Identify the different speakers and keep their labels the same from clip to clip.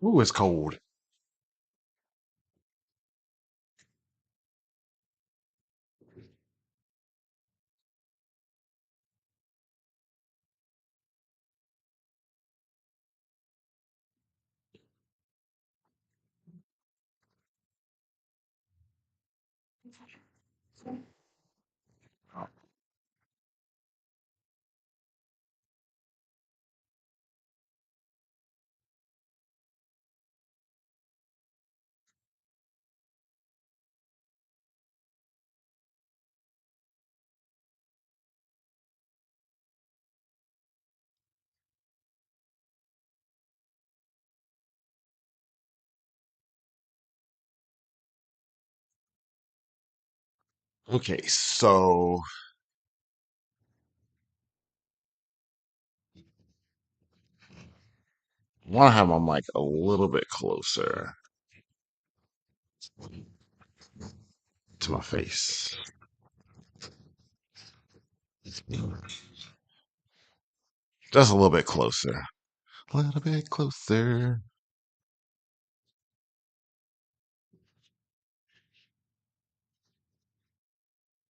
Speaker 1: Ooh, it's cold. Okay, so I want to have my mic a little bit closer to my face. Just a little bit closer. A little bit closer.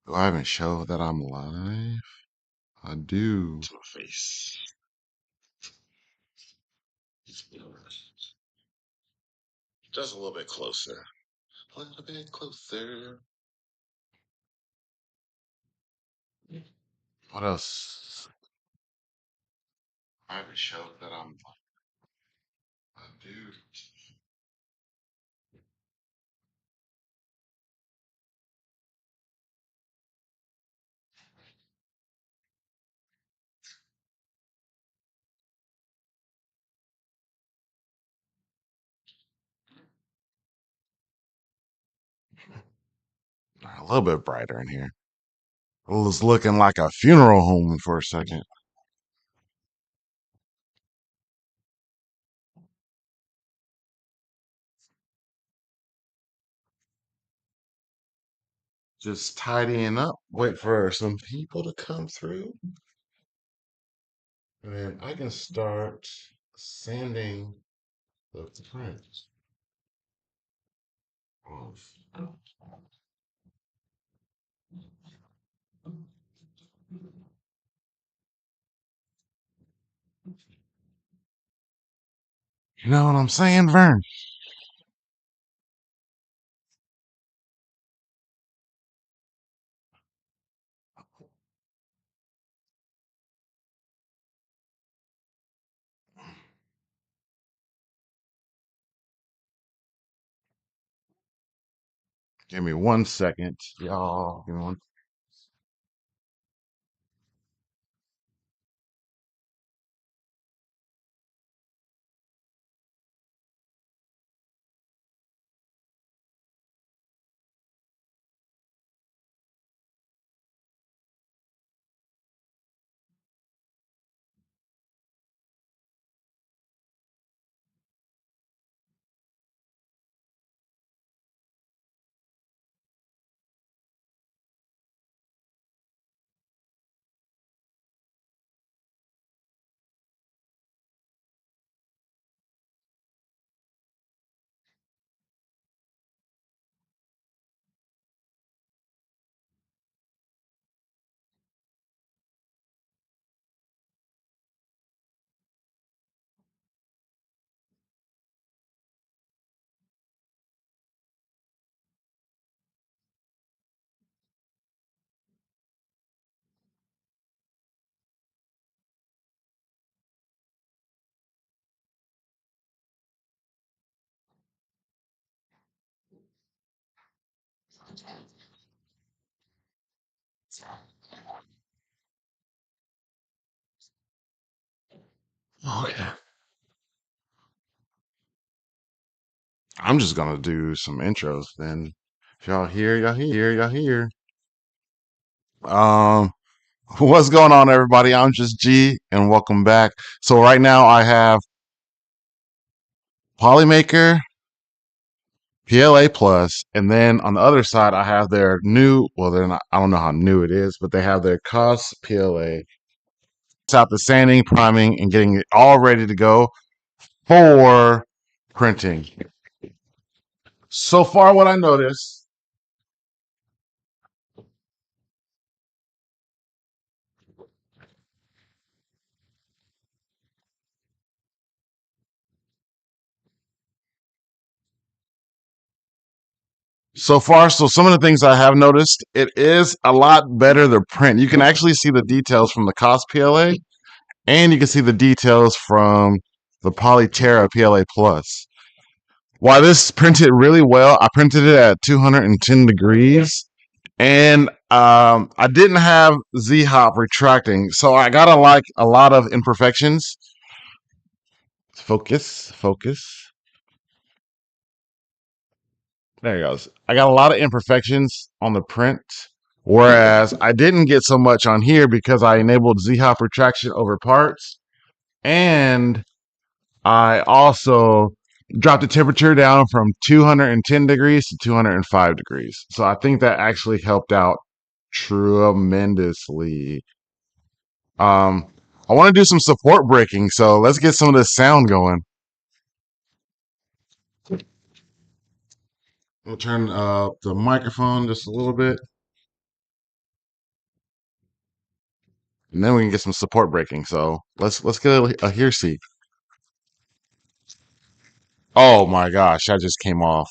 Speaker 1: Do I even show that I'm live? I do. To my face. Just a little bit closer. A little bit closer. What else? I haven't showed that I'm live. I do. A little bit brighter in here. It was looking like a funeral home for a second. Just tidying up. Wait for some people to come through. And then I can start sanding the print off. You know what I'm saying, Vern? Give me 1 second, y'all. Give me one. Okay. I'm just gonna do some intros then. If y'all here, y'all here. Um, what's going on, everybody? I'm just G, and welcome back. So right now I have PolyMaker PLA Plus, and then on the other side I have their new. Well, they're not. I don't know how new it is, but they have their CosPLA. It's out the sanding, priming, and getting it all ready to go for printing. So far, what I noticed, so some of the things I have noticed, it is a lot better to print. You can actually see the details from the CosPLA, and you can see the details from the Polyterra PLA Plus. While this printed really well, I printed it at 210 degrees, and I didn't have Z hop retracting, so I got like a lot of imperfections. Focus, focus. There he goes. I got a lot of imperfections on the print, whereas I didn't get so much on here because I enabled Z hop retraction over parts, and I also dropped the temperature down from 210 degrees to 205 degrees. So I think that actually helped out tremendously. Um, I want to do some support breaking, so let's get some of this sound going. We'll turn the microphone just a little bit, and then we can get some support breaking. So let's get a hear seat. Oh my gosh, that just came off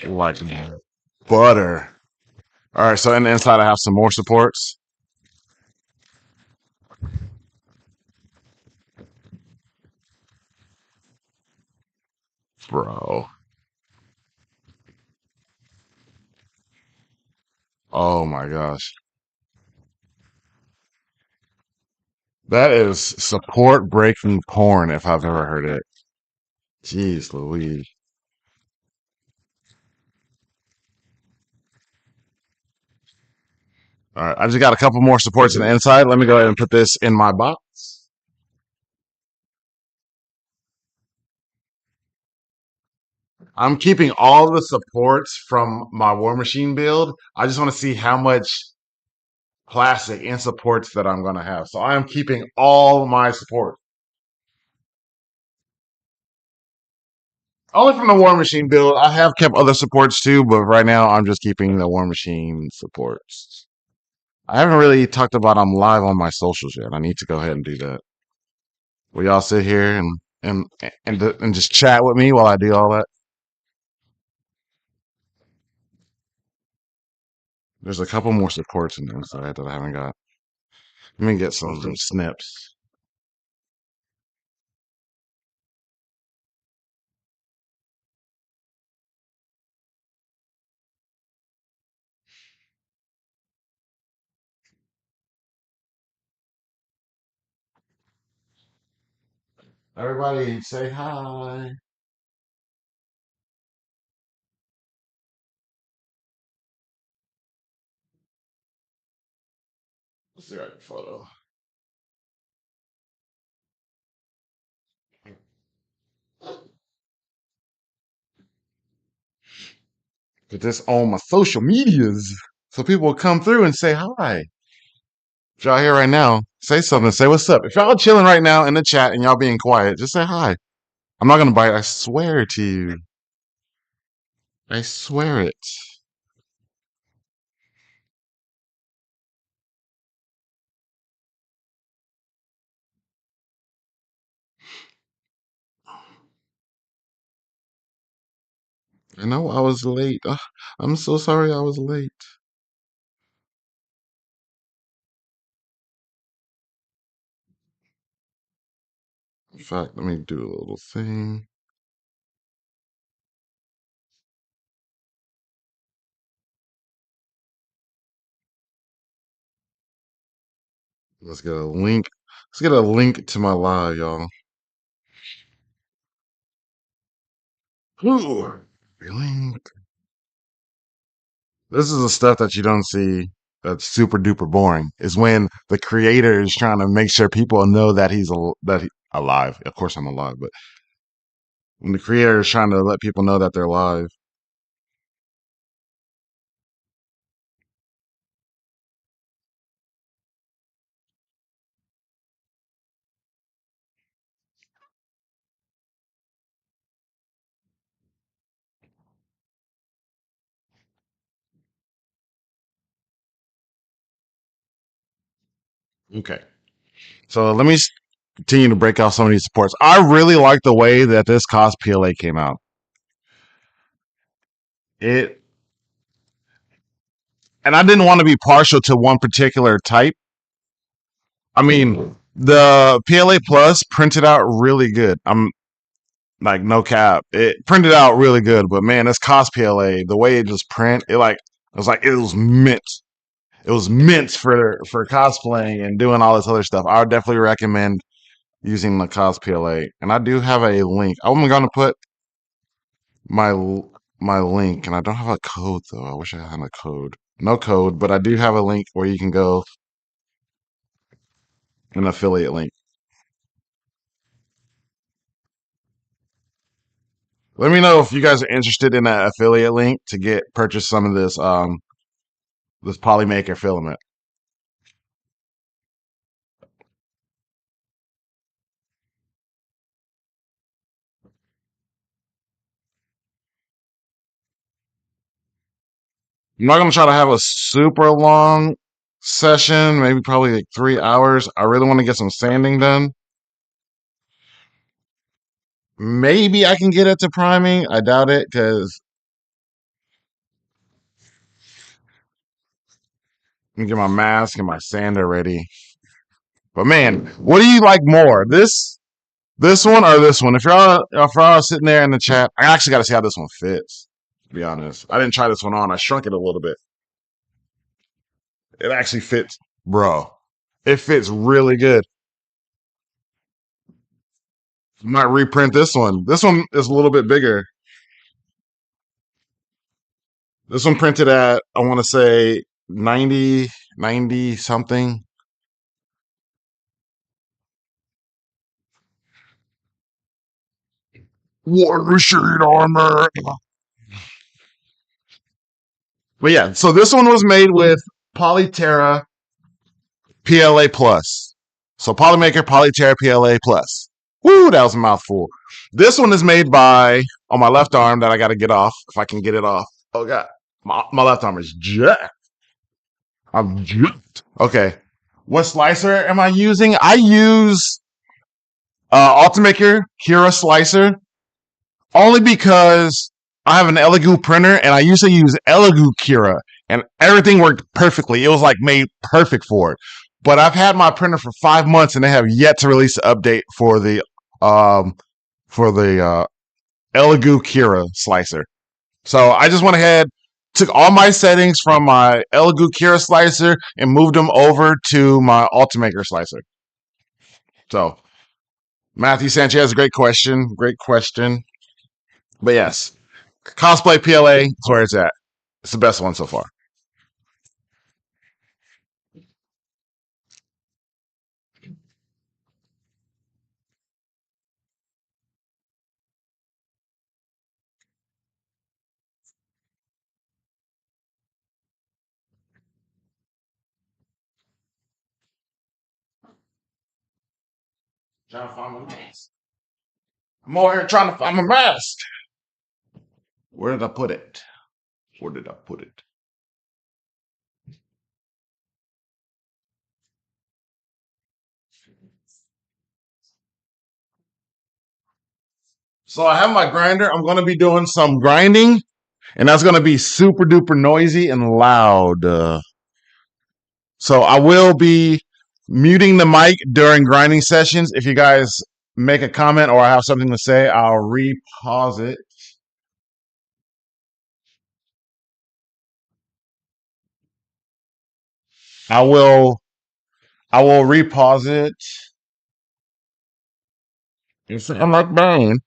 Speaker 1: like butter. All right, so in the inside I have some more supports, bro. Oh my gosh. That is support breaking porn if I've ever heard it. Jeez Louise. All right, I just got a couple more supports on the inside. Let me go ahead and put this in my box. I'm keeping all the supports from my War Machine build. I just want to see how much plastic and supports that I'm going to have. So I am keeping all my supports. Only from the War Machine build. I have kept other supports too, but right now I'm just keeping the War Machine supports. I haven't really talked about I'm live on my socials yet. I need to go ahead and do that. Will y'all sit here and just chat with me while I do all that? There's a couple more supports in the inside that I haven't got. Let me get some snips. Everybody say hi. Let's see our photo. Put this on my social medias so people will come through and say hi. If y'all here right now, say something. Say what's up. If y'all chilling right now in the chat and y'all being quiet, just say hi. I'm not gonna bite. I swear to you. I swear it. I know I was late. I'm so sorry I was late. In fact, let me do a little thing. Let's get a link. Let's get a link to my live, y'all. Ooh, link. This is the stuff that you don't see that's super duper boring. Is when the creator is trying to make sure people know that alive. Of course, I'm alive, but when the creator is trying to let people know that they're live. Okay. So let me continue to break out some of these supports. I really like the way that this CosPLA came out. It and I didn't want to be partial to one particular type. I mean, the PLA Plus printed out really good. I'm like no cap. It printed out really good, but man, this CosPLA, the way it just print, it was mint. It was mint for cosplaying and doing all this other stuff. I would definitely recommend using the CosPLA. And I do have a link. I'm going to put my my link, and I don't have a code though. I wish I had a code. No code, but I do have a link where you can go, an affiliate link. Let me know if you guys are interested in that affiliate link to get purchase some of this PolyMaker filament. I'm not gonna try to have a super long session, maybe probably like 3 hours. I really want to get some sanding done. Maybe I can get it to priming. I doubt it because I'm gonna get my mask and my sander ready. But man, what do you like more? This one or this one? If you're all sitting there in the chat, I actually got to see how this one fits. To be honest, I didn't try this one on. I shrunk it a little bit. It actually fits, bro. It fits really good. Might reprint this one. This one is a little bit bigger. This one printed at, I want to say 90 something. War Machine armor. But yeah, so this one was made with Polyterra PLA Plus. So PolyMaker PolyTerra PLA Plus. Woo, that was a mouthful. This one is made by, on my left arm that I got to get off, if I can get it off. Oh, God. My left arm is jacked. I'm jacked. Okay. What slicer am I using? I use Ultimaker Kira slicer only because I have an Elegoo printer and I used to use Elegoo Kira and everything worked perfectly. It was like made perfect for it. But I've had my printer for 5 months and they have yet to release an update um for the Elegoo Kira slicer. So I just went ahead, took all my settings from my Elegoo Kira slicer and moved them over to my Ultimaker slicer. So Matthew Sanchez, great question. Great question. But yes, Cosplay PLA is where it's at. It's the best one so far. Trying to find my mask. I'm over here trying to find my mask. Where did I put it? Where did I put it? So I have my grinder. I'm going to be doing some grinding, and that's going to be super duper noisy and loud. So I will be muting the mic during grinding sessions. If you guys make a comment or I have something to say, I'll re-pause it. I will I will re-pause it. You sound like Bane.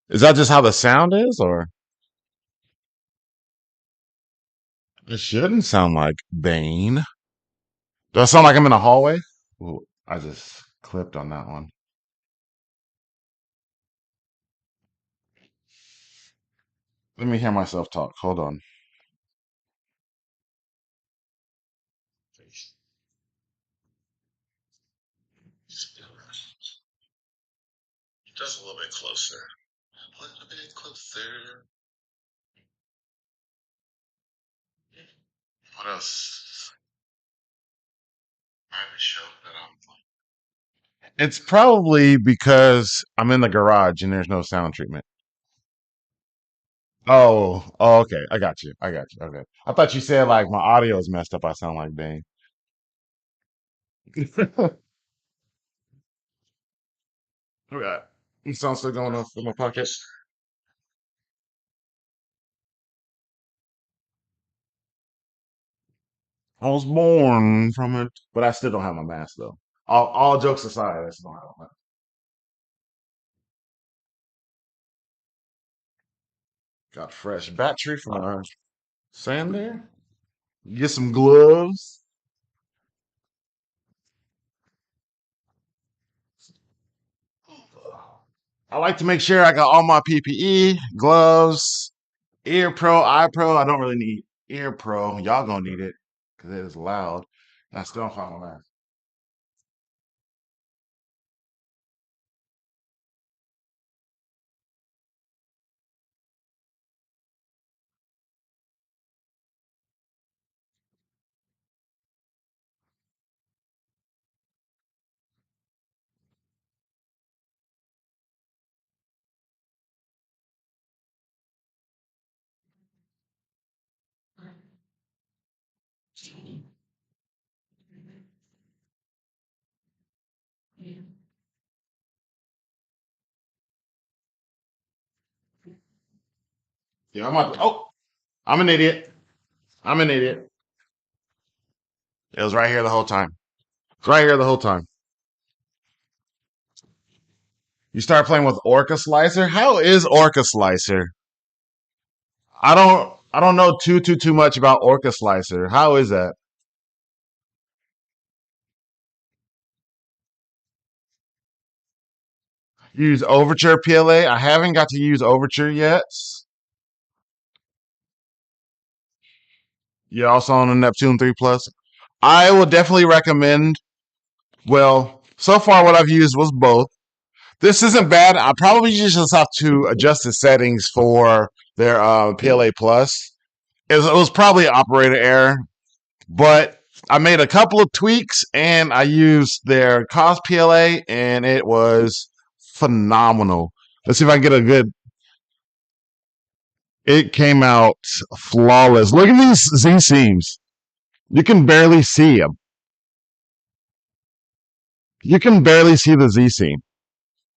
Speaker 1: Is that just how the sound is, or it shouldn't sound like Bane? Does it sound like I'm in a hallway? Ooh, I just clipped on that one. Let me hear myself talk. Hold on. Just a little bit closer. A little bit closer. What else? It's probably because I'm in the garage and there's no sound treatment. Oh, okay. I got you. I got you. Okay. I thought you said like my audio is messed up. I sound like Dane. Okay. You sound still going off in my pocket. I was born from it, but I still don't have my mask though. All jokes aside, I still don't have my mask. Got fresh battery from our sander. Get some gloves. I like to make sure I got all my PPE, gloves, ear pro, eye pro. I don't really need ear pro. Y'all gonna need it because it is loud. And I still don't find my mask. Yeah, I'm about to, oh, I'm an idiot. I'm an idiot. It was right here the whole time. It's right here the whole time. You start playing with Orca Slicer. How is Orca Slicer? I don't know too much about Orca Slicer. How is that? Use Overture PLA. I haven't got to use Overture yet. Yeah, also on the Neptune 3 Plus. I will definitely recommend. Well, so far what I've used was both. This isn't bad. I probably just have to adjust the settings for their PLA Plus. It was probably an operator error, but I made a couple of tweaks and I used their CosPLA and it was phenomenal. Let's see if I can get a good. It came out flawless. Look at these Z seams. You can barely see them. You can barely see the Z seam.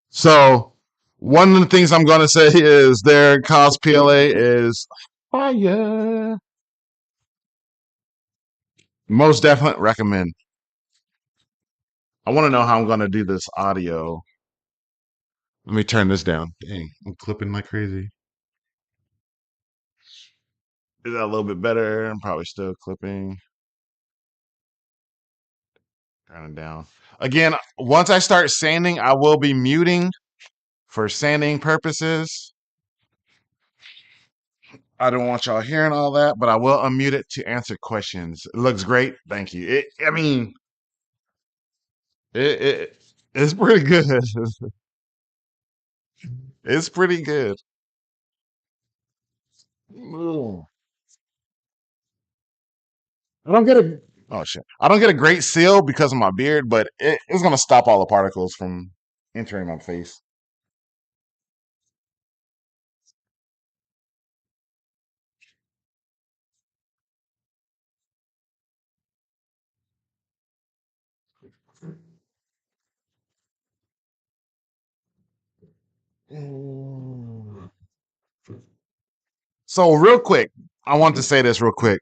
Speaker 1: So one of the things I'm going to say is their CosPLA is fire. Most definite recommend. I want to know how I'm going to do this audio. Let me turn this down. Dang, I'm clipping like crazy. Is that a little bit better? I'm probably still clipping. Turn it down. Again, once I start sanding, I will be muting for sanding purposes. I don't want y'all hearing all that, but I will unmute it to answer questions. It looks great. Thank you. I mean, it's pretty good. It's pretty good. Ooh. I don't get a oh shit. I don't get a great seal because of my beard, but it's gonna stop all the particles from entering my face. Ooh. So real quick, I want to say this real quick.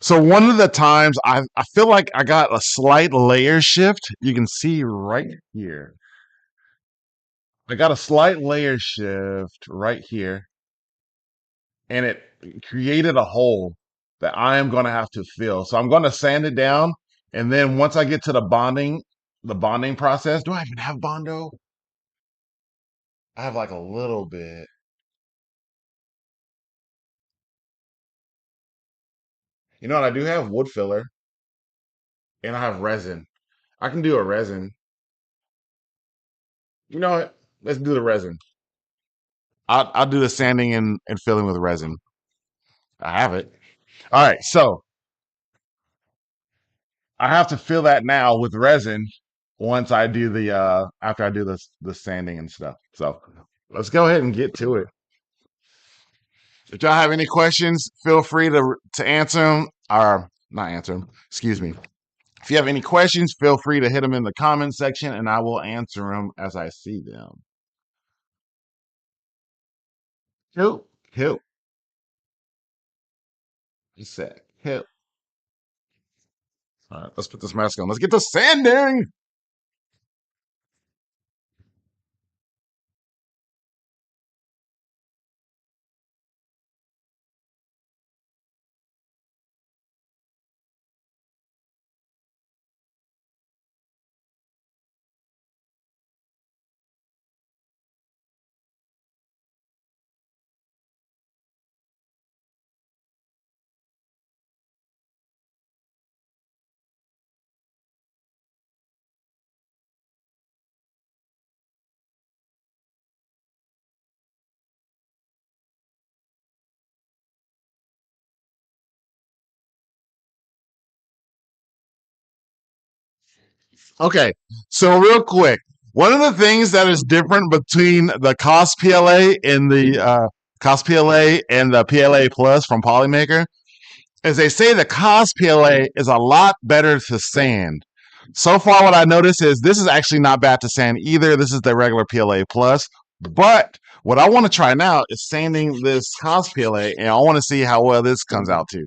Speaker 1: So one of the times I feel like I got a slight layer shift. You can see right here. I got a slight layer shift right here, and it created a hole that I am going to have to fill. So I'm going to sand it down, and then once I get to the bonding process, do I even have Bondo? I have like a little bit. You know what? I do have wood filler, and I have resin. I can do a resin. You know what? Let's do the resin. I'll do the sanding and filling with resin. I have it. All right. So I have to fill that now with resin once I do the after I do the sanding and stuff. So let's go ahead and get to it. If y'all have any questions, feel free to answer them or not answer them. Excuse me. If you have any questions, feel free to hit them in the comment section and I will answer them as I see them. Help. Help. He said, help. All right, let's put this mask on. Let's get to sanding. Okay, so real quick, one of the things that is different between the CosPLA and the CosPLA and the PLA Plus from PolyMaker is they say the CosPLA is a lot better to sand. So far, what I noticed is this is actually not bad to sand either. This is the regular PLA Plus, but what I want to try now is sanding this CosPLA, and I want to see how well this comes out too.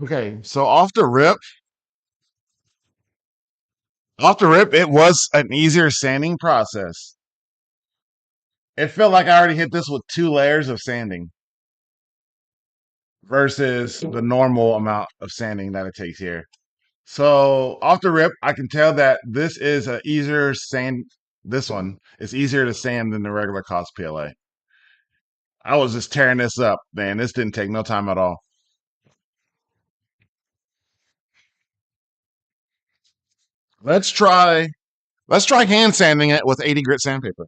Speaker 1: Okay, so off the rip, it was an easier sanding process. It felt like I already hit this with 2 layers of sanding versus the normal amount of sanding that it takes here. So off the rip, I can tell that this is a easier sand. This one is easier to sand than the regular CosPLA. I was just tearing this up, man. This didn't take no time at all. Let's try. Let's try hand sanding it with 80 grit sandpaper.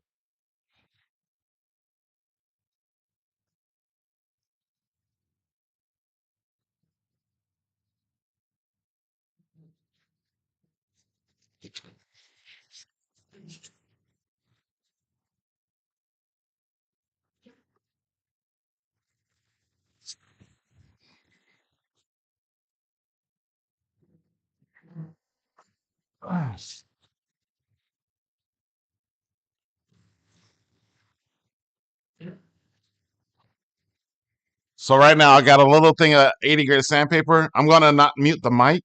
Speaker 1: So right now I got a little thing of 80 grit sandpaper. I'm gonna not mute the mic.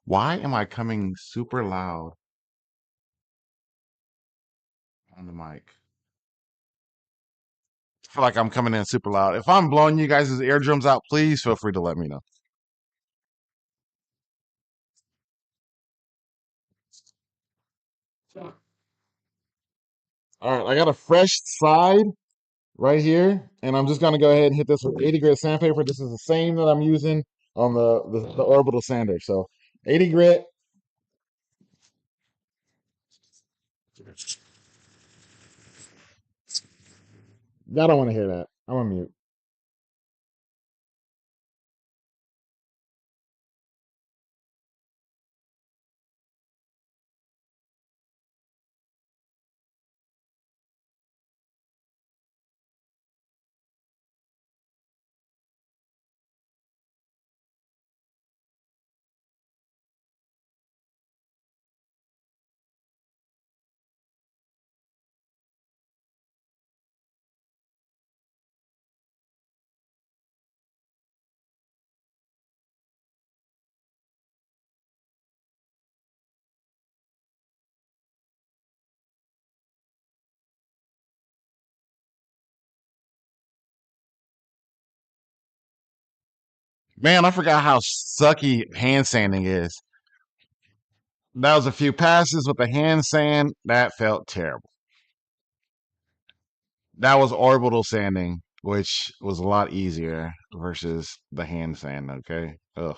Speaker 1: Why am I coming super loud on the mic? I feel like I'm coming in super loud. If I'm blowing you guys' eardrums out, please feel free to let me know. All right, I got a fresh side right here, and I'm just gonna go ahead and hit this with 80 grit sandpaper. This is the same that I'm using on the orbital sander. So 80 grit. I don't want to hear that. I'm on mute. Man, I forgot how sucky hand sanding is. That was a few passes with the hand sand. That felt terrible. That was orbital sanding, which was a lot easier versus the hand sand. Okay. Ugh.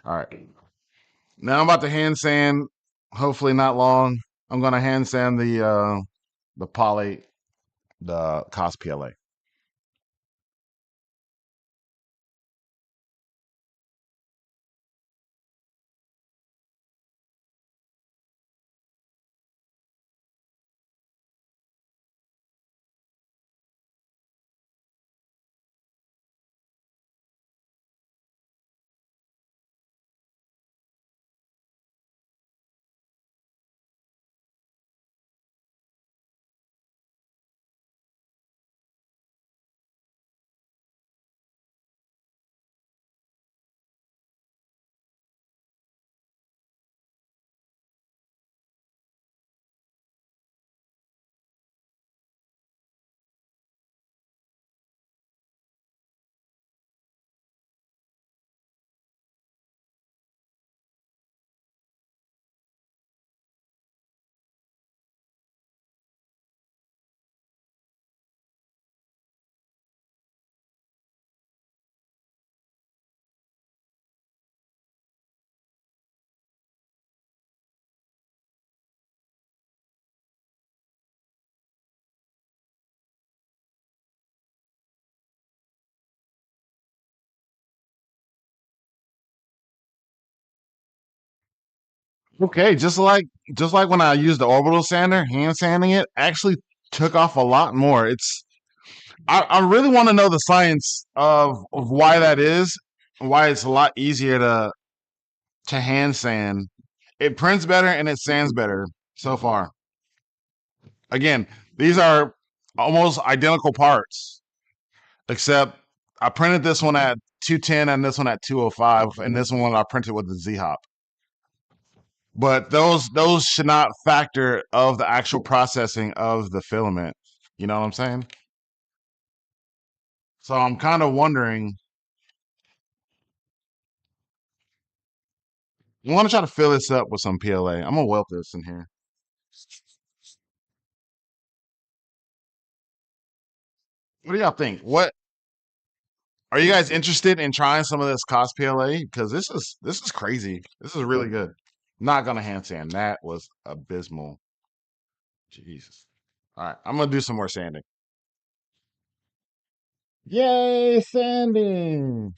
Speaker 1: All right. Now I'm about to hand sand. Hopefully not long. I'm gonna hand sand the poly the CosPLA. Okay, just like when I used the orbital sander, hand sanding it actually took off a lot more. I really want to know the science of why that is, why it's a lot easier to hand sand. It prints better and it sands better so far. Again, these are almost identical parts, except I printed this one at 210 and this one at 205, and this one I printed with the Z Hop. But those should not factor of the actual processing of the filament. You know what I'm saying? So I'm kind of wondering. I want to try to fill this up with some PLA. I'm gonna welt this in here. What do y'all think? What are you guys interested in trying some of this cost PLA? Because this is crazy. This is really good. Not gonna hand sand. That was abysmal. Jesus. All right, I'm gonna do some more sanding. Yay, sanding!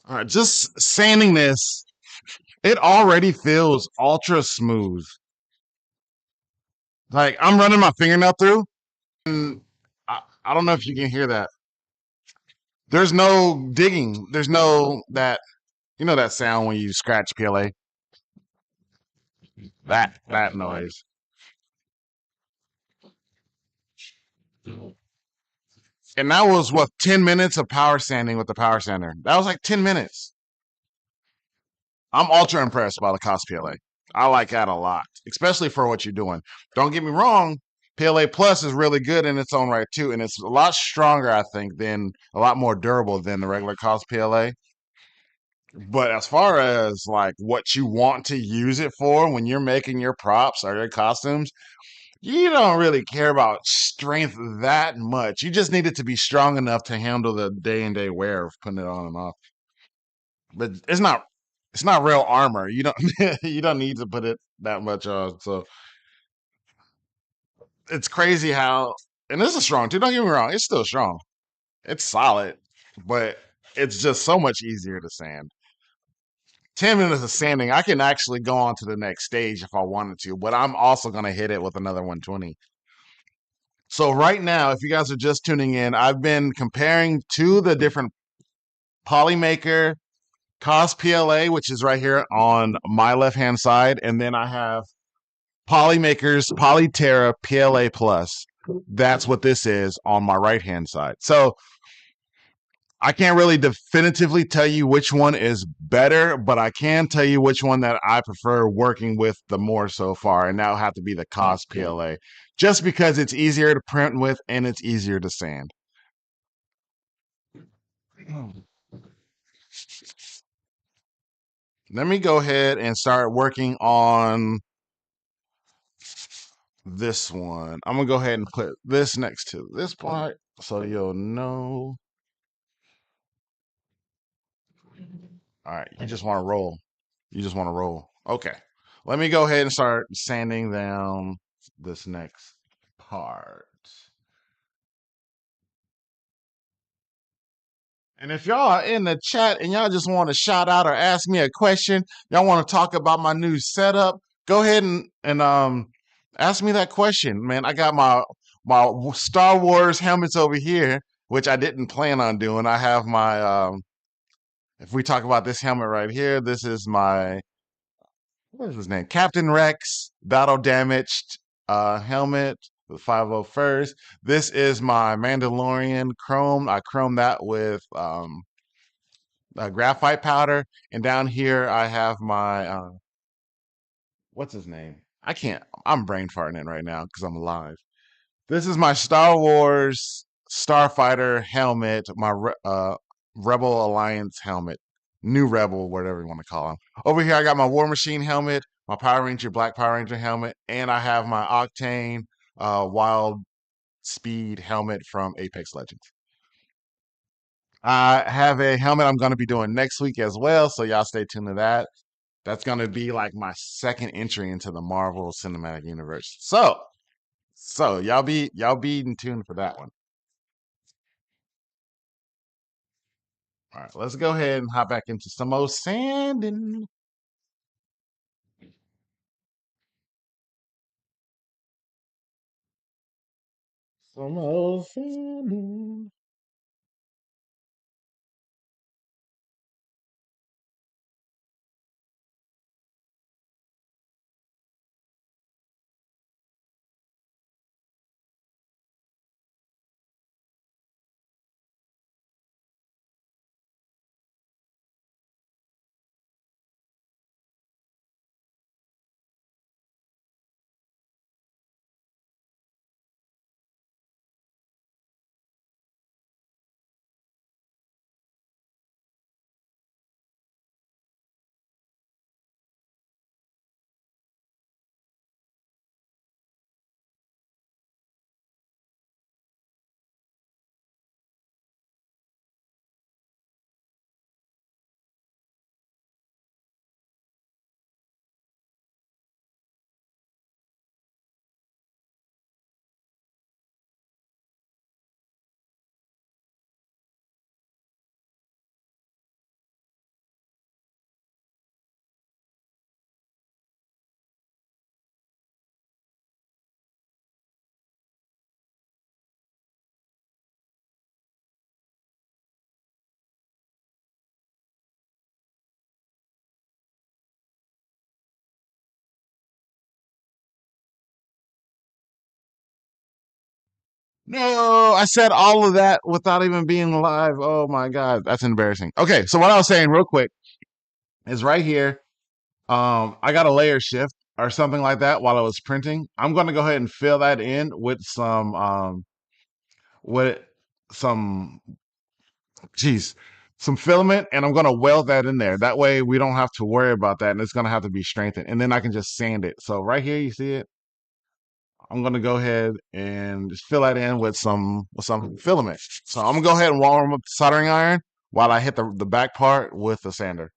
Speaker 1: All right, just sanding this, it already feels ultra smooth. Like I'm running my fingernail through, and I don't know if you can hear that. There's no digging. There's no that that sound when you scratch PLA. That noise. And that was what 10 minutes of power sanding with the power sander. That was like 10 minutes. I'm ultra impressed by the CosPLA. I like that a lot, especially for what you're doing. Don't get me wrong, PLA Plus is really good in its own right too, and it's a lot stronger, I think, than a lot more durable than the regular CosPLA. But as far as like what you want to use it for when you're making your props or your costumes, you don't really care about strength that much. You just need it to be strong enough to handle the day and day wear of putting it on and off. But it's not real armor. You don't you don't need to put it that much on. So it's crazy how and this is strong too. Don't get me wrong, it's still strong. It's solid, but it's just so much easier to sand. 10 minutes of sanding, I can actually go on to the next stage if I wanted to, but I'm also gonna hit it with another 120. So right now, if you guys are just tuning in, I've been comparing to the different PolyMaker CosPLA, which is right here on my left hand side, and then I have PolyMaker's Polyterra PLA Plus. That's what this is on my right hand side. So I can't really definitively tell you which one is better, but I can tell you which one that I prefer working with the more so far, and that'll have to be the CosPLA, just because it's easier to print with and it's easier to sand. Let me go ahead and start working on this one. I'm gonna go ahead and put this next to this part so you'll know. All right, you just want to roll. You just want to roll. Okay. Let me go ahead and start sanding down this next part. And if y'all are in the chat and y'all just want to shout out or ask me a question, y'all want to talk about my new setup, go ahead and ask me that question, man. I got my Star Wars helmets over here, which I didn't plan on doing. I have my if we talk about this helmet right here, this is my what is his name? Captain Rex, battle damaged helmet with 501st. This is my Mandalorian chrome. I chrome that with graphite powder. And down here I have my what's his name? I can't. I'm brain farting right now because I'm alive. This is my Star Wars Starfighter helmet, my Rebel Alliance helmet, New Rebel, whatever you want to call them. Over here, I got my War Machine helmet, my Power Ranger Black Power Ranger helmet, and I have my Octane Wild Speed helmet from Apex Legends. I have a helmet I'm going to be doing next week as well, so y'all stay tuned to that. That's going to be like my second entry into the Marvel Cinematic Universe. So y'all be in tune for that one. All right, let's go ahead and hop back into some more sanding. Some more sanding. No, I said all of that without even being live. Oh my God, that's embarrassing. Okay, so what I was saying real quick is right here. I got a layer shift or something like that while I was printing. I'm going to go ahead and fill that in with some, geez, some filament, and I'm going to weld that in there. That way we don't have to worry about that, and it's going to have to be strengthened. And then I can just sand it. So right here, you see it? I'm going to go ahead and just fill that in with some filament. So I'm going to go ahead and warm up the soldering iron while I hit the back part with the sander.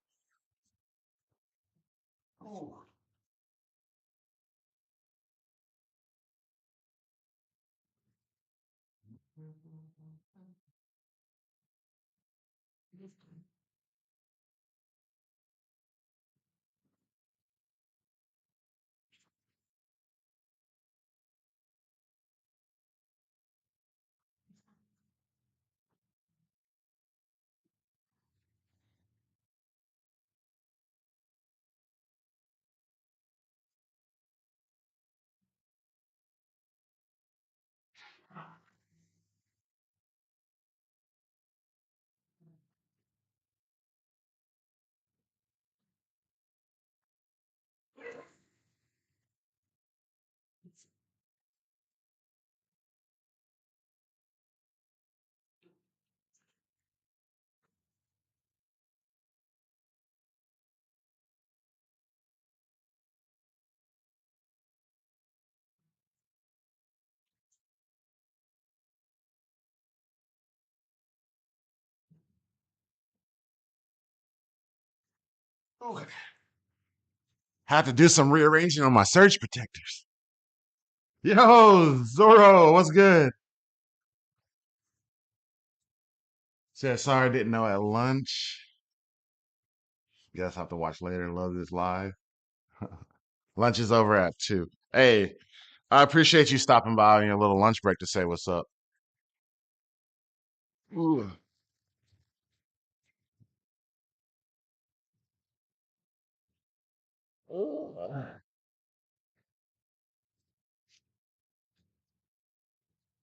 Speaker 1: Okay. Have to do some rearranging on my surge protectors. Yo, Zorro, what's good? Said sorry, didn't know at lunch. Guess I have to watch later. Love this live. Lunch is over at 2. Hey, I appreciate you stopping by on your little lunch break to say what's up. Ooh.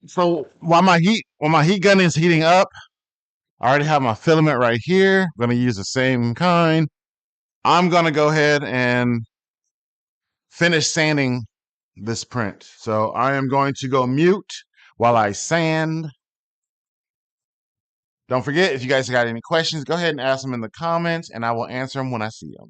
Speaker 1: So while my heat gun is heating up, I already have my filament right here. I'm gonna use the same kind. I'm gonna go ahead and finish sanding this print. So I am going to go mute while I sand. Don't forget, if you guys got any questions, go ahead and ask them in the comments, and I will answer them when I see them.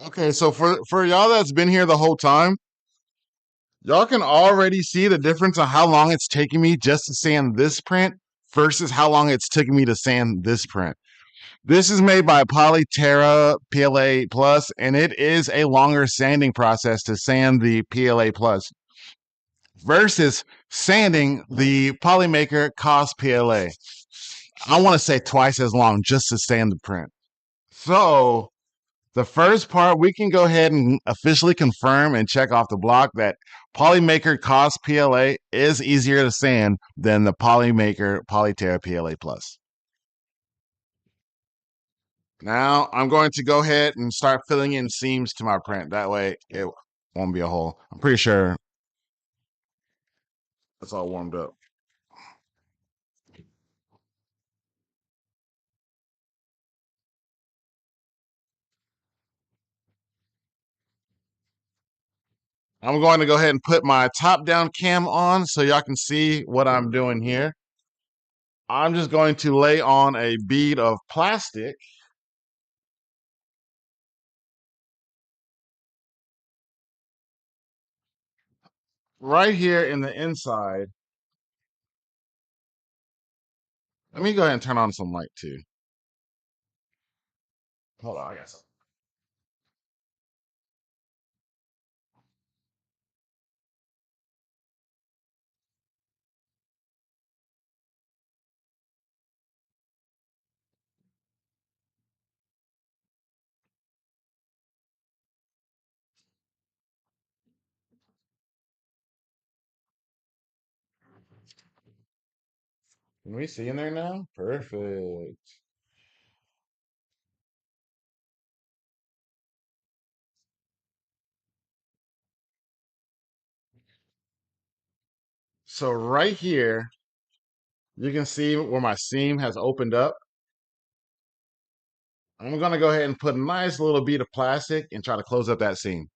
Speaker 1: Okay, so for y'all that's been here the whole time, y'all can already see the difference on how long it's taking me just to sand this print versus how long it's taking me to sand this print. This is made by PolyTerra PLA Plus, and it is a longer sanding process to sand the PLA Plus versus sanding the PolyMaker CosPLA. I want to say twice as long just to sand the print. So the first part, we can go ahead and officially confirm and check off the block that PolyMaker CosPLA is easier to sand than the PolyMaker PolyTerra PLA Plus. Now I'm going to go ahead and start filling in seams to my print. That way it won't be a hole. I'm pretty sure it's all warmed up. I'm going to go ahead and put my top down cam on so y'all can see what I'm doing here. I'm just going to lay on a bead of plastic right here in the inside. Let me go ahead and turn on some light too. Hold on, I got some. Can we see in there now? Perfect. So right here, you can see where my seam has opened up. I'm gonna go ahead and put a nice little bead of plastic and try to close up that seam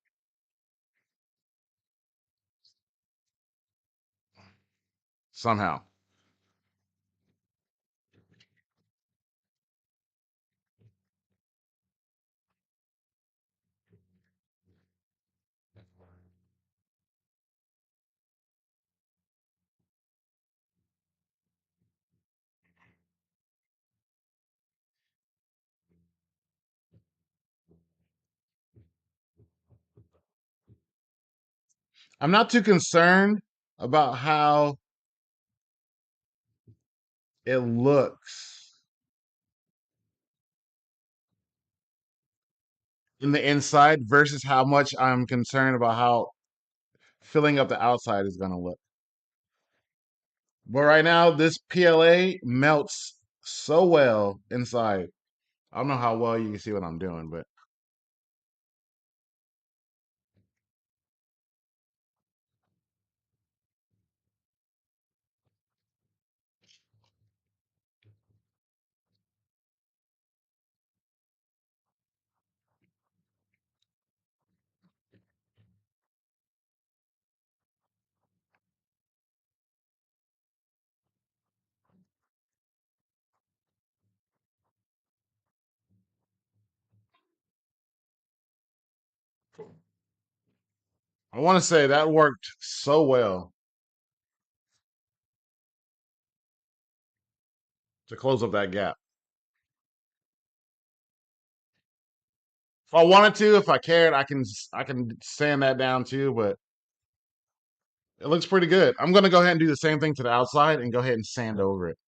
Speaker 1: somehow. I'm not too concerned about how it looks in the inside versus how much I'm concerned about how filling up the outside is gonna look. But right now, this PLA melts so well inside. I don't know how well you can see what I'm doing, but I want to say that worked so well to close up that gap. If I wanted to, if I cared, I can sand that down too, but it looks pretty good. I'm gonna go ahead and do the same thing to the outside and go ahead and sand over it.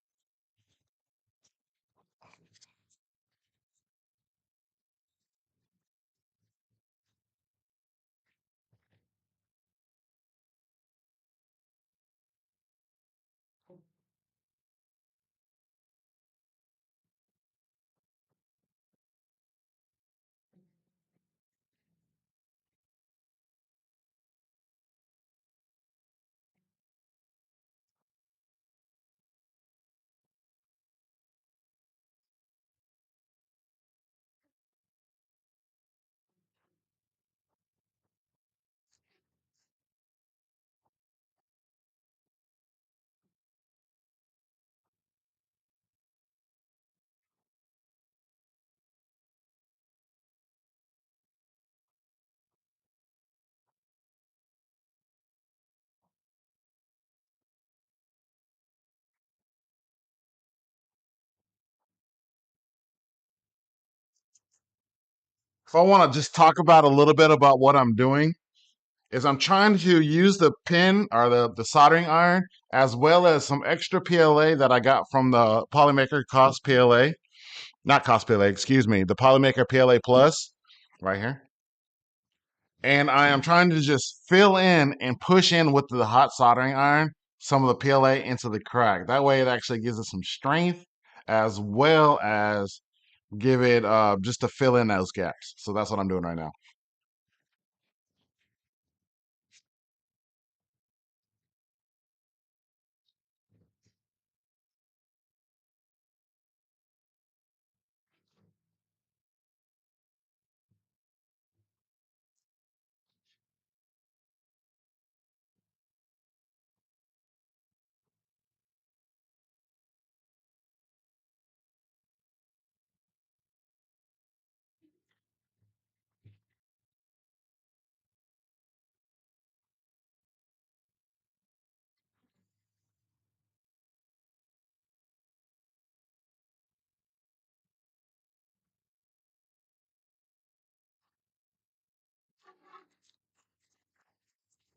Speaker 1: If I want to just talk about a little bit about what I'm doing, is I'm trying to use the pin or the soldering iron as well as some extra PLA that I got from the PolyMaker CosPLA, not CosPLA, excuse me, the PolyMaker PLA Plus right here. And I am trying to just fill in and push in with the hot soldering iron some of the PLA into the crack. That way it actually gives it some strength as well as give it just to fill in those gaps. So that's what I'm doing right now.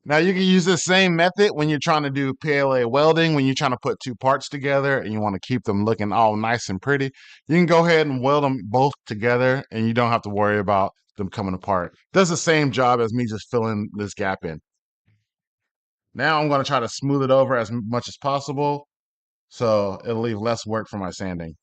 Speaker 1: Now you can use the same method when you're trying to do PLA welding, when you're trying to put two parts together and you want to keep them looking all nice and pretty. You can go ahead and weld them both together and you don't have to worry about them coming apart. Does the same job as me just filling this gap in. Now I'm going to try to smooth it over as much as possible so it'll leave less work for my sanding.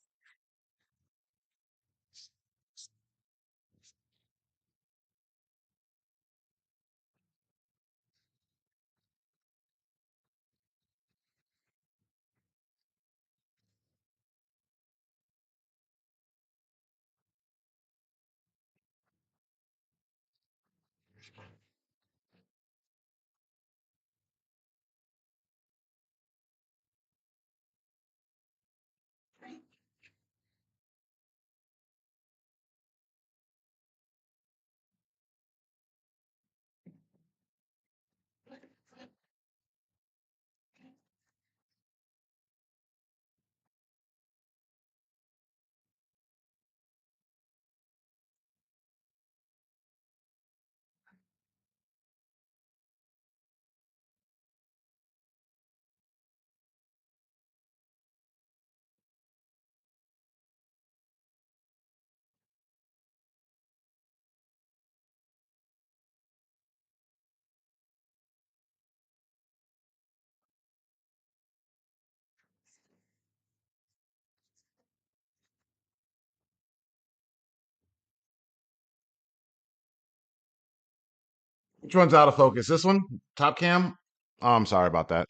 Speaker 1: Which one's out of focus? This one? Top cam? Oh, I'm sorry about that.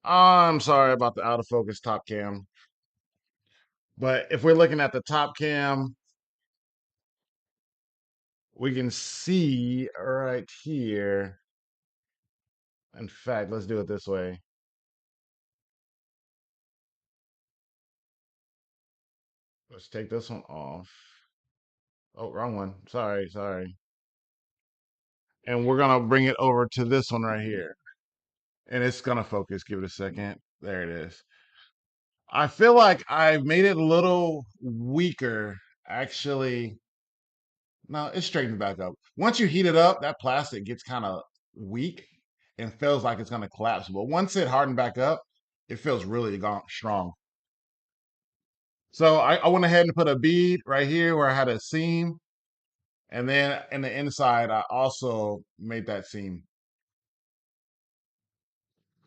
Speaker 1: I'm sorry about the out of focus top cam. But if we're looking at the top cam, we can see right here. In fact, let's do it this way. Let's take this one off. Oh, wrong one. Sorry, sorry. And we're gonna bring it over to this one right here. And it's gonna focus. Give it a second. There it is. I feel like I've made it a little weaker. Actually, no, it's straightened back up. Once you heat it up, that plastic gets kind of weak and feels like it's gonna collapse. But once it hardened back up, it feels really strong. So I went ahead and put a bead right here where I had a seam. And then in the inside, I also made that seam.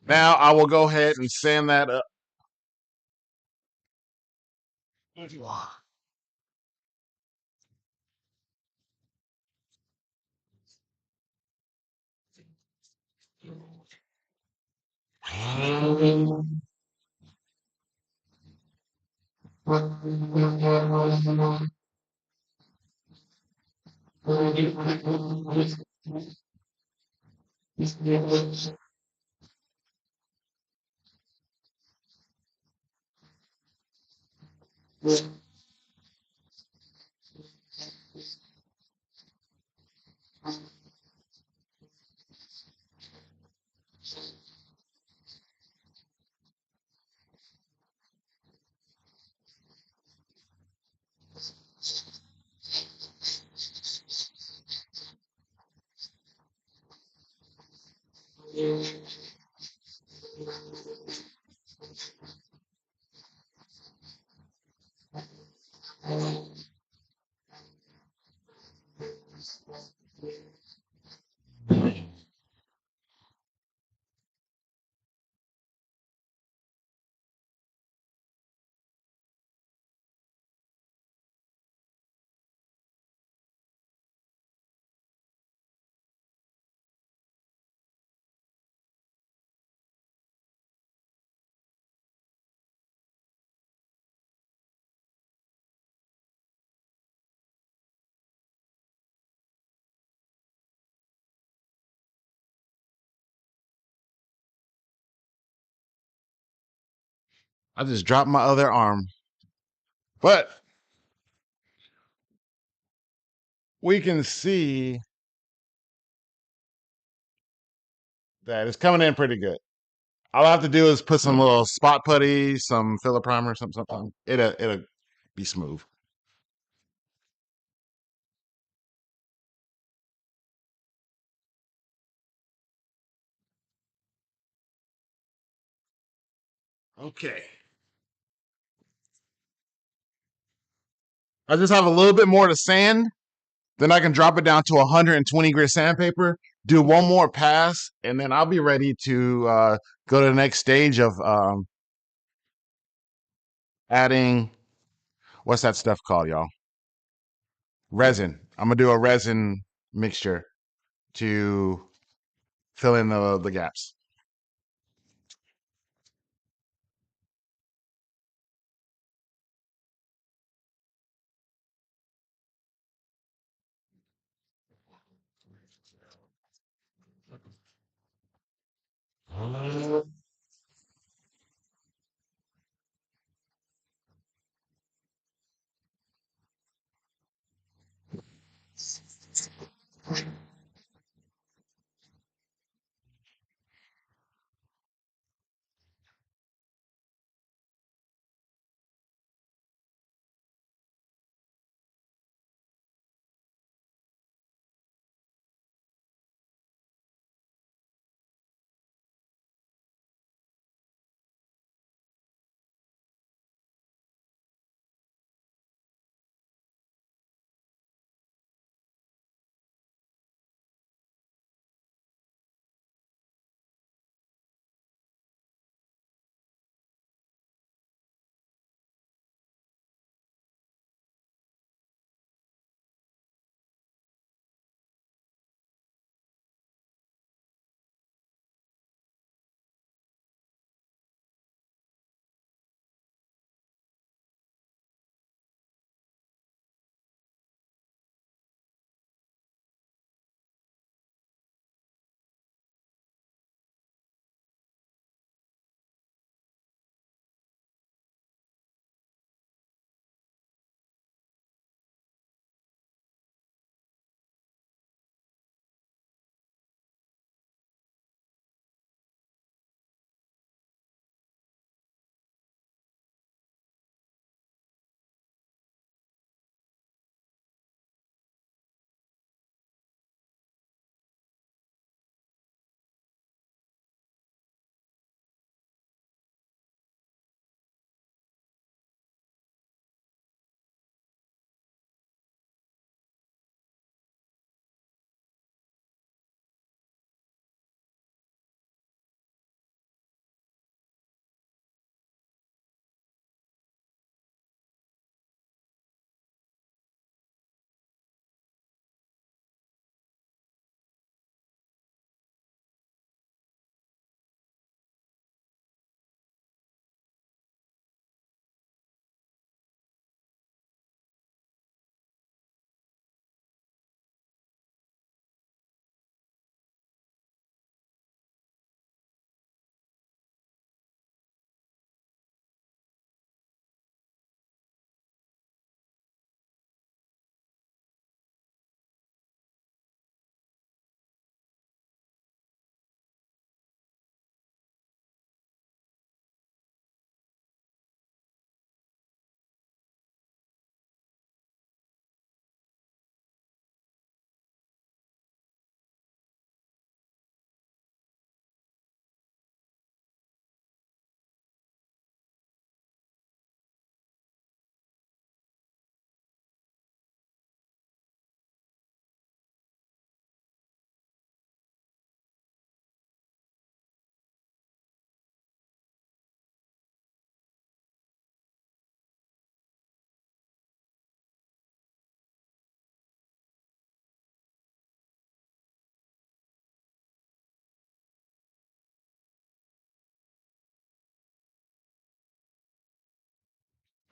Speaker 1: Now I will go ahead and sand that up. I just dropped my other arm. But we can see that it's coming in pretty good. All I have to do is put some little spot putty, some filler primer, something. It'll be smooth. Okay. I just have a little bit more to sand. Then I can drop it down to 120 grit sandpaper, do one more pass, and then I'll be ready to go to the next stage of adding what's that stuff called, y'all? Resin. I'm gonna do a resin mixture to fill in the gaps.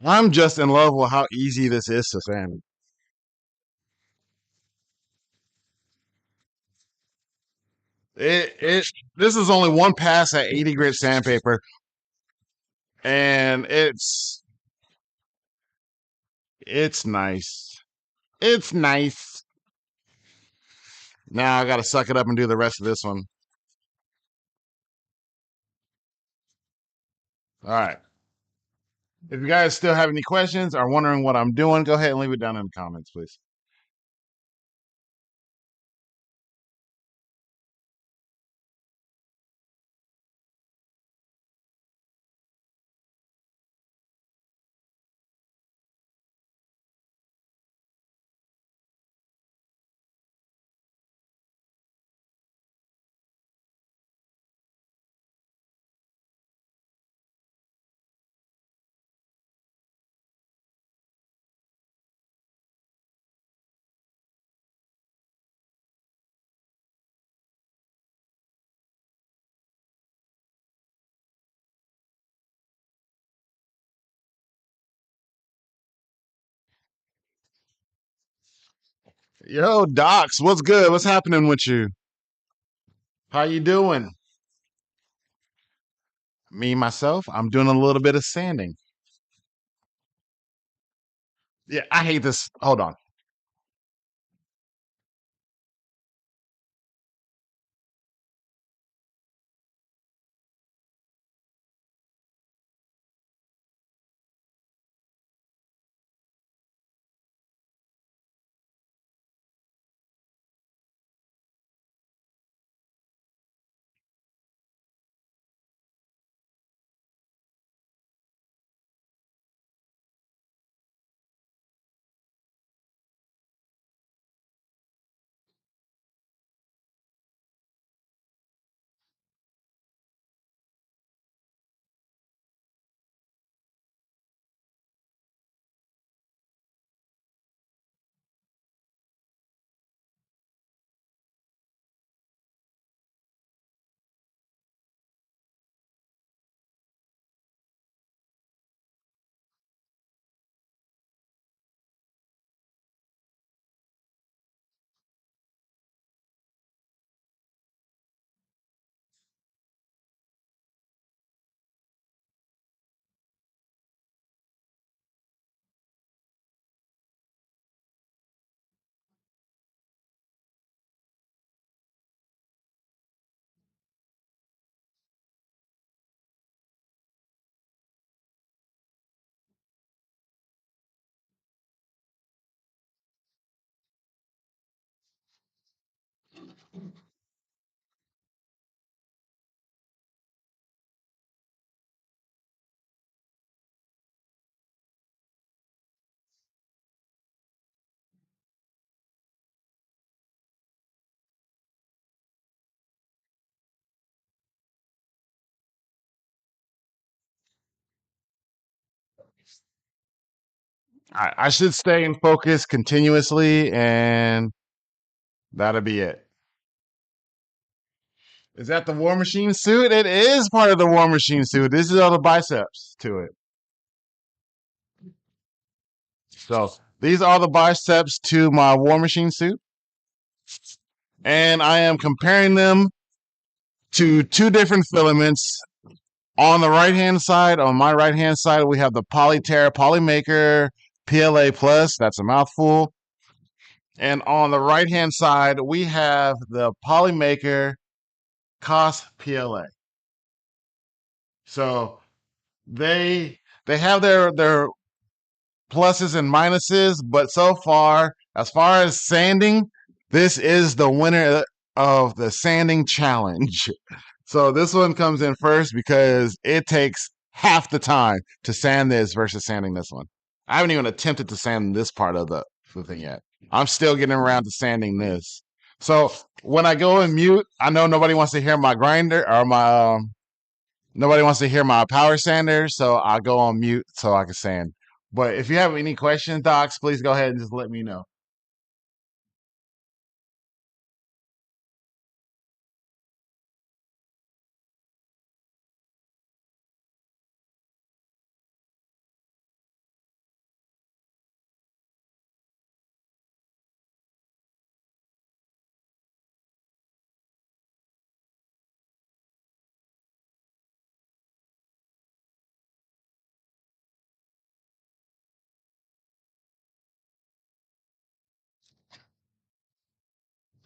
Speaker 1: I'm just in love with how easy this is to sand. It this is only one pass at 80 grit sandpaper. and it's nice. It's nice. Now I got to suck it up and do the rest of this one. All right. If you guys still have any questions or wondering what I'm doing, go ahead and leave it down in the comments, please. Yo, Docs, what's good? What's happening with you? How you doing? Me myself, I'm doing a little bit of sanding. Yeah, I hate this. Hold on. I should stay in focus continuously, and that'll be it. Is that the War Machine suit? It is part of the War Machine suit. This is all the biceps to it. So these are the biceps to my War Machine suit, and I am comparing them to two different filaments. On the right hand side, on my right hand side, we have the PolyMaker PLA Plus. That's a mouthful. And on the right hand side, we have the PolyMaker CosPLA. So they have their pluses and minuses, but so far, as far as sanding, this is the winner of the sanding challenge. So this one comes in first because it takes half the time to sand this versus sanding this one. I haven't even attempted to sand this part of the thing yet. I'm still getting around to sanding this. So when I go in mute, I know nobody wants to hear my grinder or my nobody wants to hear my power sander, so I'll go on mute so I can sand. But if you have any questions, Docs, please go ahead and just let me know.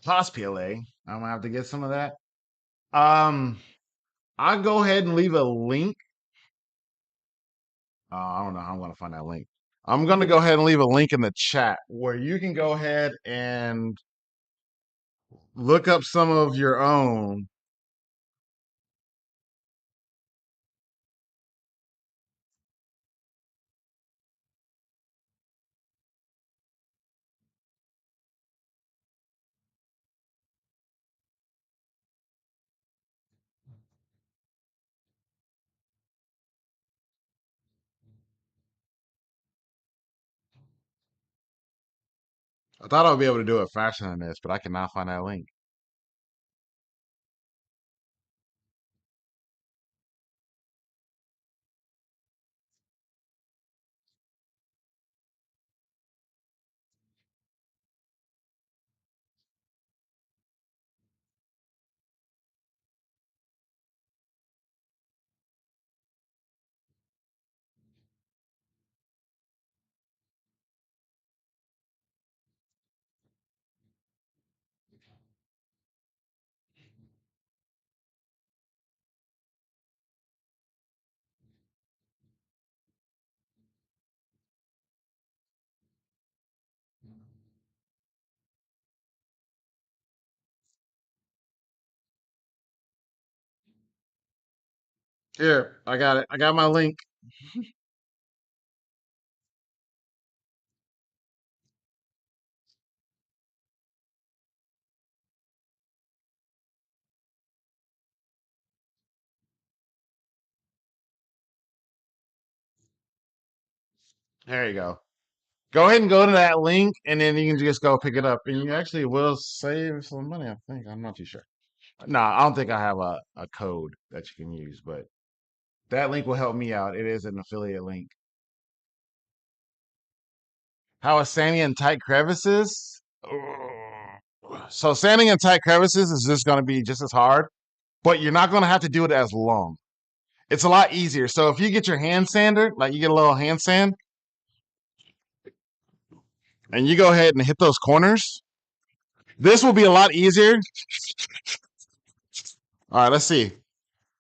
Speaker 1: CosPLA. I'm gonna have to get some of that. Um, I'll go ahead and leave a link. I don't know how I'm gonna find that link. I'm gonna go ahead and leave a link in the chat where you can go ahead and look up some of your own. I thought I'd be able to do it faster than this, but I cannot find that link. Here, I got it. I got my link. There you go. Go ahead and go to that link, and then you can just go pick it up, and you actually will save some money. I think. I'm not too sure. No, I don't think I have a code that you can use, but that link will help me out. It is an affiliate link. How is sanding in tight crevices? So sanding in tight crevices is just going to be just as hard, but you're not going to have to do it as long. It's a lot easier. So if you get your hand sander, like you get a little hand sand, and you go ahead and hit those corners, this will be a lot easier. All right, let's see.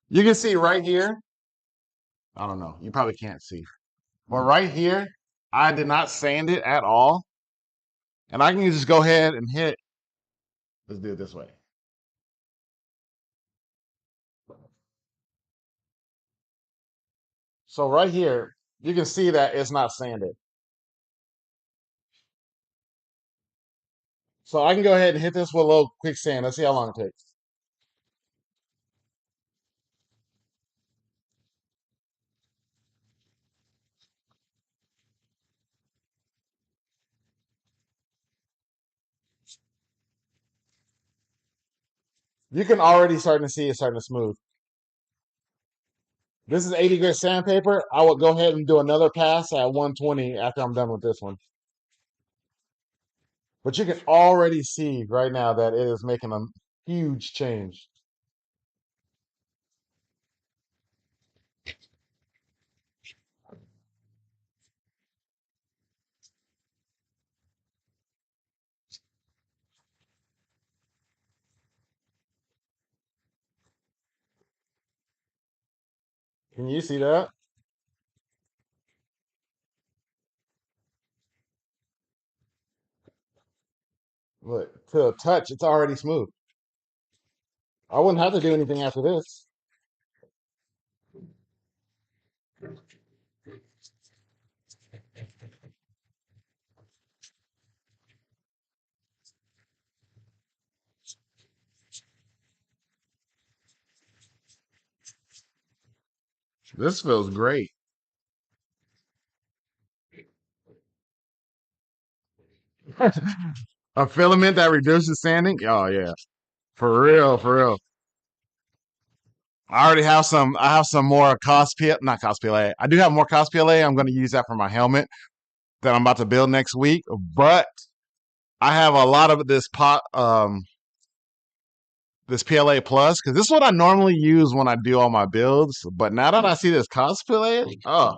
Speaker 1: You can see right here. I don't know. You probably can't see. But right here, I did not sand it at all. And I can just go ahead and hit. Let's do it this way. So right here, you can see that it's not sanded. So I can go ahead and hit this with a little quick sand. Let's see how long it takes. You can already start to see it starting to smooth. This is 80 grit sandpaper. I will go ahead and do another pass at 120 after I'm done with this one. But you can already see right now that it is making a huge change. Can you see that? Look, to a touch, it's already smooth. I wouldn't have to do anything after this. This feels great. A filament that reduces sanding? Oh yeah. For real, for real. I already have some. I have some more cosplay, not cosplay. I do have more cosplay. I'm going to use that for my helmet that I'm about to build next week. But I have a lot of this PLA Plus because this is what I normally use when I do all my builds. But now that I see this cosplay, oh,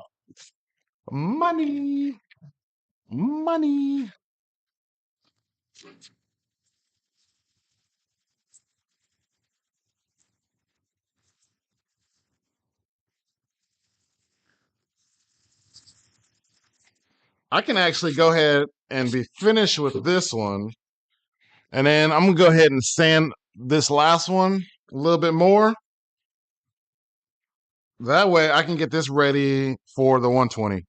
Speaker 1: money, money. I can actually go ahead and be finished with this one. And then I'm going to go ahead and sand this last one a little bit more. That way I can get this ready for the 120.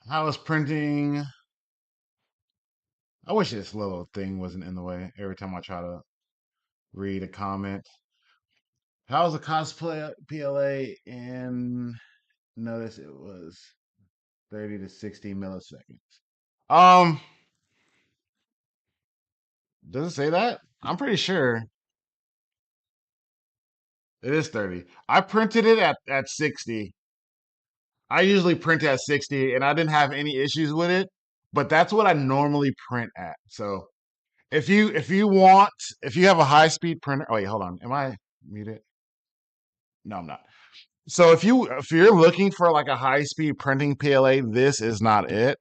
Speaker 1: I was printing. I wish this little thing wasn't in the way every time I try to read a comment. How's the cosplay PLA in? Notice it was 30 to 60 milliseconds. Um, does it say that? I'm pretty sure it is 30. I printed it at 60. I usually print at 60 and I didn't have any issues with it, but that's what I normally print at. So if you want if you have a high speed printer, oh wait, hold on. Am I muted? No, I'm not. So if you're looking for like a high speed printing PLA, this is not it.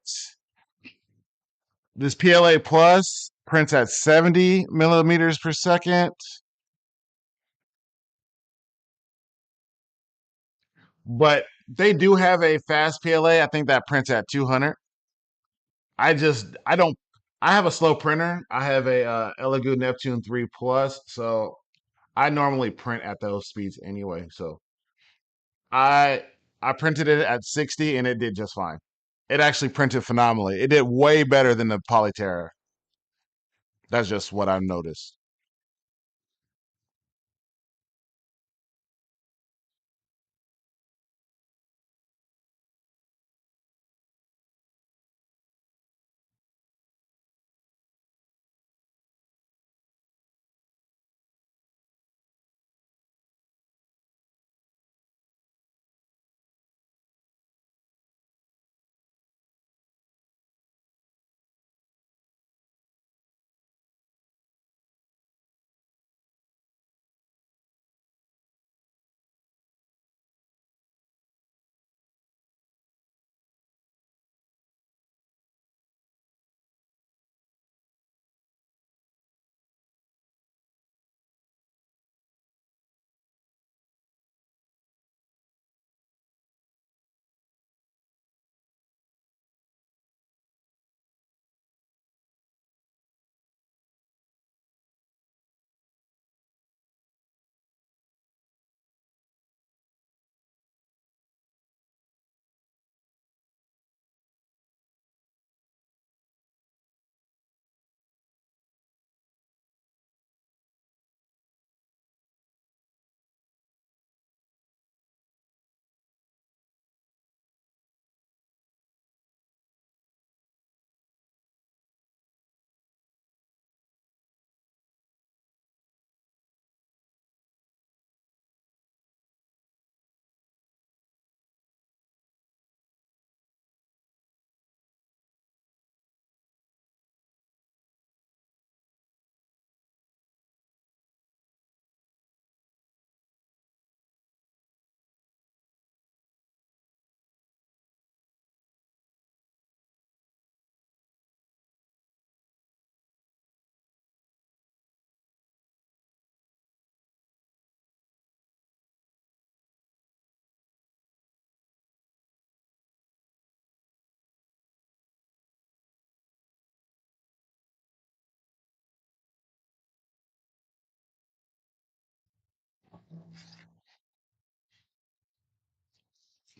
Speaker 1: This PLA Plus prints at 70 millimeters per second, but they do have a fast PLA. I think that prints at 200. I don't. I have a slow printer. I have a Elegoo Neptune 3 Plus, so I normally print at those speeds anyway. So I I printed it at 60 and it did just fine. It actually printed phenomenally. It did way better than the Polyterra. That's just what I've noticed.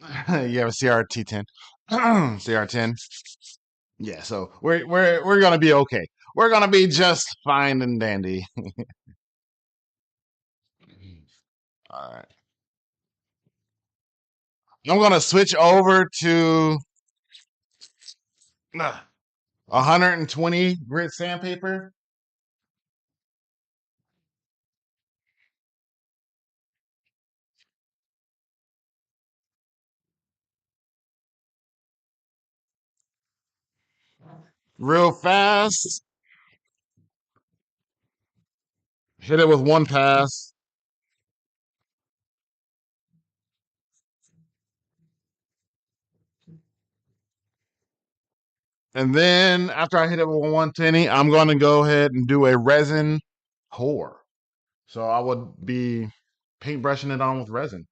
Speaker 1: You have a CRT10, CR10. Yeah, so we're gonna be okay. We're gonna be just fine and dandy. All right, I'm gonna switch over to 120 grit sandpaper. Real fast. Hit it with one pass. And then after I hit it with 120, I'm going to go ahead and do a resin pour. So I would be paintbrushing it on with resin.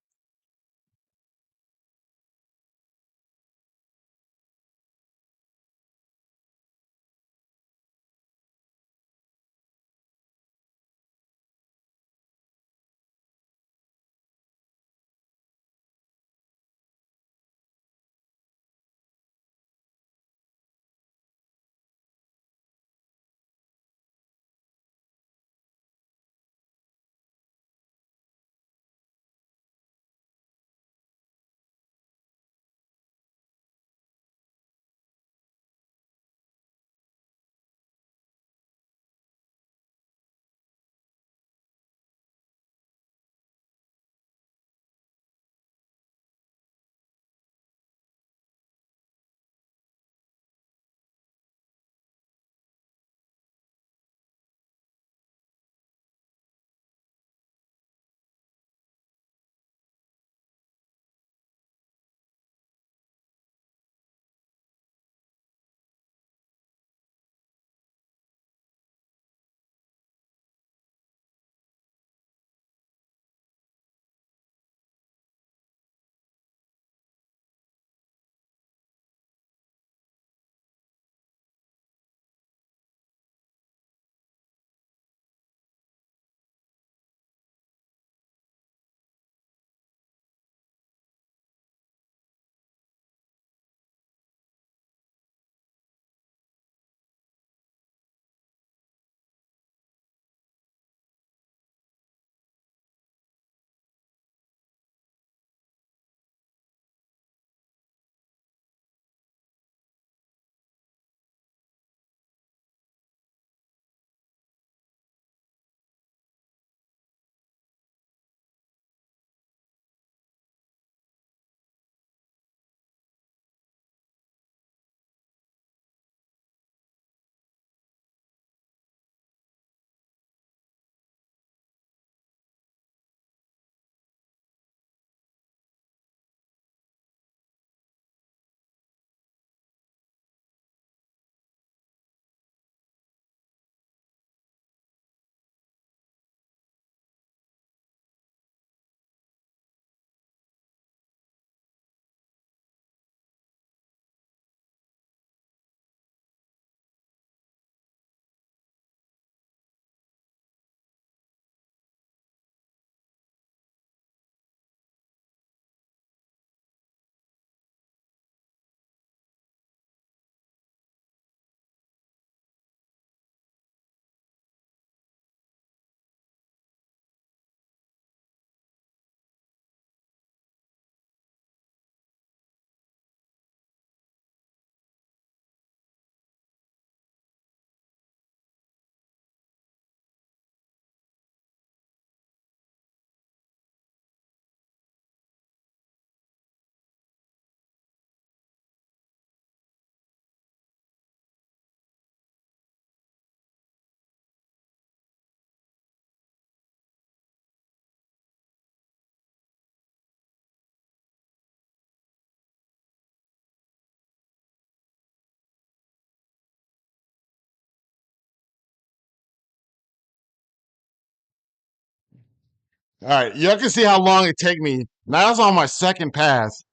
Speaker 1: All right, y'all can see how long it take me. Now that's on my second pass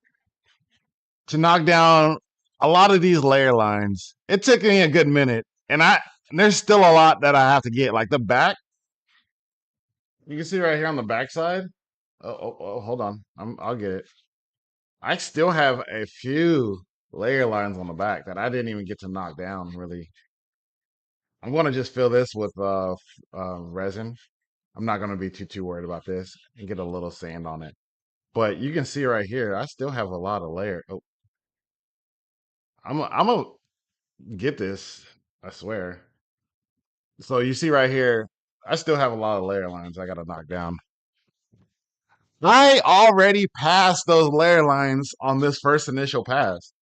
Speaker 1: to knock down a lot of these layer lines. It took me a good minute, and there's still a lot that I have to get. Like the back, you can see right here on the back side. Oh, hold on, I'll get it. I still have a few layer lines on the back that I didn't even get to knock down really. I'm gonna just fill this with resin. I'm not gonna be too worried about this and get a little sand on it. But you can see right here, I still have a lot of layer. Oh, I'm gonna get this, I swear. So you see right here, I still have a lot of layer lines I gotta knock down. I already passed those layer lines on this first initial pass.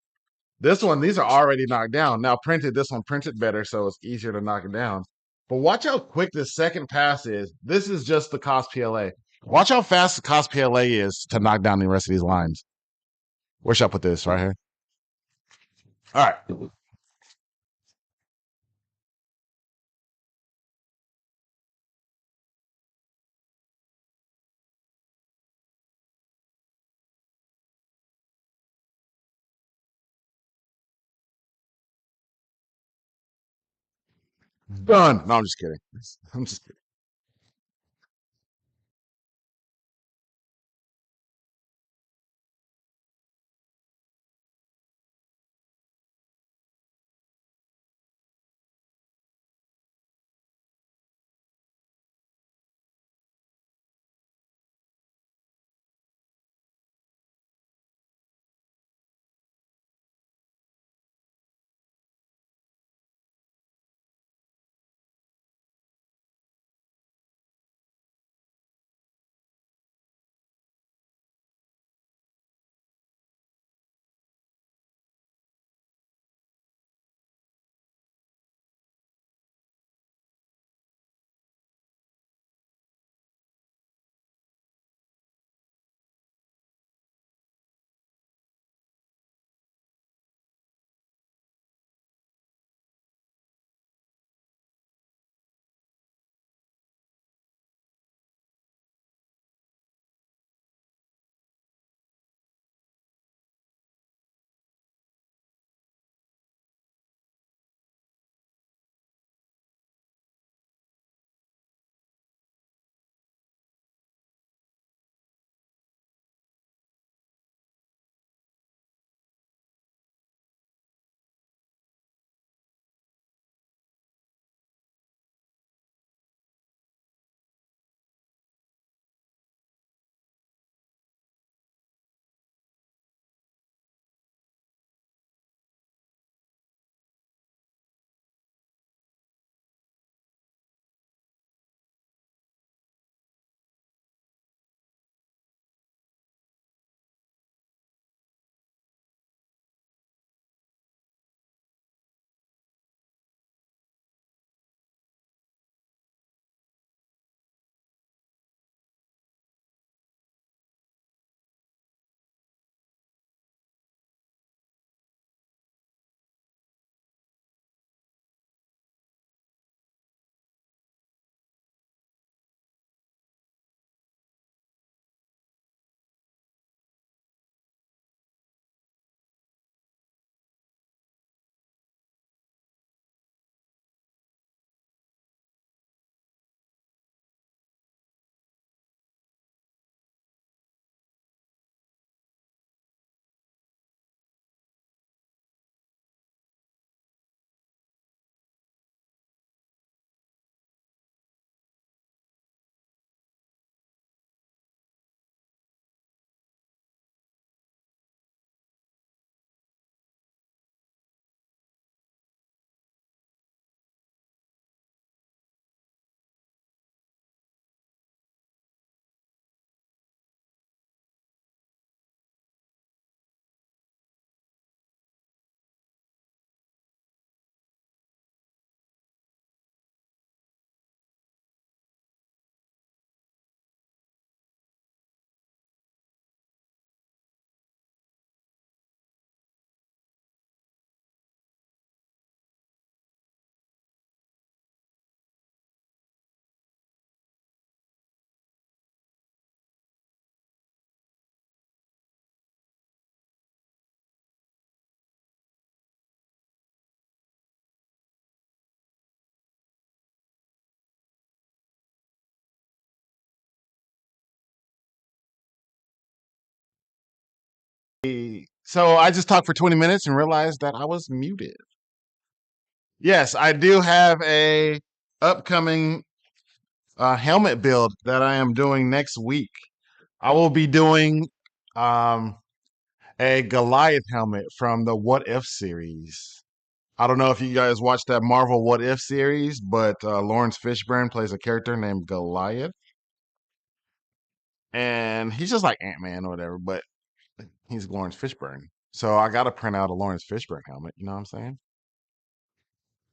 Speaker 1: This one, these are already knocked down. Now printed, this one printed better, so it's easier to knock it down. But watch how quick the second pass is. This is just the CosPLA. Watch how fast the CosPLA is to knock down the rest of these lines. Where should I put this? Right here. All right. Done. No, I'm just kidding. I'm just kidding. So I just talked for 20 minutes and realized that I was muted. Yes, I do have a upcoming helmet build that I am doing next week. I will be doing um, a Goliath helmet from the What If series. I don't know if you guys watched that Marvel What If series, but Lawrence Fishburne plays a character named Goliath, and he's just like Ant-Man or whatever, but he's Lawrence Fishburne. So I got to print out a Lawrence Fishburne helmet. You know what I'm saying?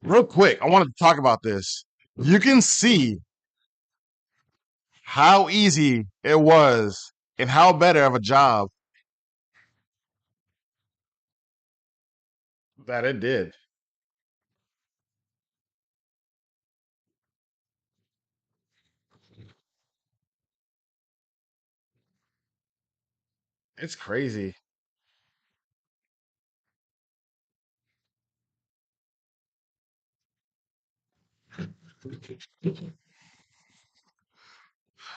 Speaker 1: Real quick, I wanted to talk about this. You can see how easy it was and how better of a job that it did. It's crazy.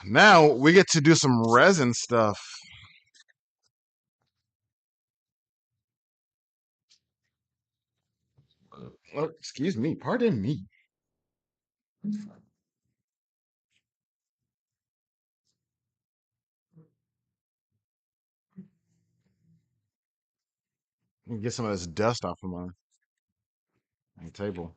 Speaker 1: Now we get to do some resin stuff. Oh, excuse me, pardon me. Let me get some of this dust off of my table.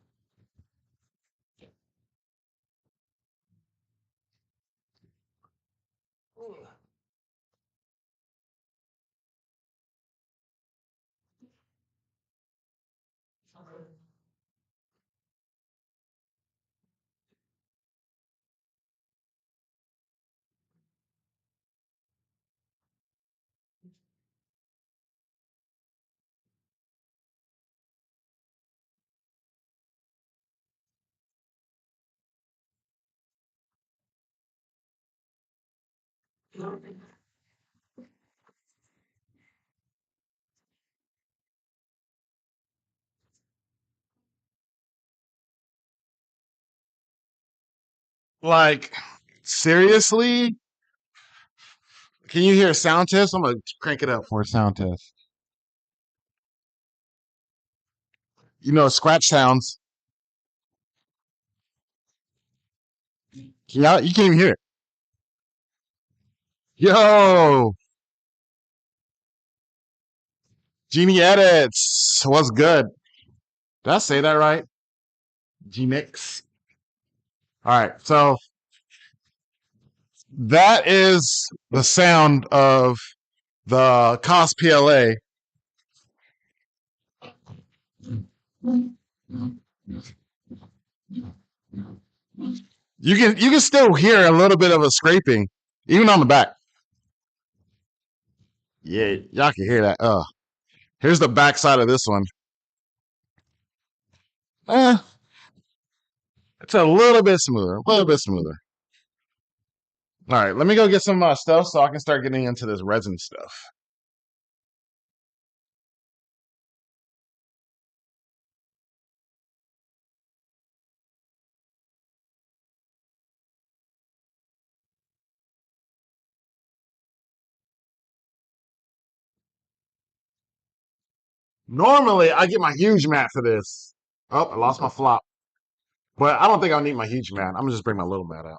Speaker 1: Like, seriously? Can you hear a sound test? I'm gonna crank it up for a sound test. You know, scratch sounds. Yeah, you can't even hear it. Yo, Genie Edits. What's good? Did I say that right? Genix. All right, so that is the sound of the CosPLA. You can still hear a little bit of a scraping, even on the back. Yeah, y'all can hear that. Here's the back side of this one. Eh, it's a little bit smoother, a little bit smoother. All right, let me go get some stuff so I can start getting into this resin stuff. Normally, I get my huge mat for this. Oh, I lost my flop. But I don't think I'll need my huge mat. I'm gonna just bring my little mat out.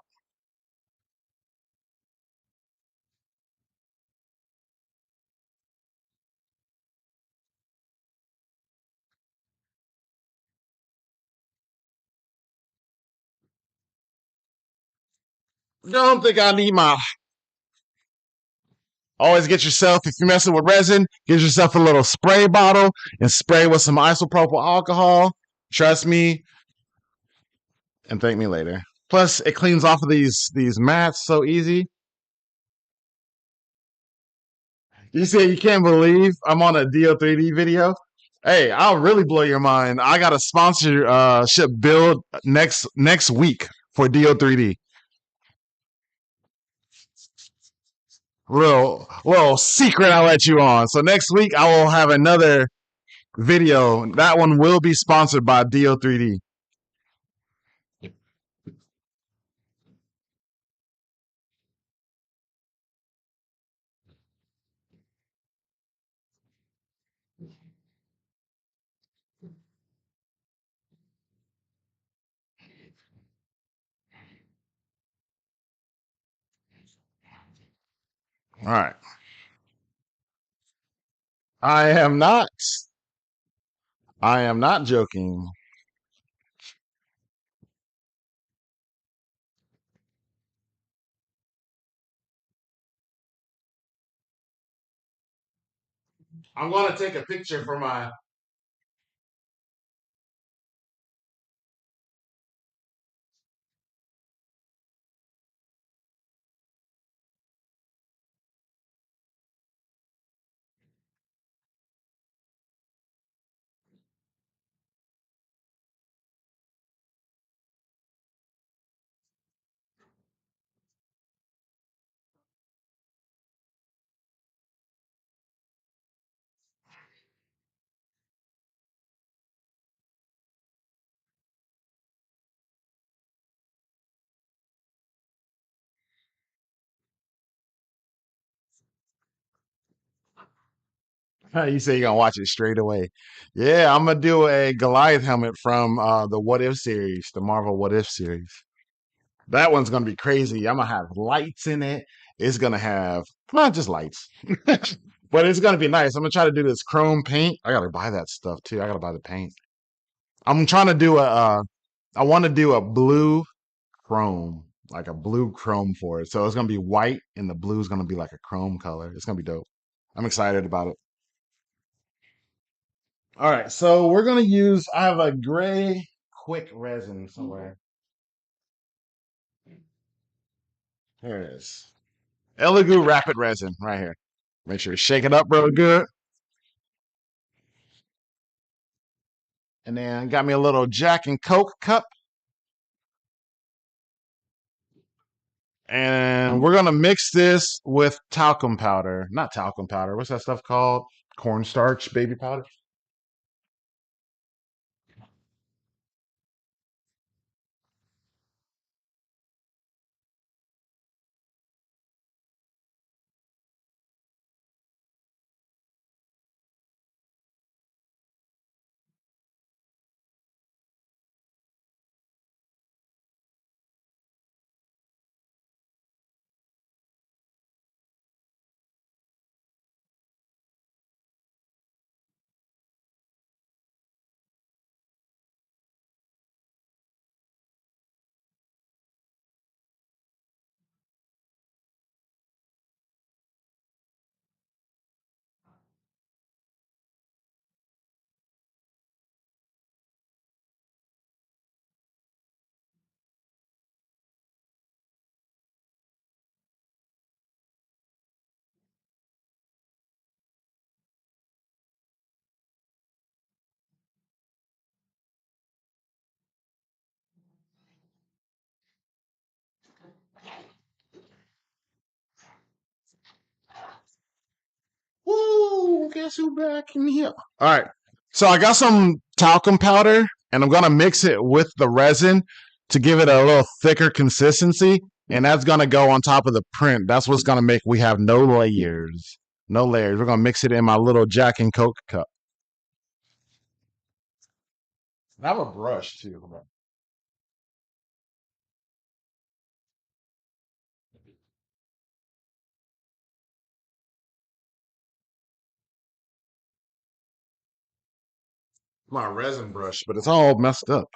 Speaker 1: Don't think I need my. Always get yourself, if you're messing with resin, get yourself a little spray bottle and spray with some isopropyl alcohol. Trust me, and thank me later. Plus, it cleans off of these mats so easy. You say you can't believe I'm on a DO3D video? Hey, I'll really blow your mind. I got a sponsorship build next week for DO3D. Little secret I'll let you on. So next week I will have another video. That one will be sponsored by DO3D. All right. I am not. I am not joking. I'm going to take a picture for my. You say you're gonna watch it straight away. Yeah, I'm gonna do a Goliath helmet from the What If series, the Marvel What If series. That one's gonna be crazy. I'm gonna have lights in it. It's gonna have not just lights, but it's gonna be nice. I'm gonna try to do this chrome paint. I gotta buy that stuff too. I gotta buy the paint. I'm trying to do a. I want to do a blue chrome, like a blue chrome for it. So it's gonna be white, and the blue is gonna be like a chrome color. It's gonna be dope. I'm excited about it. All right, so we're gonna use. I have a gray quick resin somewhere. Here it is. Elegoo Rapid Resin right here. Make sure you shake it up real good. And then got me a little Jack and Coke cup. And we're gonna mix this with talcum powder. Not talcum powder. What's that stuff called? Cornstarch baby powder. Woo! Guess who back in here? All right. So I got some talcum powder, and I'm gonna mix it with the resin to give it a little thicker consistency, and that's gonna go on top of the print. That's what's gonna make we have no layers. No layers. We're gonna mix it in my little Jack and Coke cup. I have a brush too. My resin brush, but it's all messed up.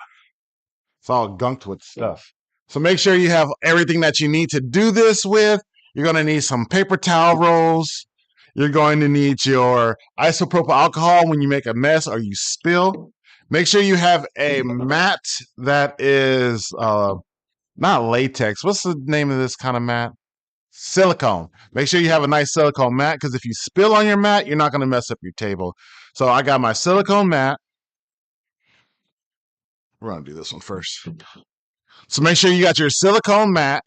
Speaker 1: It's all gunked with stuff. So make sure you have everything that you need to do this with. You're going to need some paper towel rolls. You're going to need your isopropyl alcohol when you make a mess or you spill. Make sure you have a mat that is not latex. What's the name of this kind of mat? Silicone. Make sure you have a nice silicone mat because if you spill on your mat, you're not going to mess up your table. So I got my silicone mat. We're going to do this one first. So make sure you got your silicone mat,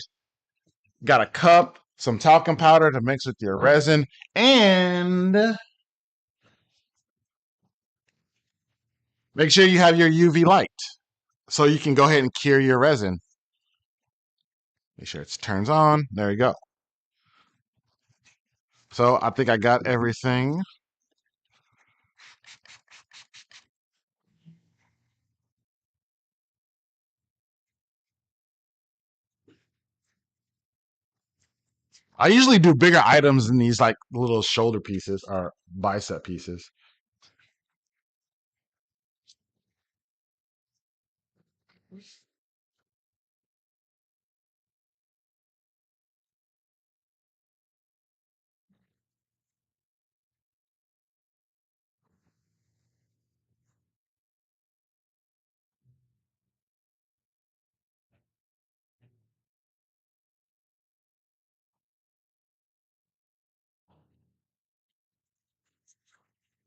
Speaker 1: got a cup, some talcum powder to mix with your resin, and make sure you have your UV light so you can go ahead and cure your resin. Make sure it turns on. There you go. So I think I got everything. I usually do bigger items than these like little shoulder pieces or bicep pieces.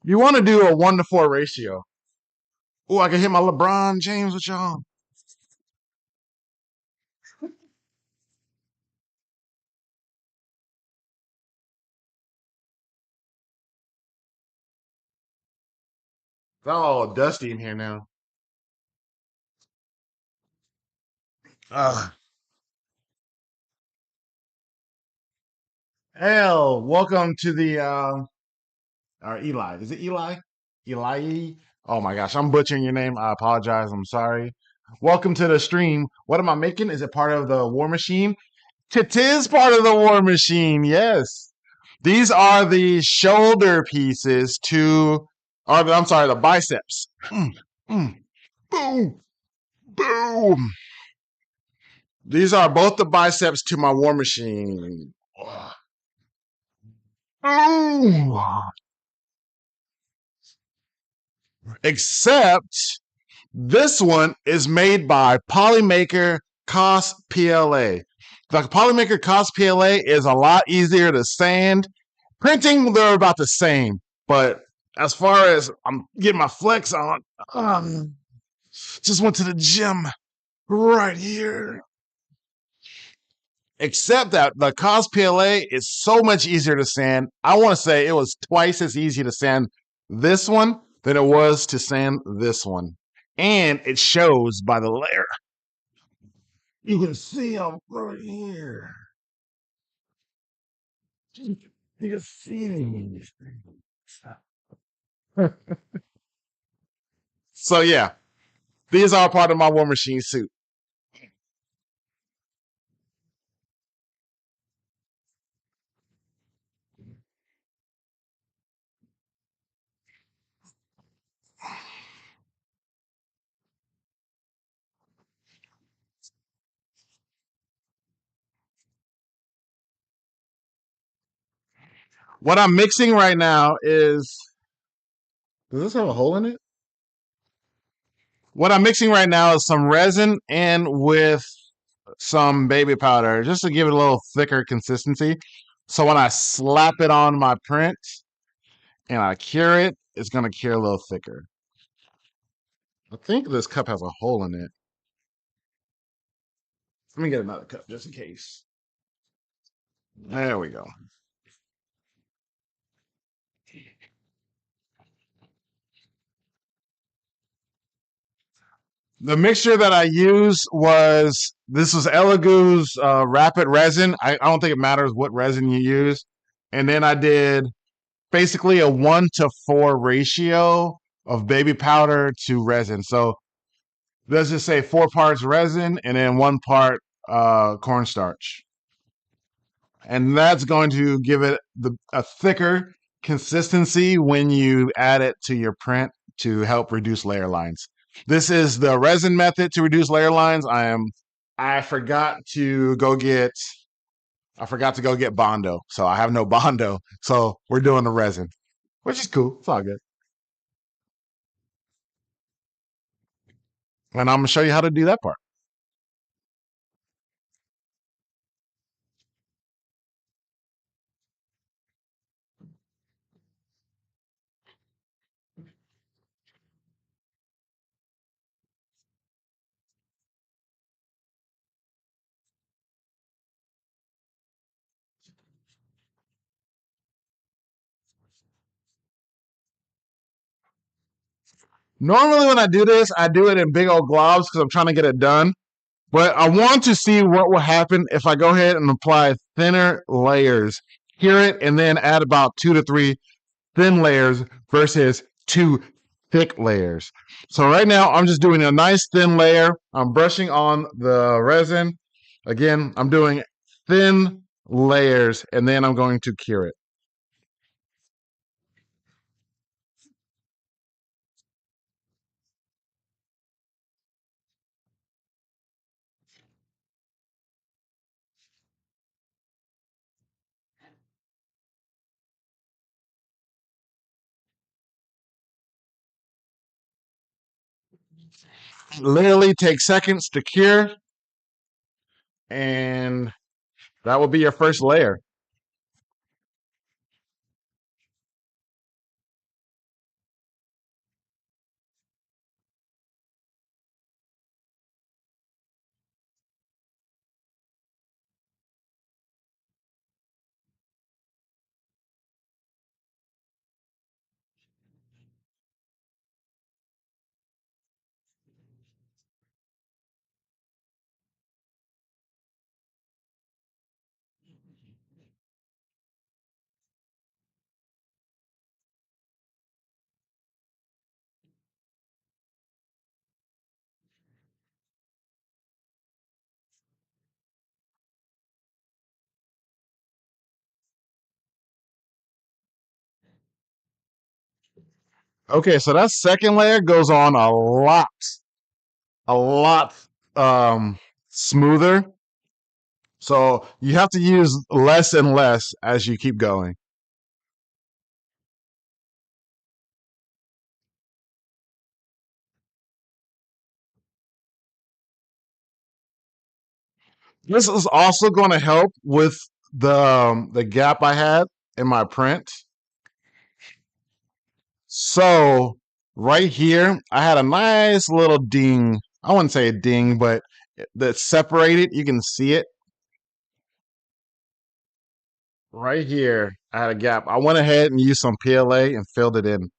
Speaker 1: You want to do a 1-to-4 ratio. Oh, I can hit my LeBron James with y'all. It's all dusty in here now. Ugh. Hell, welcome to the or Eli. Is it Eli? Eli? Oh my gosh, I'm butchering your name. I apologize. I'm sorry. Welcome to the stream. What am I making? Is it part of the War Machine? It is part of the War Machine. Yes. These are the shoulder pieces to, or I'm sorry, the biceps. Mm. Boom, boom. These are both the biceps to my War Machine. Oh. Except this one is made by PolyMaker CosPLA. The PolyMaker CosPLA is a lot easier to sand. Printing, they're about the same. But as far as I'm getting my flex on, just went to the gym right here. Except that the CosPLA is so much easier to sand. I want to say it was twice as easy to sand this one than it was to sand this one. And it shows by the layer. You can see them right here. You can see these. So yeah, these are part of my War Machine suit. What I'm mixing right now is. Does this have a hole in it? What I'm mixing right now is some resin and with some baby powder just to give it a little thicker consistency. So when I slap it on my print and I cure it, it's going to cure a little thicker. I think this cup has a hole in it. Let me get another cup just in case. There we go. The mixture that I used was this was Elegoo's rapid resin. I don't think it matters what resin you use. And then I did basically a 1-to-4 ratio of baby powder to resin. So let's just say 4 parts resin and then 1 part cornstarch. And that's going to give it a thicker consistency when you add it to your print to help reduce layer lines. This is the resin method to reduce layer lines. I forgot to go get Bondo. So I have no Bondo. So we're doing the resin, which is cool. It's all good. And I'm gonna show you how to do that part. Normally when I do this, I do it in big old globs because I'm trying to get it done. But I want to see what will happen if I go ahead and apply thinner layers. Hear it and then add about 2 to 3 thin layers versus 2 thick layers. So right now I'm just doing a nice thin layer. I'm brushing on the resin. Again, I'm doing thin layers, and then I'm going to cure it. Literally takes seconds to cure, and that will be your first layer. Okay, so that second layer goes on a lot smoother. So you have to use less and less as you keep going. This is also going to help with the gap I had in my print. So right here, I had a nice little ding. I wouldn't say a ding, but that's separated. You can see it right here. I had a gap. I went ahead and used some PLA and filled it in.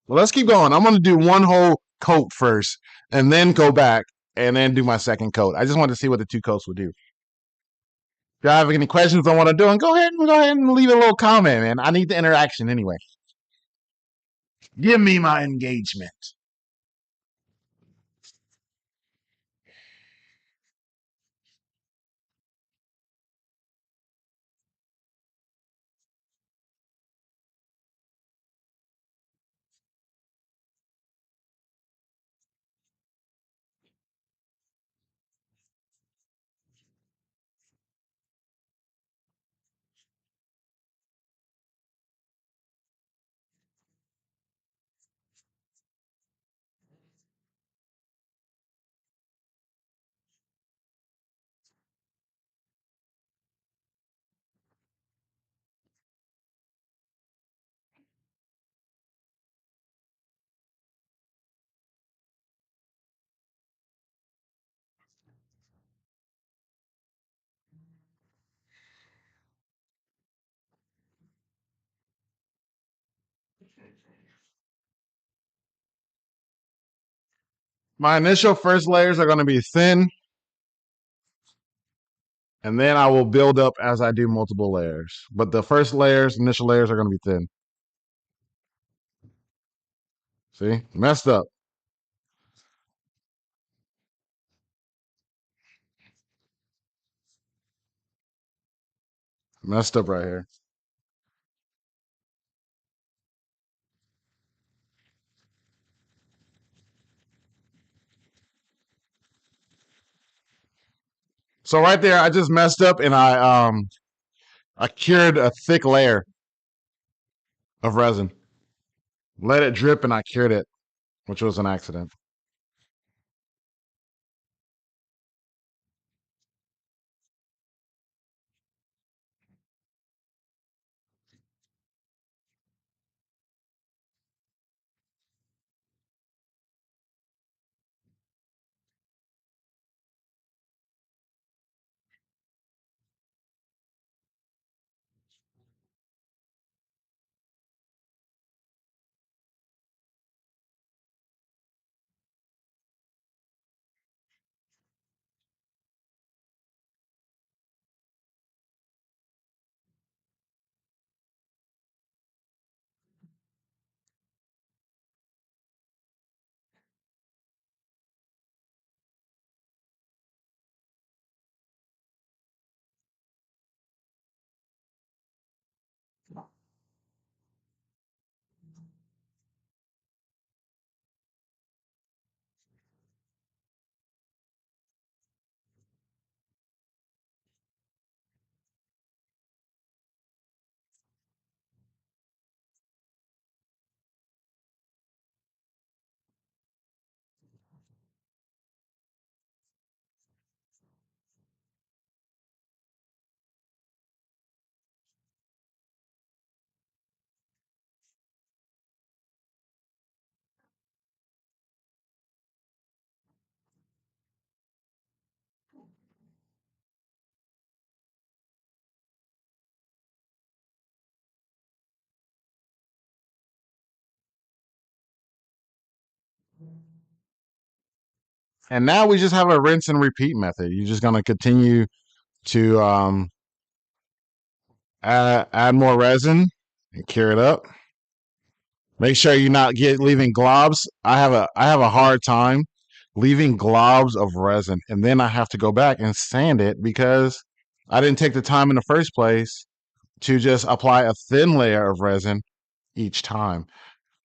Speaker 1: Well, let's keep going. I'm going to do one whole coat first and then go back and then do my second coat. I just wanted to see what the two coats would do. If y'all have any questions on what I'm doing, go ahead and leave a little comment, man. I need the interaction anyway. Give me my engagement. My initial first layers are going to be thin, and then I will build up as I do multiple layers. But the first layers, initial layers, are going to be thin. See, messed up, messed up right here. So right there, I just messed up, and I cured a thick layer of resin. Let it drip, and I cured it, which was an accident. And now we just have a rinse and repeat method. You're just going to continue to add more resin and cure it up. Make sure you're not leaving globs. I have a hard time leaving globs of resin, and then I have to go back and sand it because I didn't take the time in the first place to just apply a thin layer of resin each time.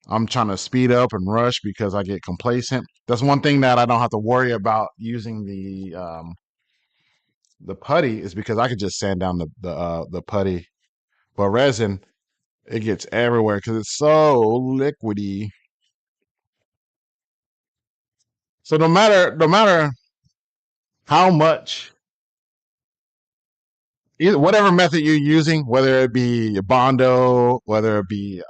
Speaker 1: I'm trying to speed up and rush because I get complacent. That's one thing that I don't have to worry about using the putty is because I could just sand down the putty. But resin, it gets everywhere because it's so liquidy. So no matter how much, either whatever method you're using, whether it be bondo, whether it be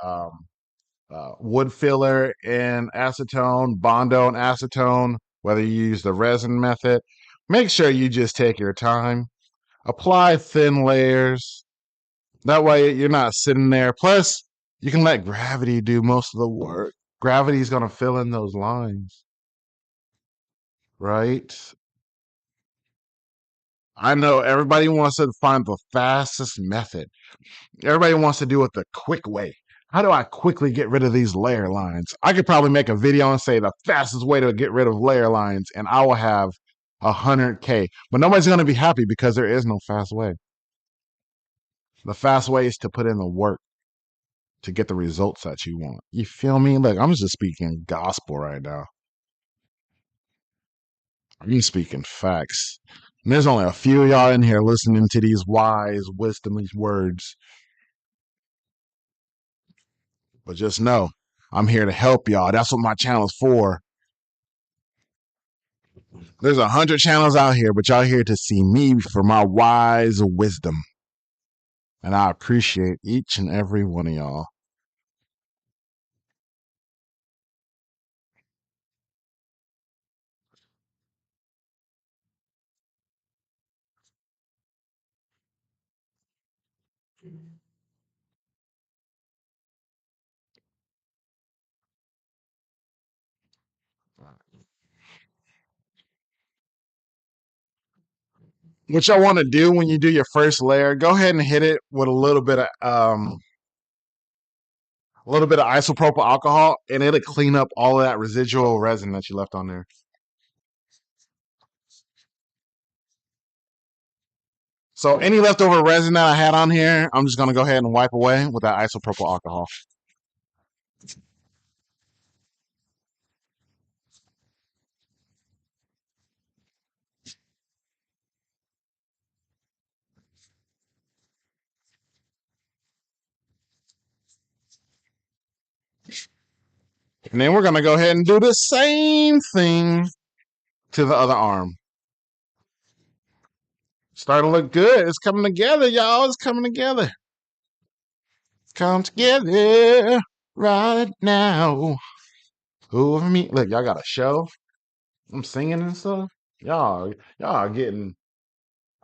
Speaker 1: wood filler and acetone, bondo and acetone, whether you use the resin method, make sure you just take your time, apply thin layers. That way you're not sitting there. Plus, you can let gravity do most of the work. Gravity's going to fill in those lines, right? I know everybody wants to find the fastest method. Everybody wants to do it the quick way. How do I quickly get rid of these layer lines? I could probably make a video and say the fastest way to get rid of layer lines, and I will have 100K. But nobody's going to be happy because there is no fast way. The fast way is to put in the work to get the results that you want. You feel me? Look, I'm just speaking gospel right now. I'm speaking facts. And there's only a few of y'all in here listening to these wise, wisdomly words. But just know, I'm here to help y'all. That's what my channel's for. There's 100 channels out here, but y'all here to see me for my wise wisdom. And I appreciate each and every one of y'all. What y'all want to do when you do your first layer, go ahead and hit it with a little bit of isopropyl alcohol, and it'll clean up all of that residual resin that you left on there. So any leftover resin that I had on here, I'm just gonna go ahead and wipe away with that isopropyl alcohol. And then we're gonna go ahead and do the same thing to the other arm. Starting to look good. It's coming together, y'all. It's coming together. Come together right now. Over me. Look, y'all got a show. I'm singing and stuff. Y'all are getting.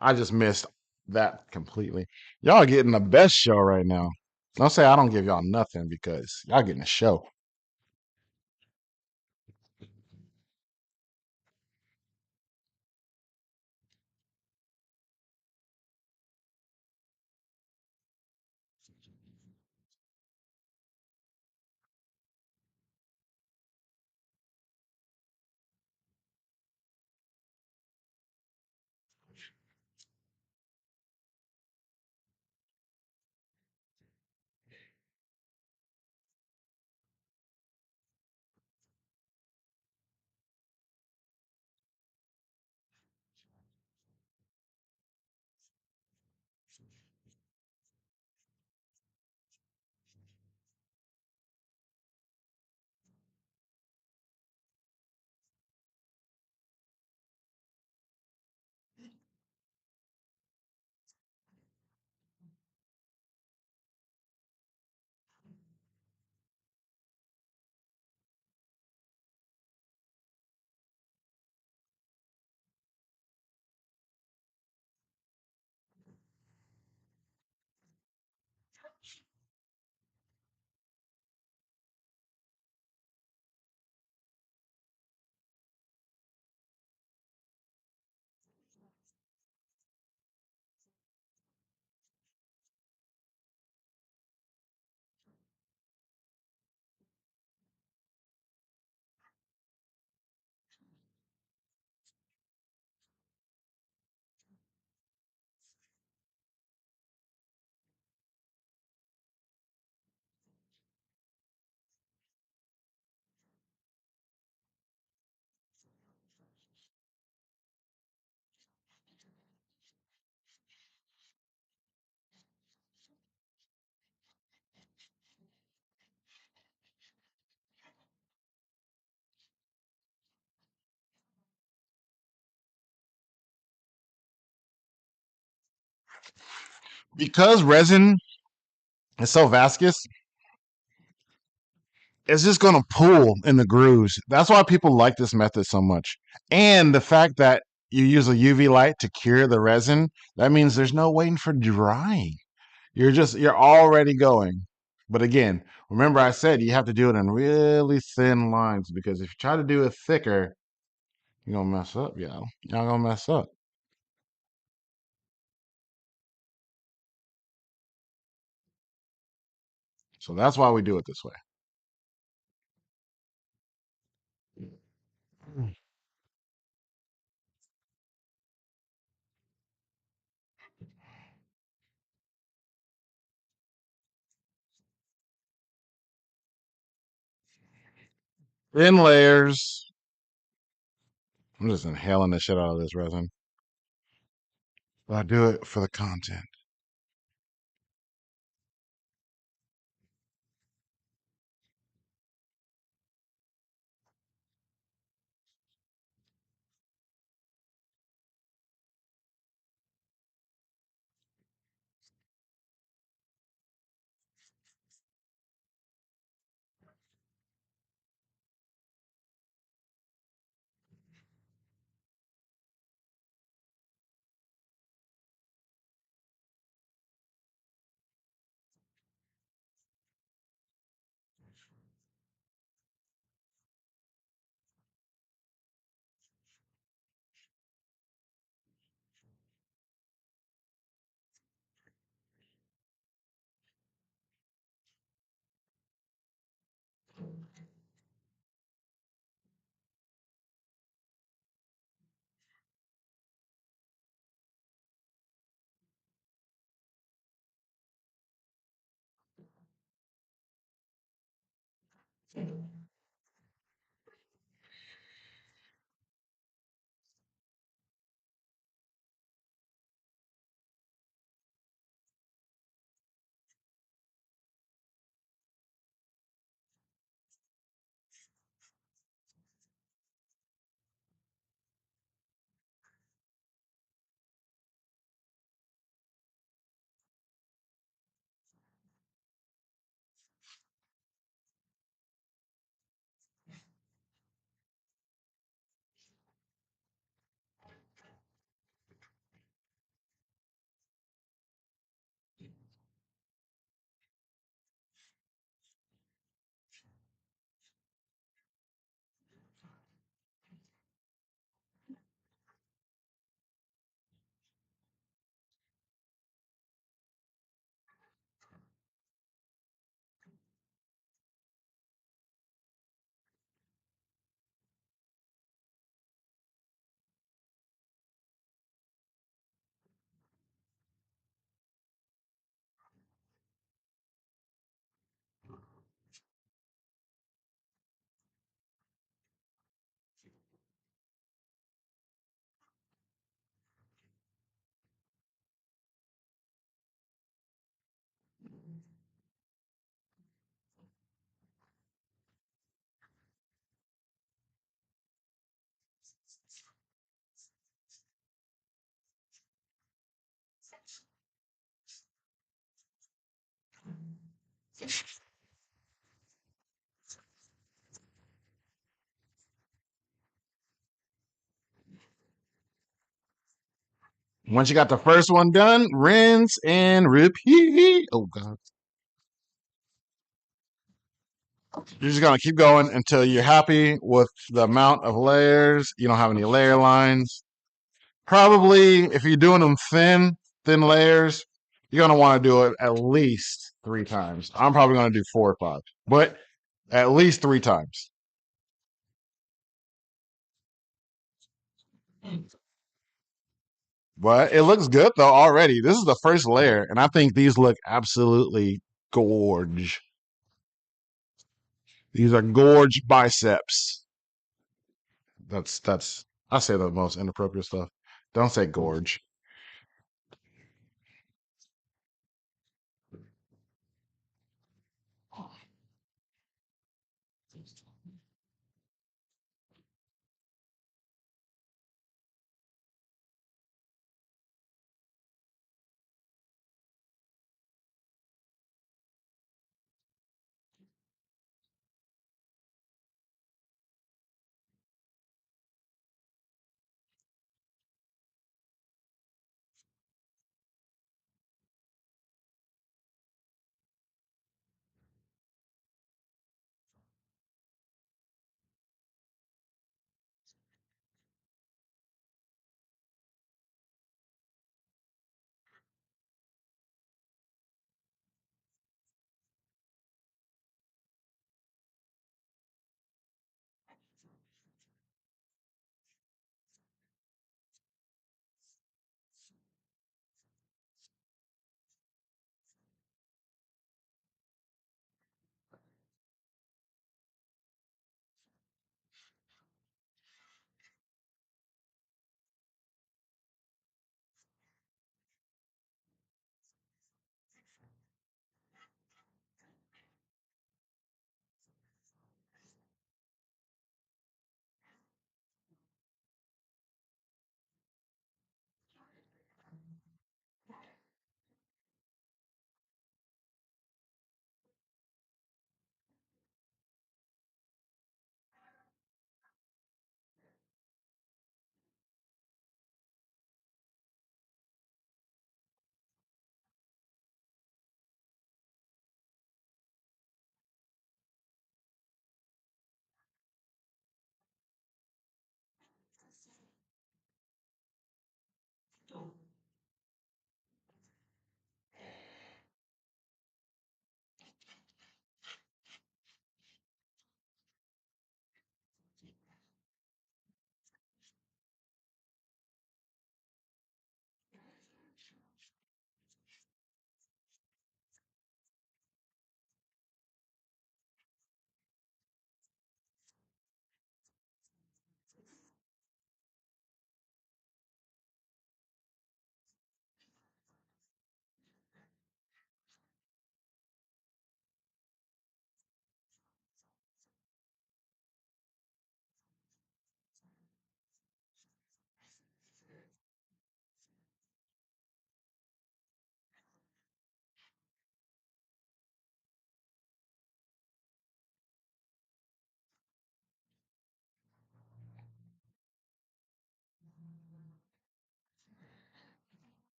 Speaker 1: I just missed that completely. Y'all are getting the best show right now. Don't say I don't give y'all nothing because y'all getting a show. Because resin is so viscous, it's just going to pull in the grooves. That's why people like this method so much. And the fact that you use a UV light to cure the resin, that means there's no waiting for drying. You're already going. But again, remember I said you have to do it in really thin lines because if you try to do it thicker, you're gonna mess up, y'all. Y'all gonna mess up. So that's why we do it this way. Thin layers. I'm just inhaling the shit out of this resin. But I do it for the content. Once you got the first one done, rinse and repeat. Oh god. You're just gonna keep going until you're happy with the amount of layers. You don't have any layer lines. Probably if you're doing them thin layers, you're gonna want to do it at least 3 times. I'm probably gonna do 4 or 5, but at least 3 times. But it looks good though already. This is the first layer, and I think these look absolutely gorge. These are gorge biceps. That's I say the most inappropriate stuff. Don't say gorge.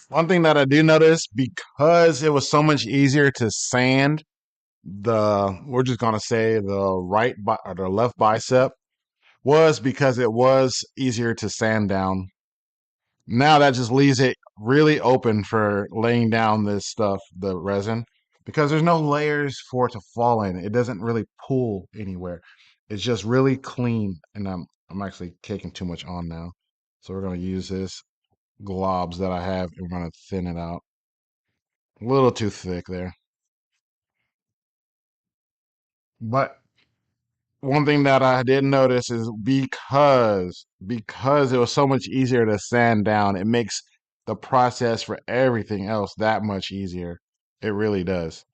Speaker 1: One thing that I do notice, because it was so much easier to sand we're just gonna say or the left bicep, was because it was easier to sand down. Now that just leaves it really open for laying down this stuff, the resin, because there's no layers for it to fall in. It doesn't really pull anywhere. It's just really clean. And I'm actually caking too much on now. So we're gonna use this globs that I have and we're gonna thin it out. A little too thick there. But one thing that I did notice is because it was so much easier to sand down, it makes the process for everything else that much easier. It really does.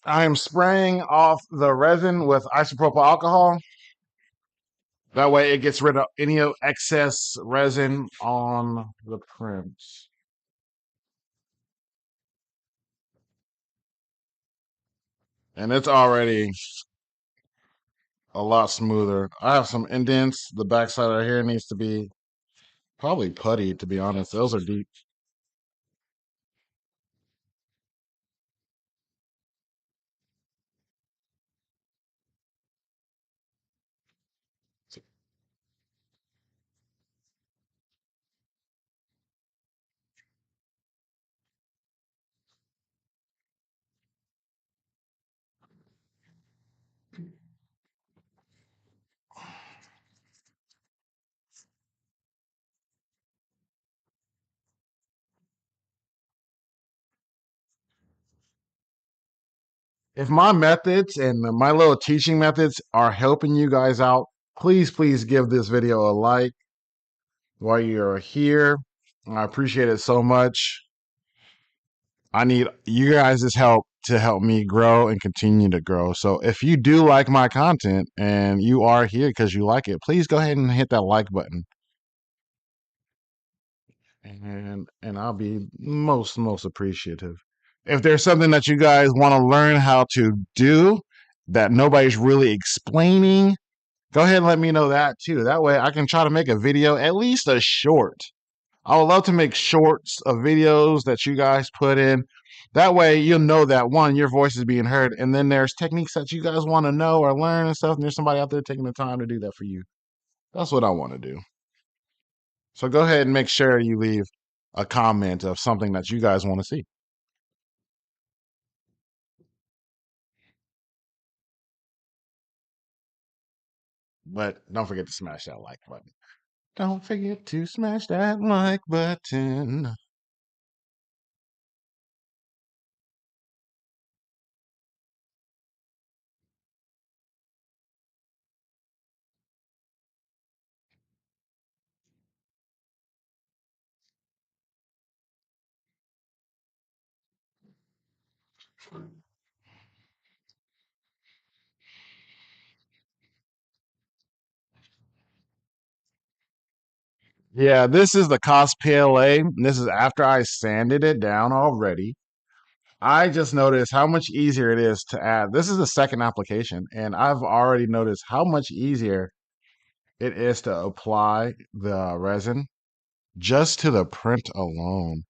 Speaker 1: I am spraying off the resin with isopropyl alcohol. That way it gets rid of any excess resin on the prints. And it's already a lot smoother. I have some indents. The backside right here needs to be probably putty, to be honest. Those are deep. If my methods and my little teaching methods are helping you guys out, please give this video a like while you're here. I appreciate it so much. I need you guys' help to help me grow and continue to grow. So if you do like my content and you are here because you like it, please go ahead and hit that like button. And I'll be most appreciative. If there's something that you guys want to learn how to do that nobody's really explaining, go ahead and let me know that too. That way I can try to make a video, at least a short. I would love to make shorts of videos that you guys put in. That way you'll know that one, your voice is being heard, and then there's techniques that you guys want to know or learn and stuff, and there's somebody out there taking the time to do that for you. That's what I want to do. So go ahead and make sure you leave a comment of something that you guys want to see. But don't forget to smash that like button. Don't forget to smash that like button. Yeah, this is the CosPLA. This is after I sanded it down already. I just noticed how much easier it is to add. This is the second application, and I've already noticed how much easier it is to apply the resin just to the print alone.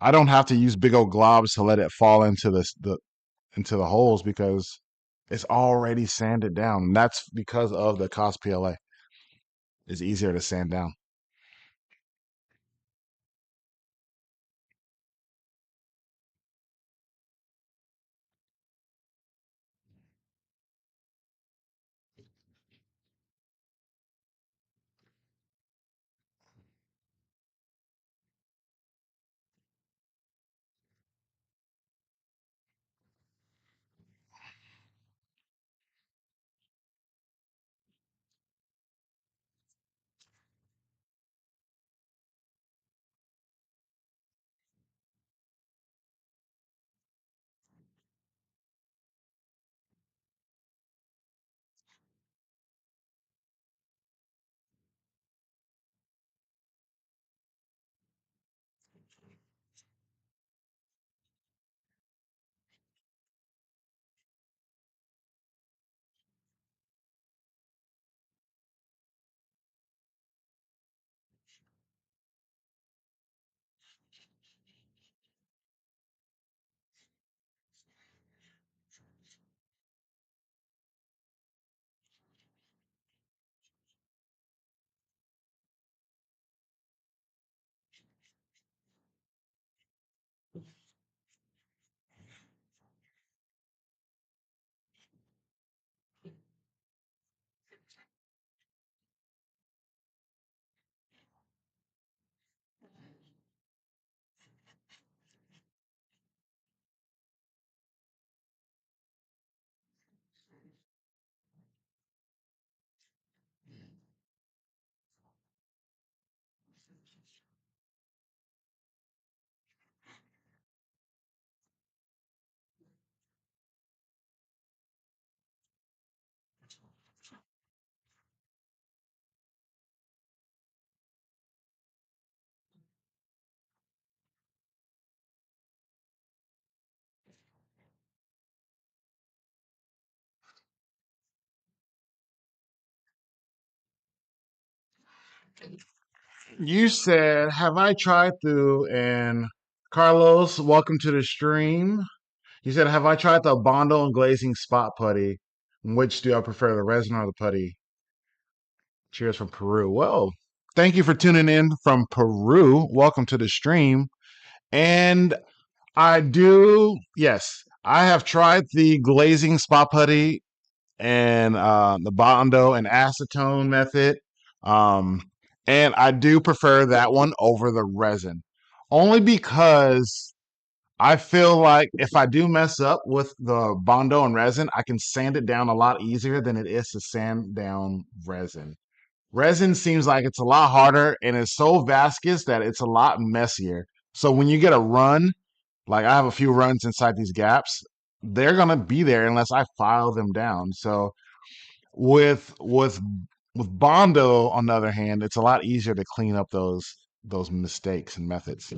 Speaker 1: I don't have to use big old globs to let it fall into the holes because it's already sanded down. And that's because of the CosPLA. It's easier to sand down. You said, have I tried through? And Carlos, welcome to the stream. You said, have I tried the Bondo and glazing spot putty? Which do I prefer, the resin or the putty? Cheers from Peru. Well, thank you for tuning in from Peru. Welcome to the stream. And yes, I have tried the glazing spot putty and the Bondo and acetone method. Um, and I do prefer that one over the resin, only because I feel like if I do mess up with the Bondo and resin, I can sand it down a lot easier than it is to sand down resin. Resin seems like it's a lot harder and it's so viscous that it's a lot messier. So when you get a run, like I have a few runs inside these gaps, they're gonna be there unless I file them down. So with with with Bondo, on the other hand, it's a lot easier to clean up those mistakes and methods.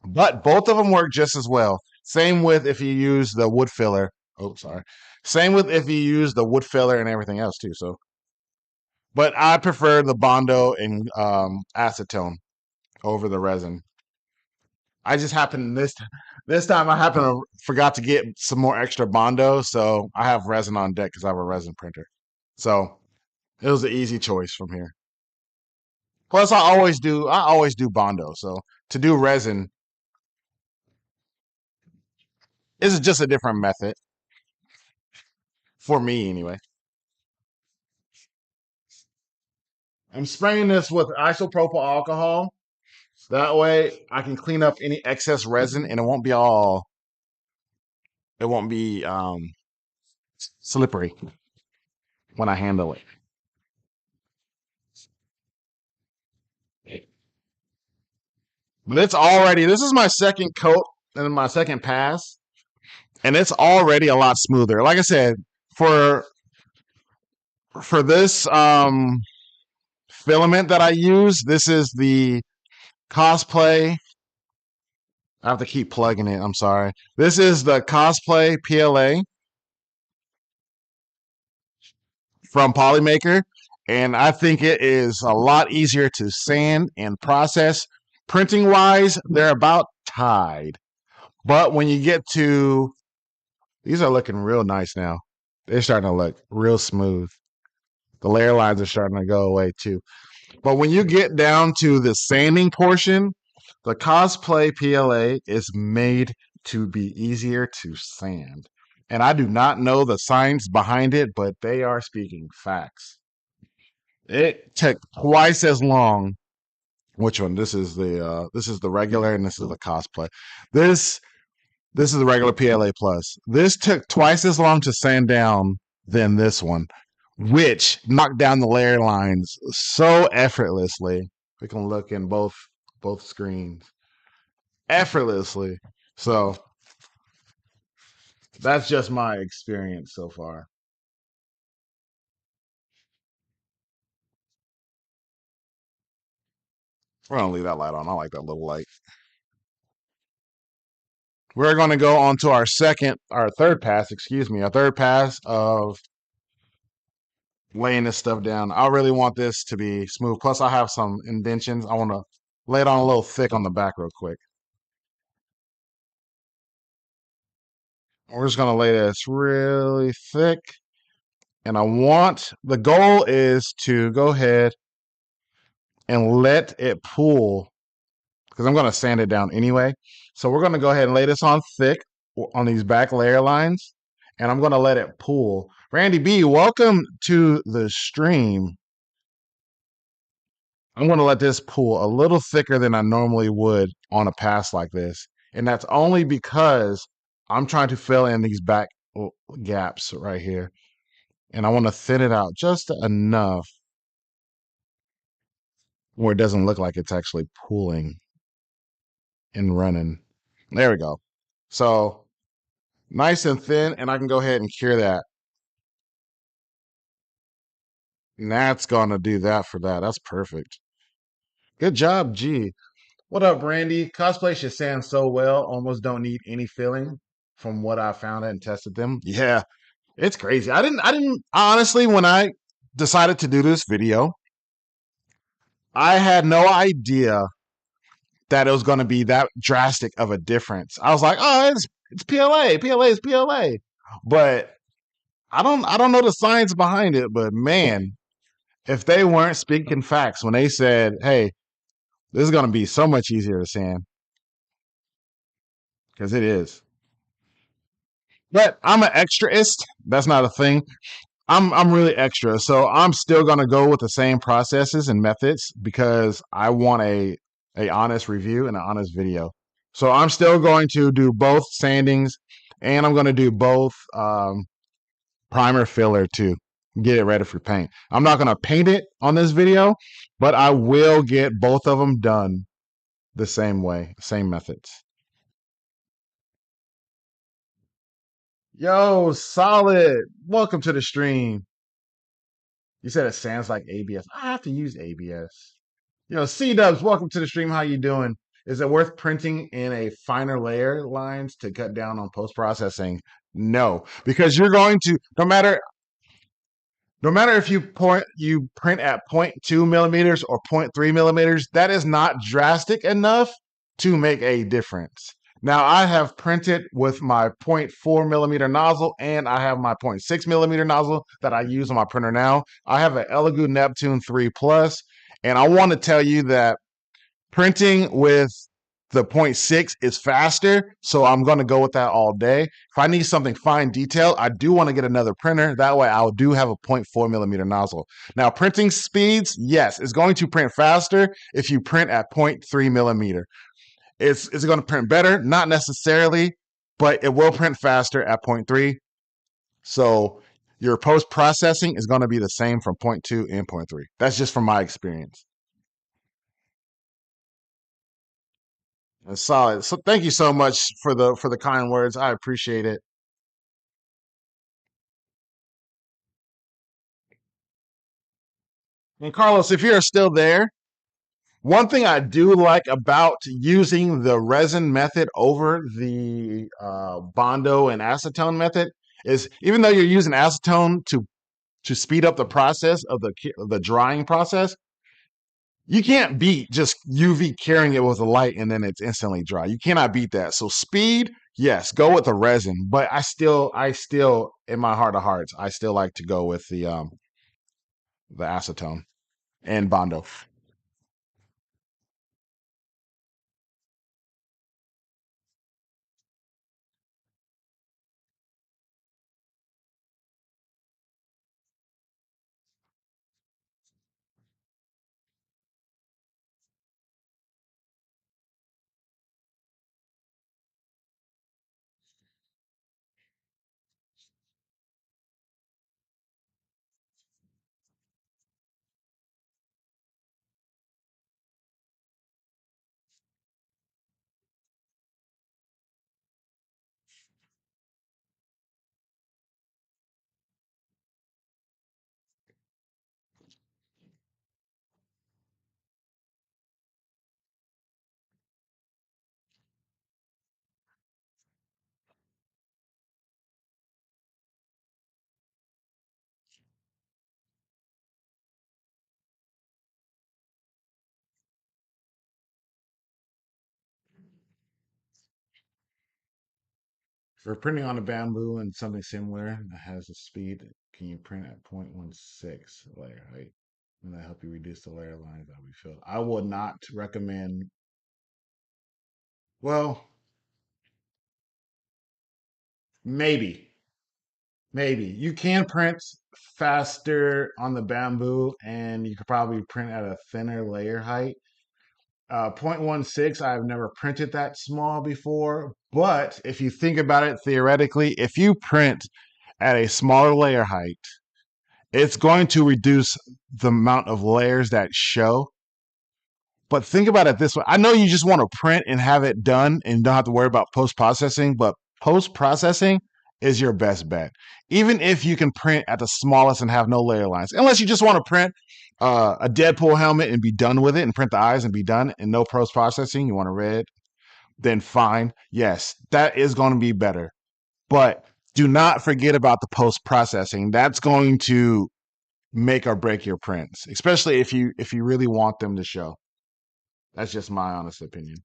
Speaker 1: But both of them work just as well. Same with if you use the wood filler. Oh, sorry. Same with if you use the wood filler and everything else too. So, but I prefer the Bondo and acetone over the resin. I just happened this time I happened to forgot to get some more extra Bondo, so I have resin on deck because I have a resin printer. So it was an easy choice from here. Plus, I always do Bondo. So to do resin is just a different method for me anyway. I'm spraying this with isopropyl alcohol. That way I can clean up any excess resin and it won't be slippery when I handle it. But this is my second coat and my second pass, and it's already a lot smoother. Like I said, for this filament that I use, this is the Cosplay. I have to keep plugging it. I'm sorry. This is the Cosplay PLA from PolyMaker, and I think it is a lot easier to sand and process. Printing wise, they're about tied. But when you get to these are looking real nice now. They're starting to look real smooth. The layer lines are starting to go away too. But when you get down to the sanding portion, the Cosplay PLA is made to be easier to sand. And I do not know the science behind it, but they are speaking facts. It took twice as long. Which one? This is the regular and this is the cosplay. This this is the regular PLA plus. This took twice as long to sand down than this one, which knocked down the layer lines so effortlessly. We can look in both screens effortlessly. So that's just my experience so far. We're gonna leave that light on. I like that little light. We're going to go on to our third pass, excuse me, our third pass of laying this stuff down. I really want this to be smooth. Plus, I have some indentions. I want to lay it on a little thick on the back real quick. We're just going to lay this really thick. And the goal is to go ahead and let it pool because I'm going to sand it down anyway. So we're going to go ahead and lay this on thick on these back layer lines, and I'm going to let it pool. Randy B, welcome to the stream. I'm going to let this pool a little thicker than I normally would on a pass like this. And that's only because I'm trying to fill in these back gaps right here. And I want to thin it out just enough where it doesn't look like it's actually pooling and running. There we go. So nice and thin, and I can go ahead and cure that. And that's going to do that for that. That's perfect. Good job, G. What up, Randy? Cosplay should sand so well, almost don't need any filling from what I found and tested them. Yeah, it's crazy. I didn't, honestly, when I decided to do this video, I had no idea that it was going to be that drastic of a difference. I was like, oh, it's PLA. PLA is PLA. But I don't know the science behind it, but man, if they weren't speaking facts when they said, hey, this is going to be so much easier to sand, because it is. But I'm an extraist. That's not a thing. I'm really extra, so I'm still gonna go with the same processes and methods because I want a honest review and an honest video. So I'm still going to do both sandings, and I'm going to do both primer filler too. Get it ready for paint. I'm not going to paint it on this video, but I will get both of them done the same way, same methods. Yo, solid. Welcome to the stream. You said it sounds like ABS. I have to use ABS. C Dubs, welcome to the stream. How you doing? Is it worth printing in a finer layer lines to cut down on post processing? No, because you're going to no matter if you print at 0.2 millimeters or 0.3 millimeters, that is not drastic enough to make a difference. Now I have printed with my 0.4 millimeter nozzle and I have my 0.6 millimeter nozzle that I use on my printer now. I have an Elegoo Neptune 3 Plus, and I want to tell you that printing with The point 0.6 is faster, so I'm going to go with that all day. If I need something fine detail, I do want to get another printer. That way I do have a 0.4 millimeter nozzle. Now, printing speeds, yes, it's going to print faster if you print at 0.3 millimeter. Is it going to print better? Not necessarily, but it will print faster at 0.3. So your post processing is going to be the same from 0.2 and 0.3. That's just from my experience. That's solid. So thank you so much for the kind words. I appreciate it. And Carlos, if you're still there, one thing I do like about using the resin method over the Bondo and acetone method is even though you're using acetone to speed up the process of the drying process, you can't beat just UV curing it with a light and then it's instantly dry. You cannot beat that. So speed, yes, go with the resin, but I still, in my heart of hearts, I still like to go with the acetone and Bondo. For printing on a bamboo and something similar that has a speed, can you print at 0.16 layer height? And that help you reduce the layer lines that we filled. I would not recommend. Well, maybe, maybe you can print faster on the bamboo, and you could probably print at a thinner layer height. 0.16, I've never printed that small before, but if you think about it theoretically, if you print at a smaller layer height, it's going to reduce the amount of layers that show. But think about it this way. I know you just want to print and have it done and don't have to worry about post processing, but post processing is your best bet. Even if you can print at the smallest and have no layer lines, unless you just want to print a Deadpool helmet and be done with it and print the eyes and be done and no post processing, you want a red, then fine. Yes, that is going to be better. But do not forget about the post processing. That's going to make or break your prints, especially if you really want them to show. That's just my honest opinion.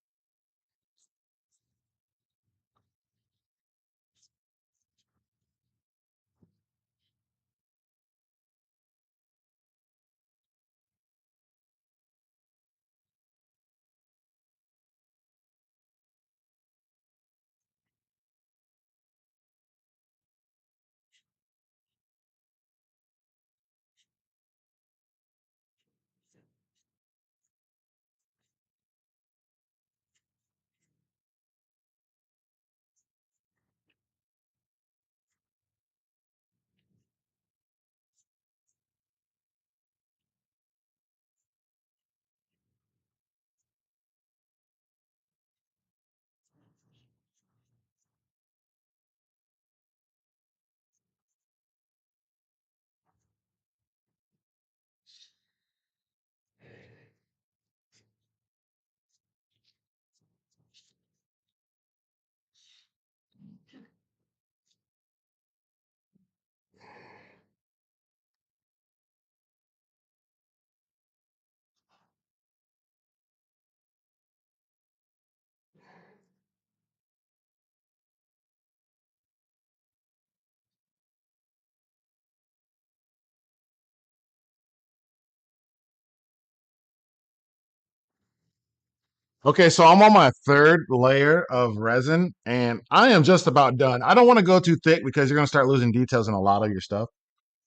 Speaker 1: Okay, so I'm on my third layer of resin and I am just about done. I don't want to go too thick because you're going to start losing details in a lot of your stuff.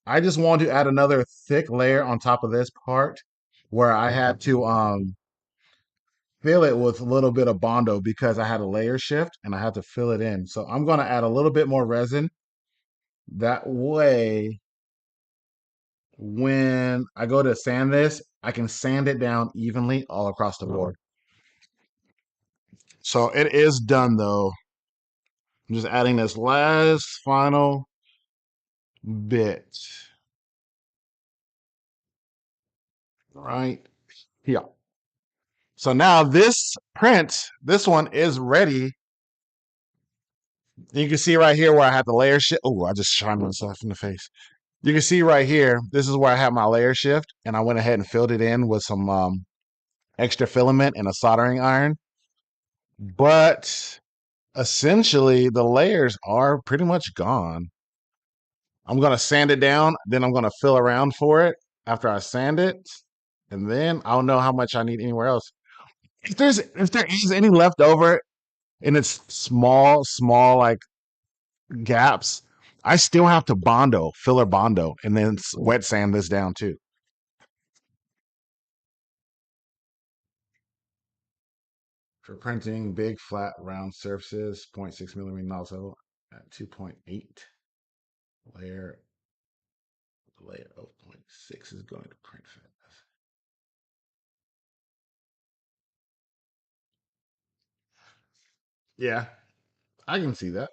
Speaker 1: I just want to add another thick layer on top of this part where I had to fill it with a little bit of Bondo because I had a layer shift and I had to fill it in. So I'm going to add a little bit more resin. That way, when I go to sand this, I can sand it down evenly all across the board. So it is done though. I'm just adding this last final bit right here. So now this print, this one is ready. You can see right here where I have the layer shift. Oh, I just shined myself in the face. You can see right here, this is where I have my layer shift, and I went ahead and filled it in with some extra filament and a soldering iron. But essentially, the layers are pretty much gone. I'm going to sand it down, then I'm going to fill around for it after I sand it, and then I'll know how much I need anywhere else. If there is any left over and it's small like gaps, I still have to Bondo, filler Bondo, and then wet sand this down too. For printing big flat round surfaces, 0.6 millimeter nozzle at 2.8 layer. The layer of 0.6 is going to print fast. Yeah, I can see that.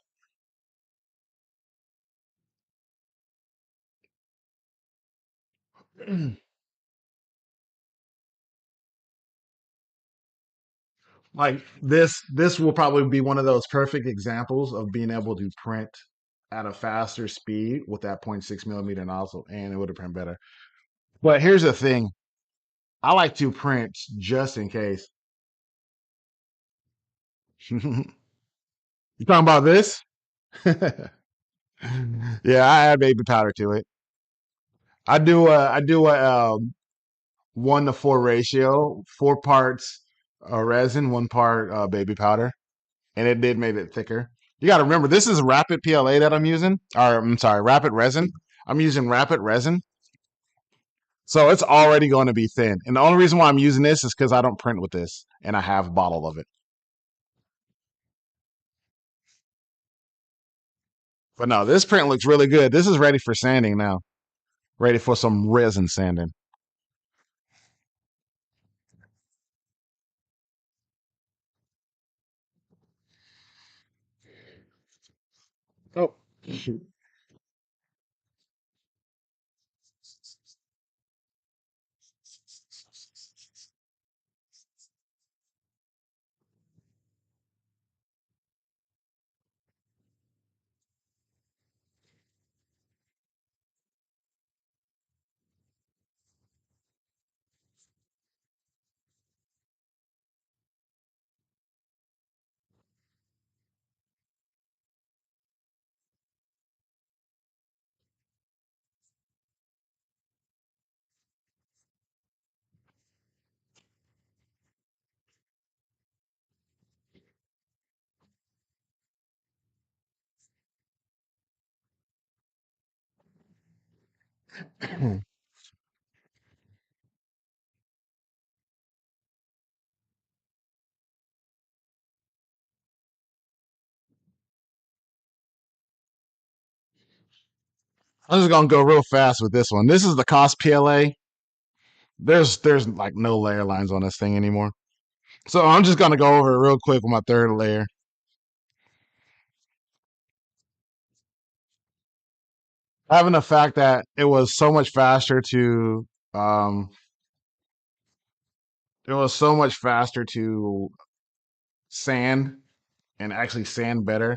Speaker 1: Like this will probably be one of those perfect examples of being able to print at a faster speed with that 0.6 millimeter nozzle, and it would have print better. But here's the thing: I like to print just in case. You talking about this? Yeah, I add baby powder to it. I do a 1 to 4 ratio, 4 parts resin, 1 part baby powder, and it did make it thicker. You got to remember, this is rapid PLA that I'm using, or I'm sorry, rapid resin. I'm using rapid resin, so it's already going to be thin. And the only reason why I'm using this is because I don't print with this, and I have a bottle of it. But no, this print looks really good. This is ready for sanding now, ready for some resin sanding. Oh, I'm just gonna go real fast with this one. This is the CosPLA. There's like no layer lines on this thing anymore. So I'm just gonna go over it real quick with my third layer. Having the fact that um it was so much faster to sand and actually sand better.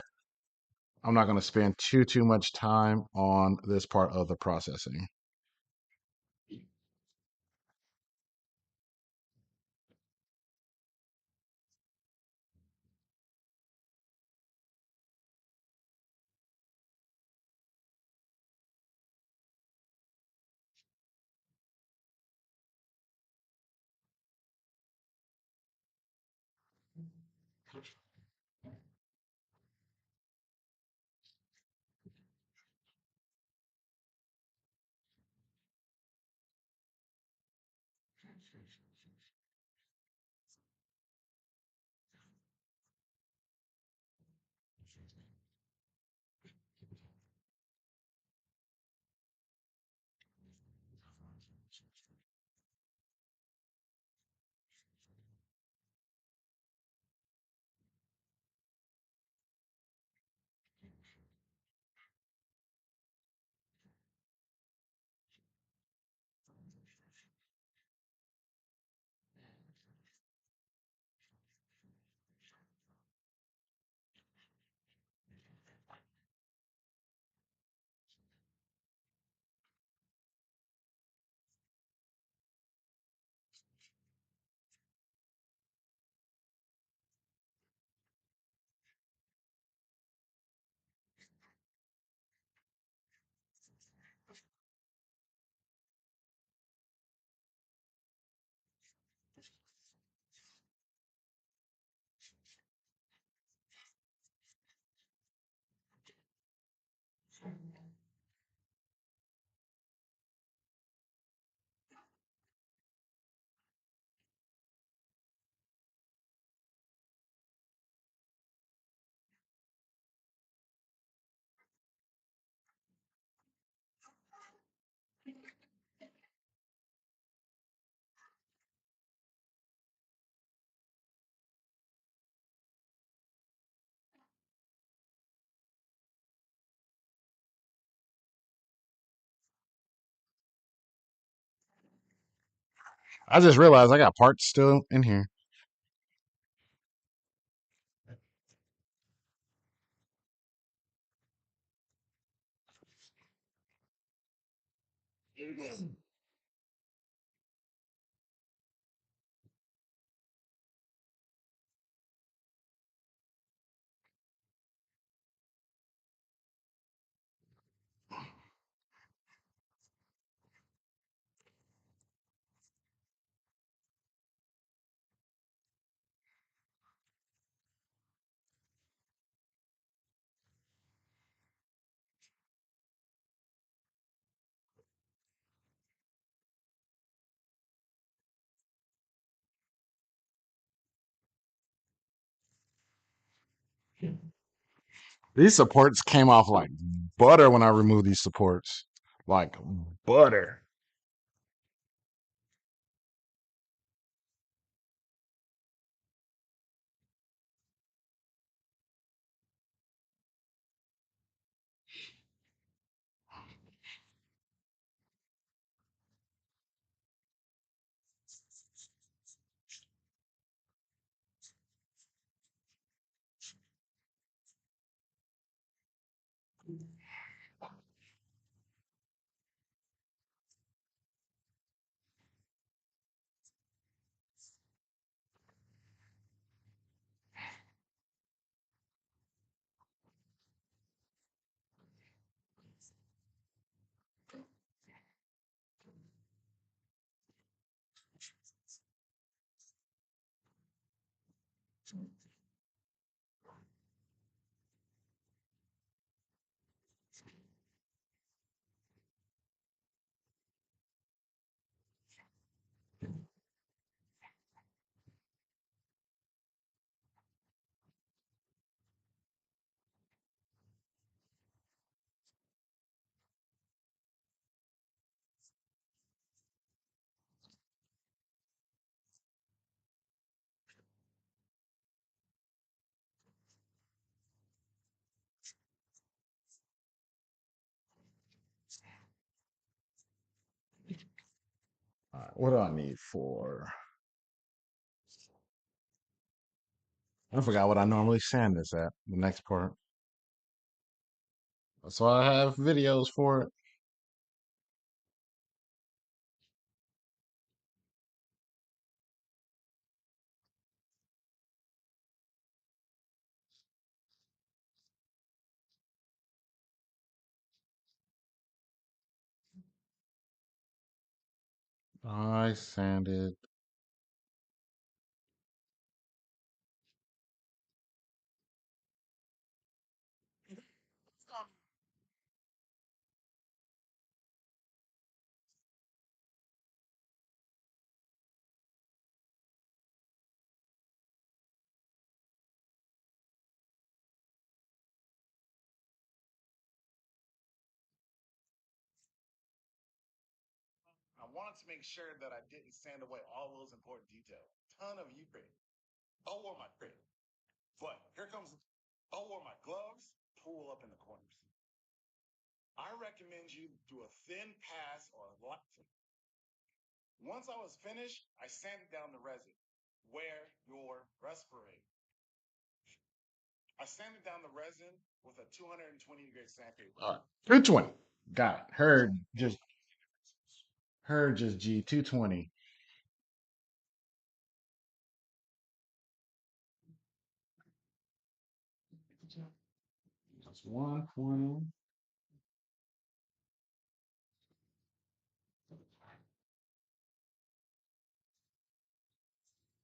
Speaker 1: I'm not gonna spend too much time on this part of the processing. I just realized I got parts still in here. These supports came off like butter when I removed these supports. Like butter. All right, what do I need for? I forgot what I normally sand this at. The next part. So I have videos for it. I sanded wanted to make sure that I didn't sand away all those important details. Ton of Ukraine. I wore my crit. But here comes, I wore my gloves, pull up in the corners. I recommend you do a thin pass or a lot. Once I was finished, I sanded down the resin. Wear your respirator. I sanded down the resin with a 220-degree sandpaper. All right. 220. Got it. Her just G 220. That's 120.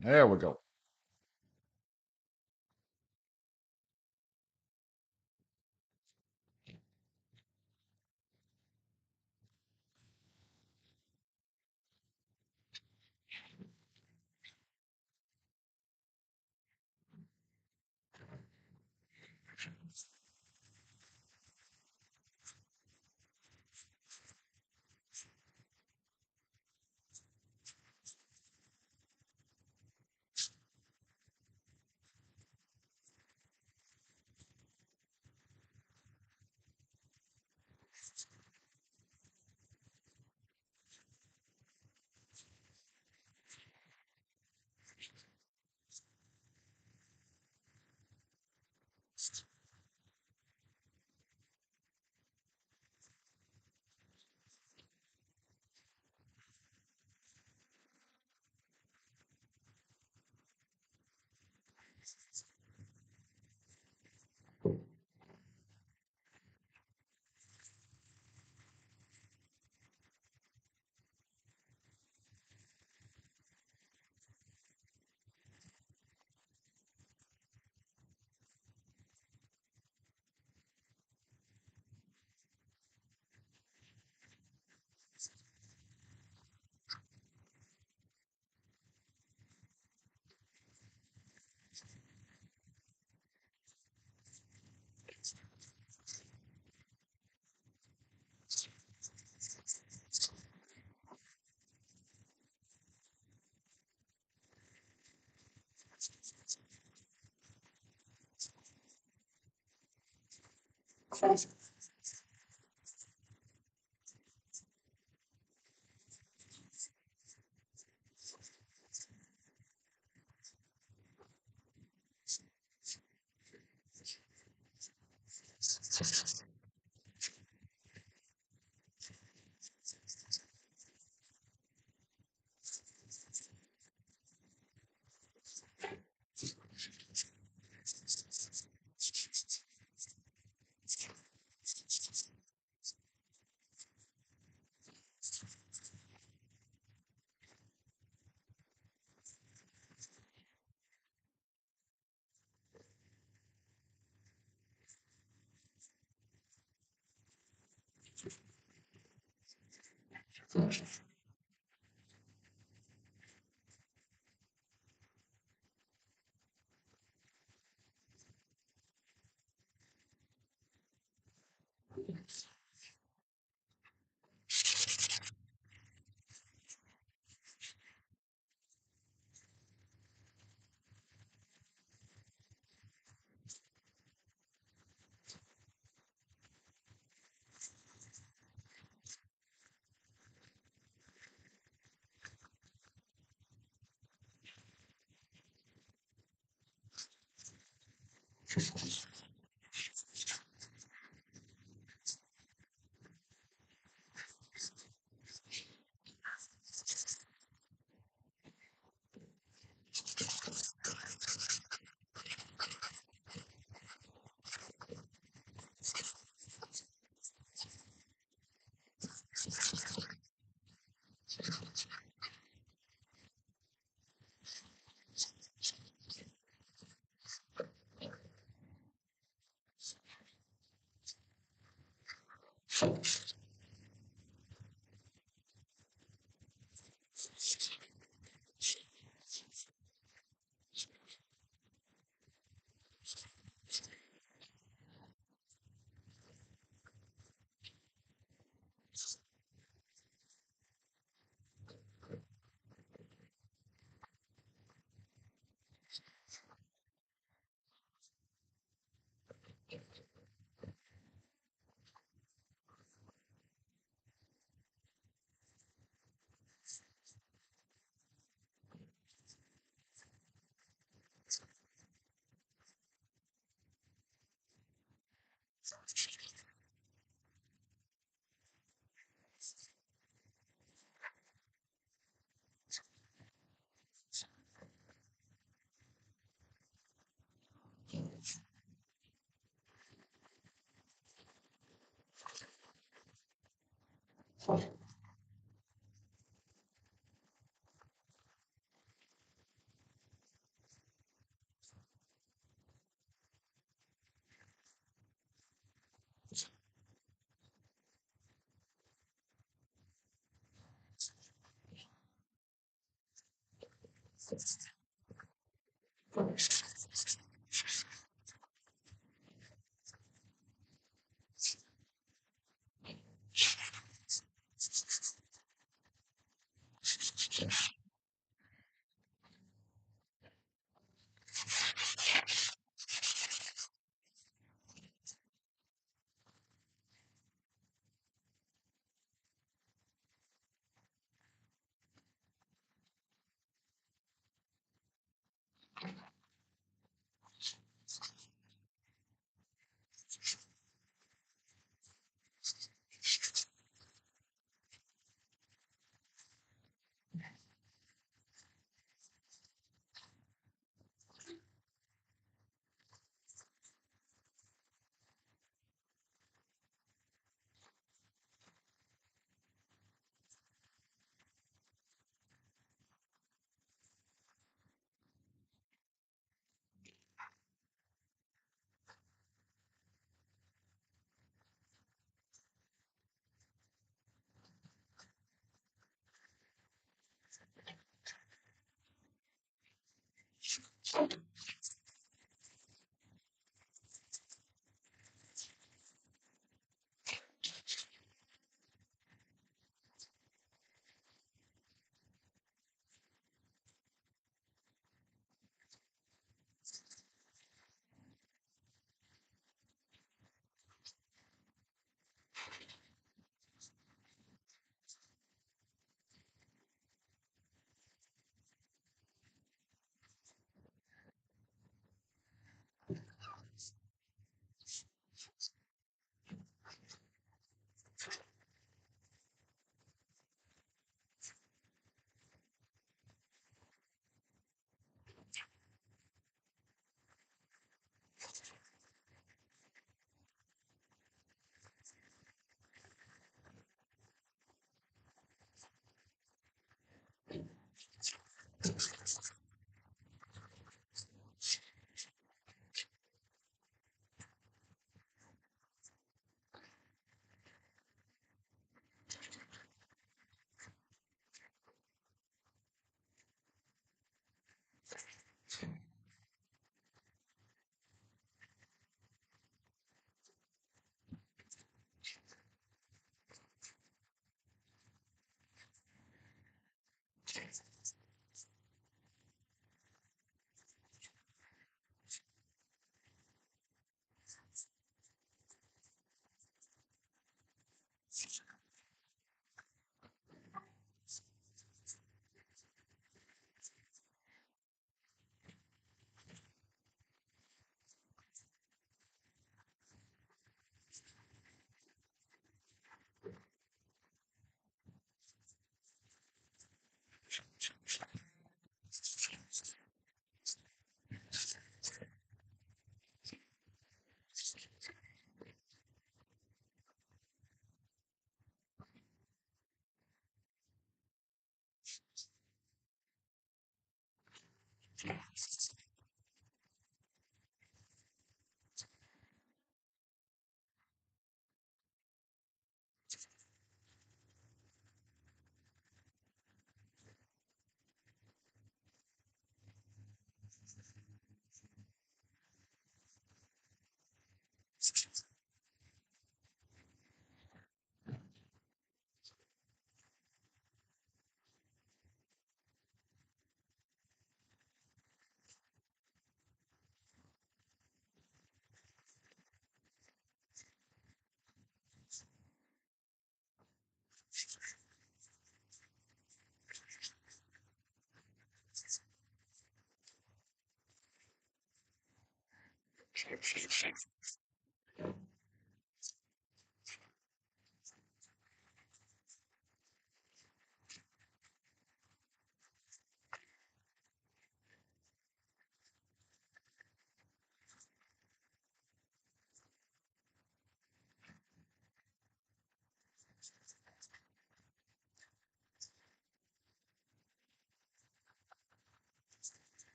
Speaker 1: There we go.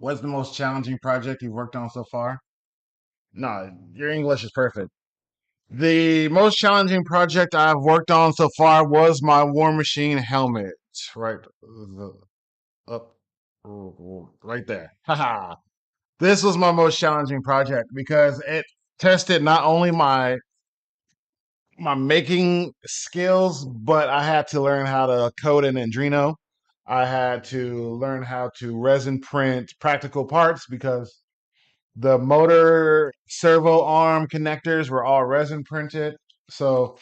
Speaker 1: What's the most challenging project you've worked on so far? No, your English is perfect. The most challenging project I've worked on so far was my War Machine helmet. Right, up, right there. Haha. This was my most challenging project because it tested not only my making skills, but I had to learn how to code in Adreno. I had to learn how to resin print practical parts because the motor servo arm connectors were all resin printed. So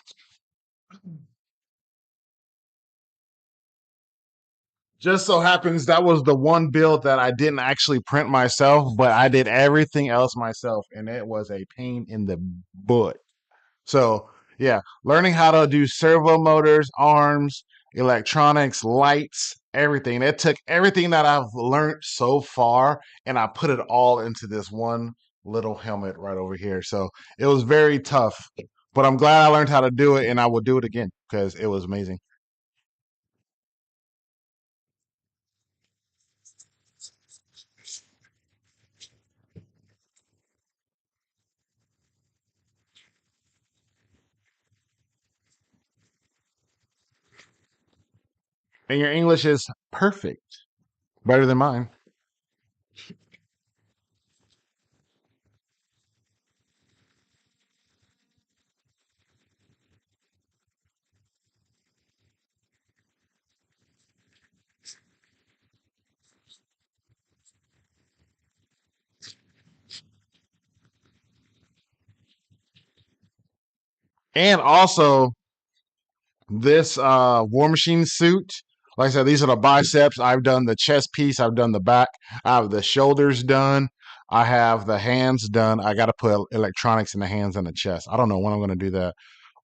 Speaker 1: just so happens that was the one build that I didn't actually print myself, but I did everything else myself, and it was a pain in the butt. So yeah, learning how to do servo motors, arms, electronics, lights, everything. It took everything that I've learned so far and I put it all into this one little helmet right over here. So it was very tough, but I'm glad I learned how to do it and I will do it again because it was amazing. And your English is perfect, better than mine. And also, this War Machine suit. Like I said, these are the biceps. I've done the chest piece. I've done the back. I have the shoulders done. I have the hands done. I got to put electronics in the hands and the chest. I don't know when I'm going to do that.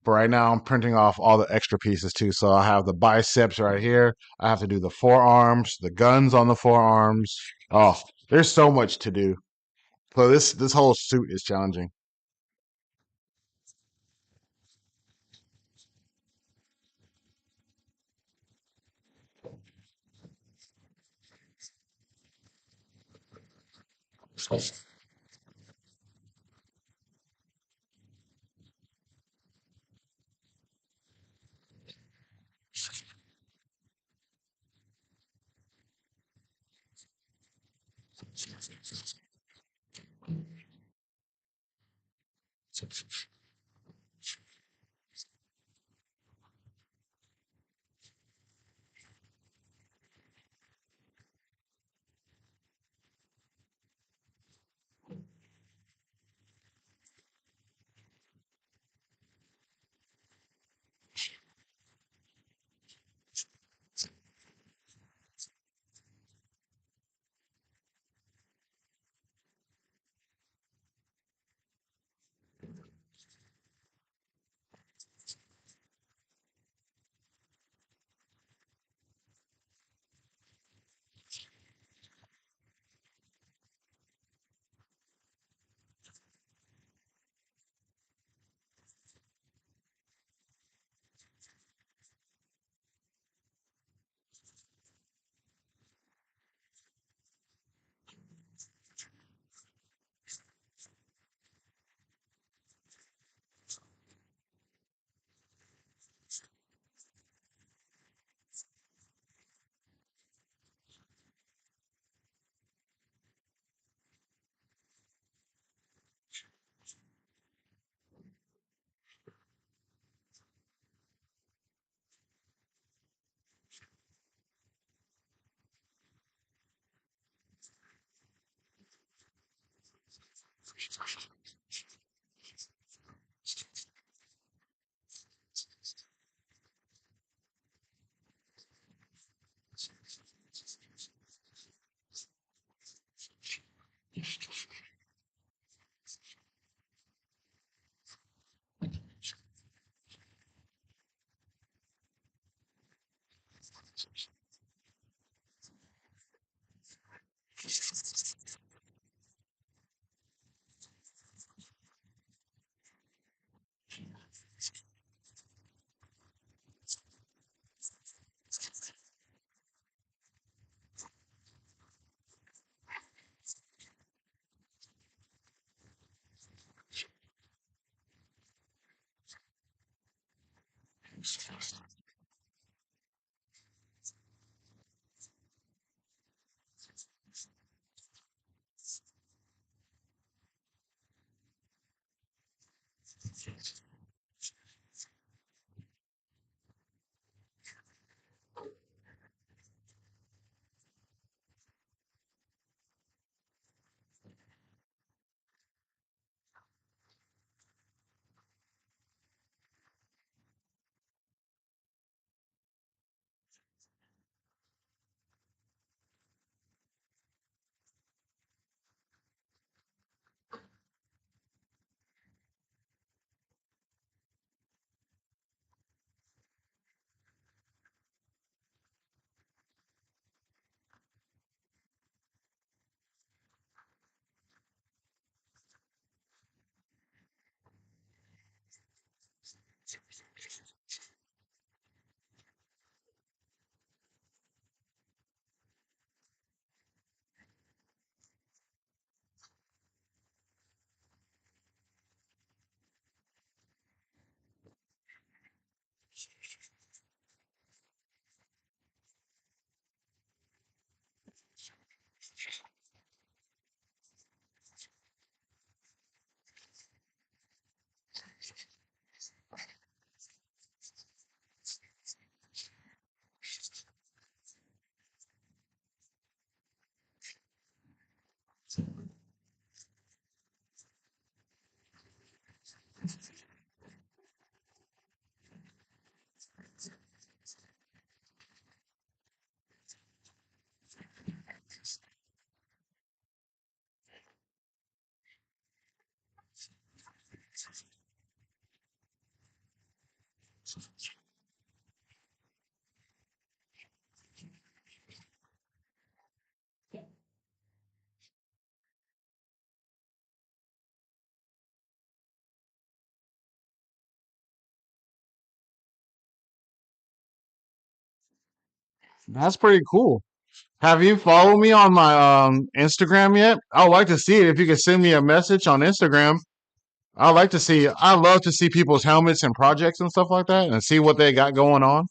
Speaker 1: But right now, I'm printing off all the extra pieces too. So I have the biceps right here. I have to do the forearms, the guns on the forearms. Oh, there's so much to do. So this whole suit is challenging. That's pretty cool. Have you followed me on my Instagram yet? I'd like to see it. If you could send me a message on Instagram, I'd like to see. I love to see people's helmets and projects and stuff like that, and see what they got going on.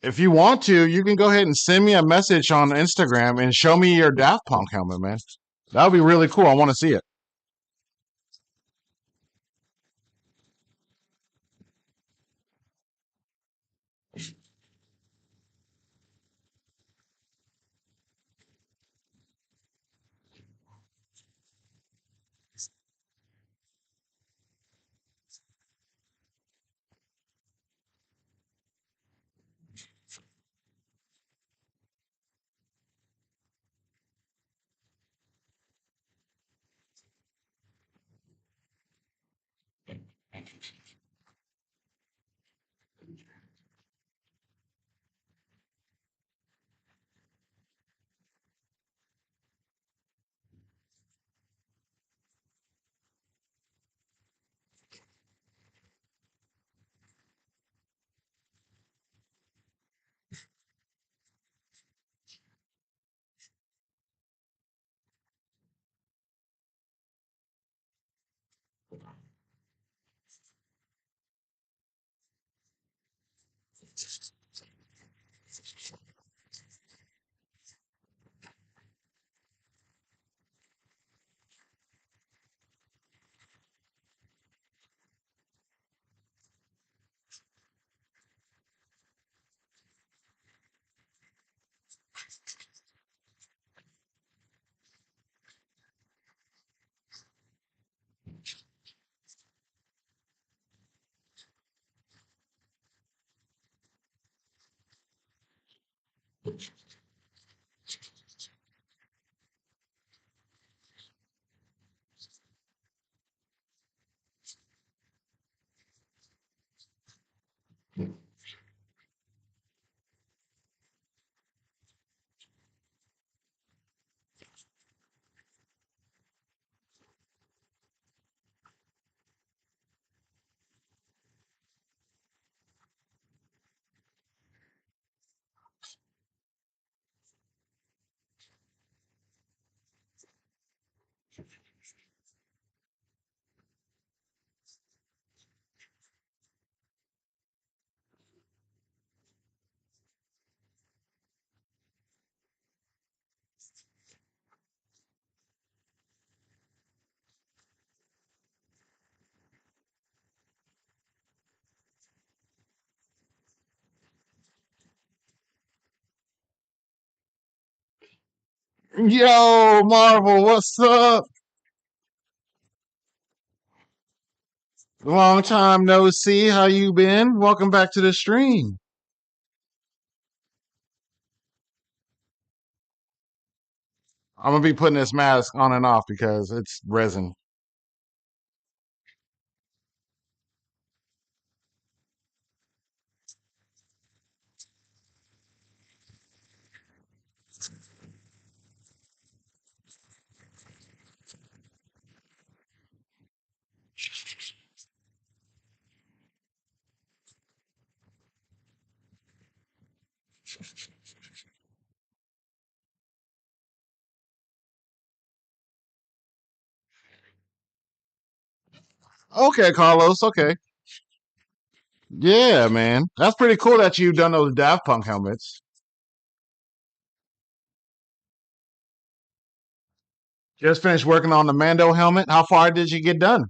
Speaker 1: If you want to, you can go ahead and send me a message on Instagram and show me your Daft Punk helmet, man. That would be really cool. I want to see it. Yo, Marvel, what's up? Long time no see. How you been? Welcome back to the stream. I'm gonna be putting this mask on and off because it's resin. Okay, Carlos. Okay. Yeah, man. That's pretty cool that you've done those Daft Punk helmets. Just finished working on the Mando helmet. How far did you get done?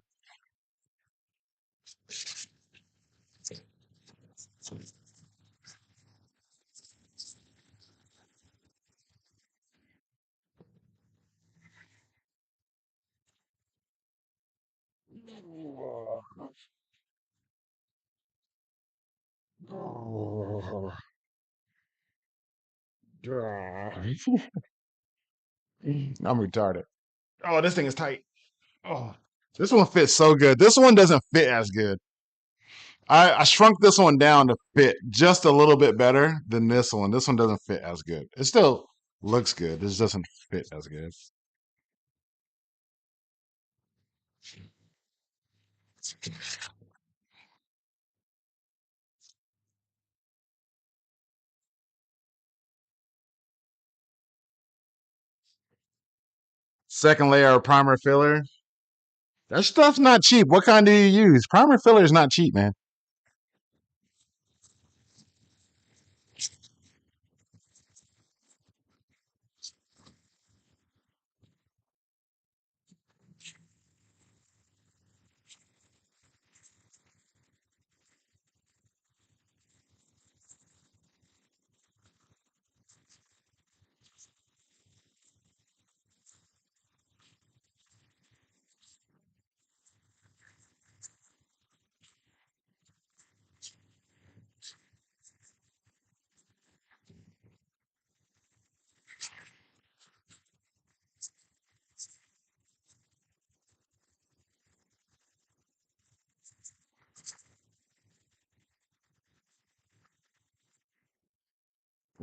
Speaker 1: I'm retarded. Oh, this thing is tight. Oh, this one fits so good. This one doesn't fit as good. I shrunk this one down to fit just a little bit better than this one. This one doesn't fit as good. It still looks good. This doesn't fit as good. Second layer of primer filler. That stuff's not cheap. What kind do you use? Primer filler is not cheap, man.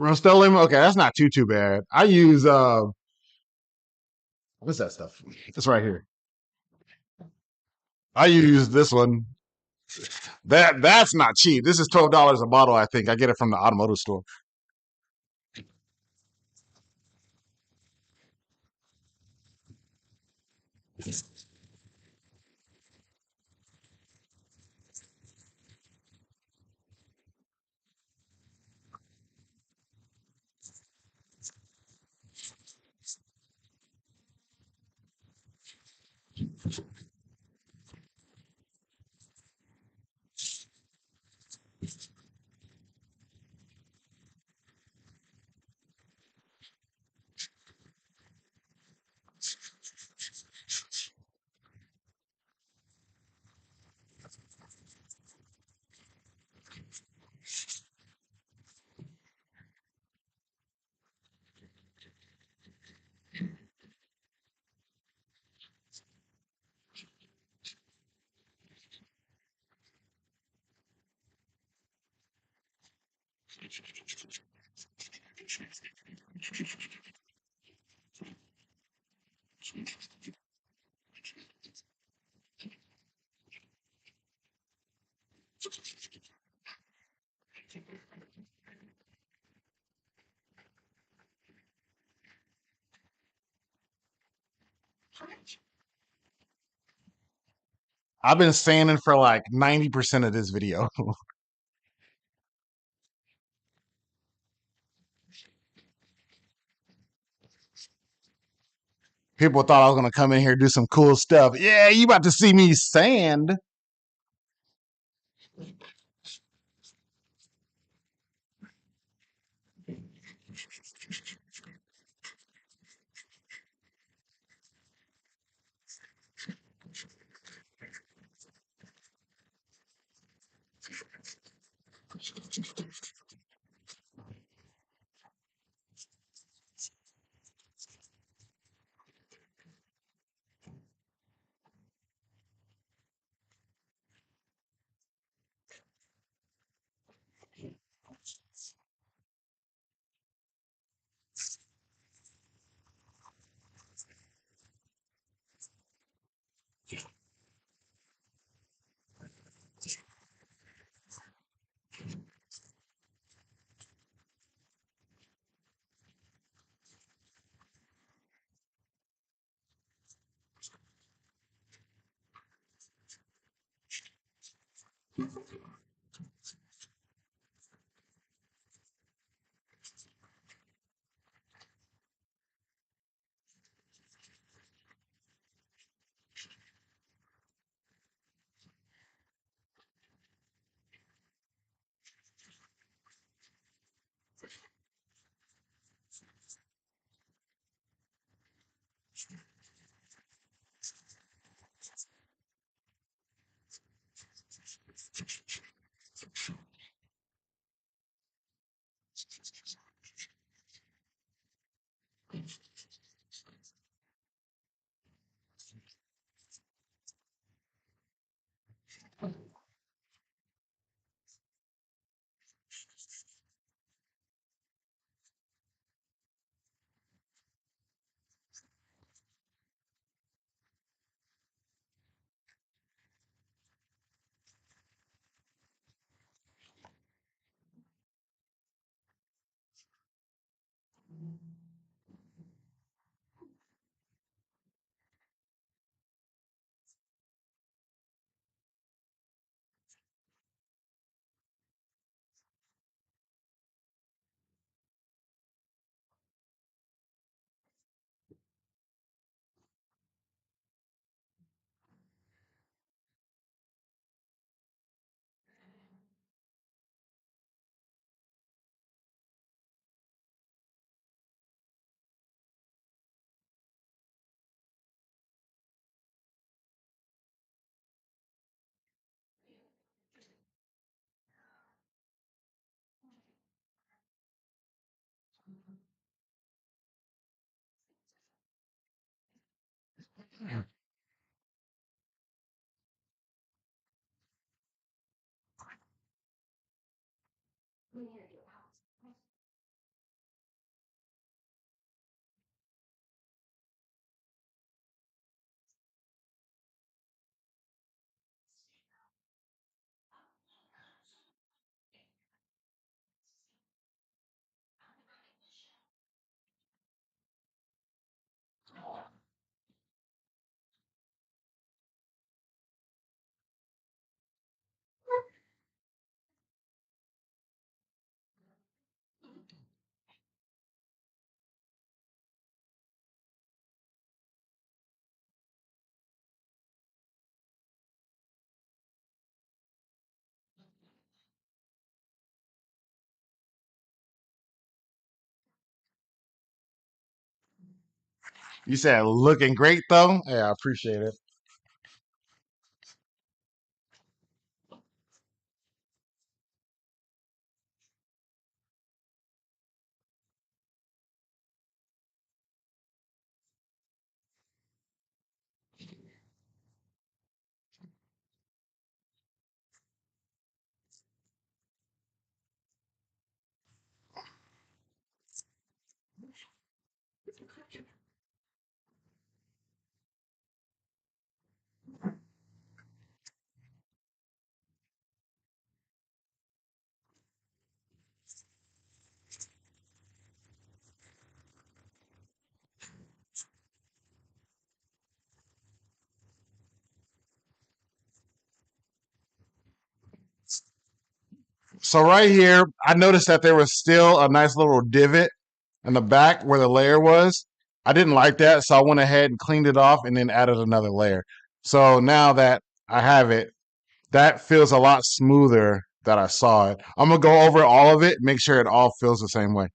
Speaker 1: Rust-Oleum. Okay, that's not too bad. I use what's that stuff? It's right here. I use this one. That's not cheap. This is $12 a bottle. I think I get it from the automotive store. I've been sanding for like 90% of this video. People thought I was gonna come in here and do some cool stuff. Yeah, you about to see me sand. You said looking great though. Yeah, I appreciate it. So right here, I noticed that there was still a nice little divot in the back where the layer was. I didn't like that, so I went ahead and cleaned it off and then added another layer. So now that I have it, that feels a lot smoother that I saw it. I'm gonna go over all of it, make sure it all feels the same way.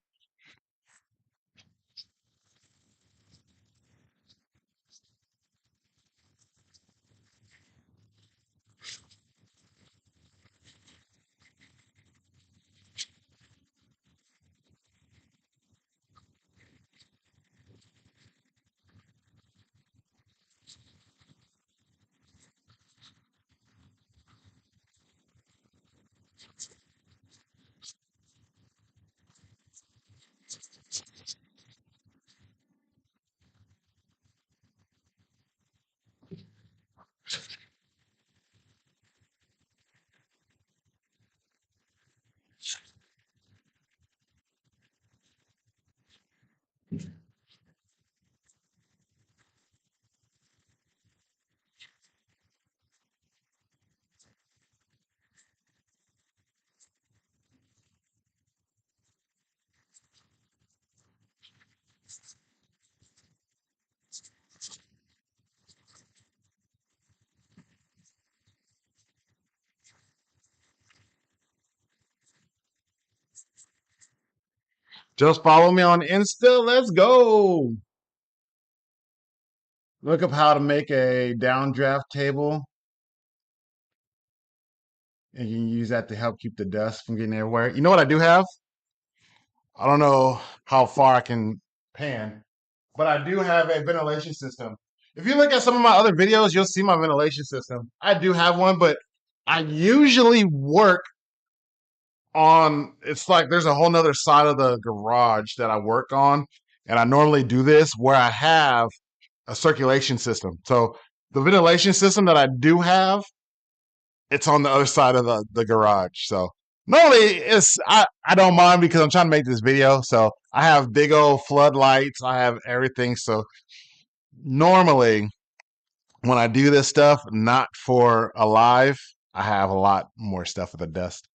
Speaker 1: Just follow me on Insta. Let's go. Look up how to make a downdraft table, and you can use that to help keep the dust from getting everywhere. You know what I do have? I don't know how far I can pan, but I do have a ventilation system. If you look at some of my other videos, you'll see my ventilation system. I do have one, but I usually work on, it's like there's a whole nother side of the garage that I work on. And I normally do this where I have a circulation system. So the ventilation system that I do have, it's on the other side of the garage. So normally I don't mind because I'm trying to make this video. So I have big old floodlights. I have everything. So normally when I do this stuff, not for a live, I have a lot more stuff with the dust.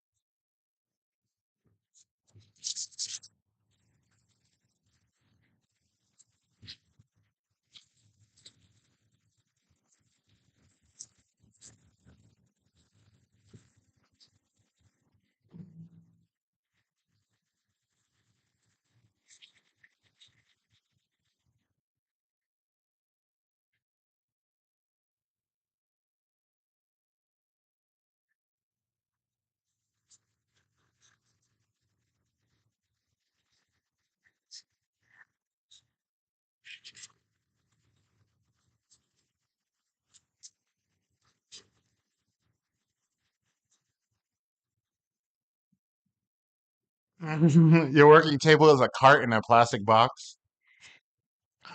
Speaker 1: Your working table is a cart in a plastic box.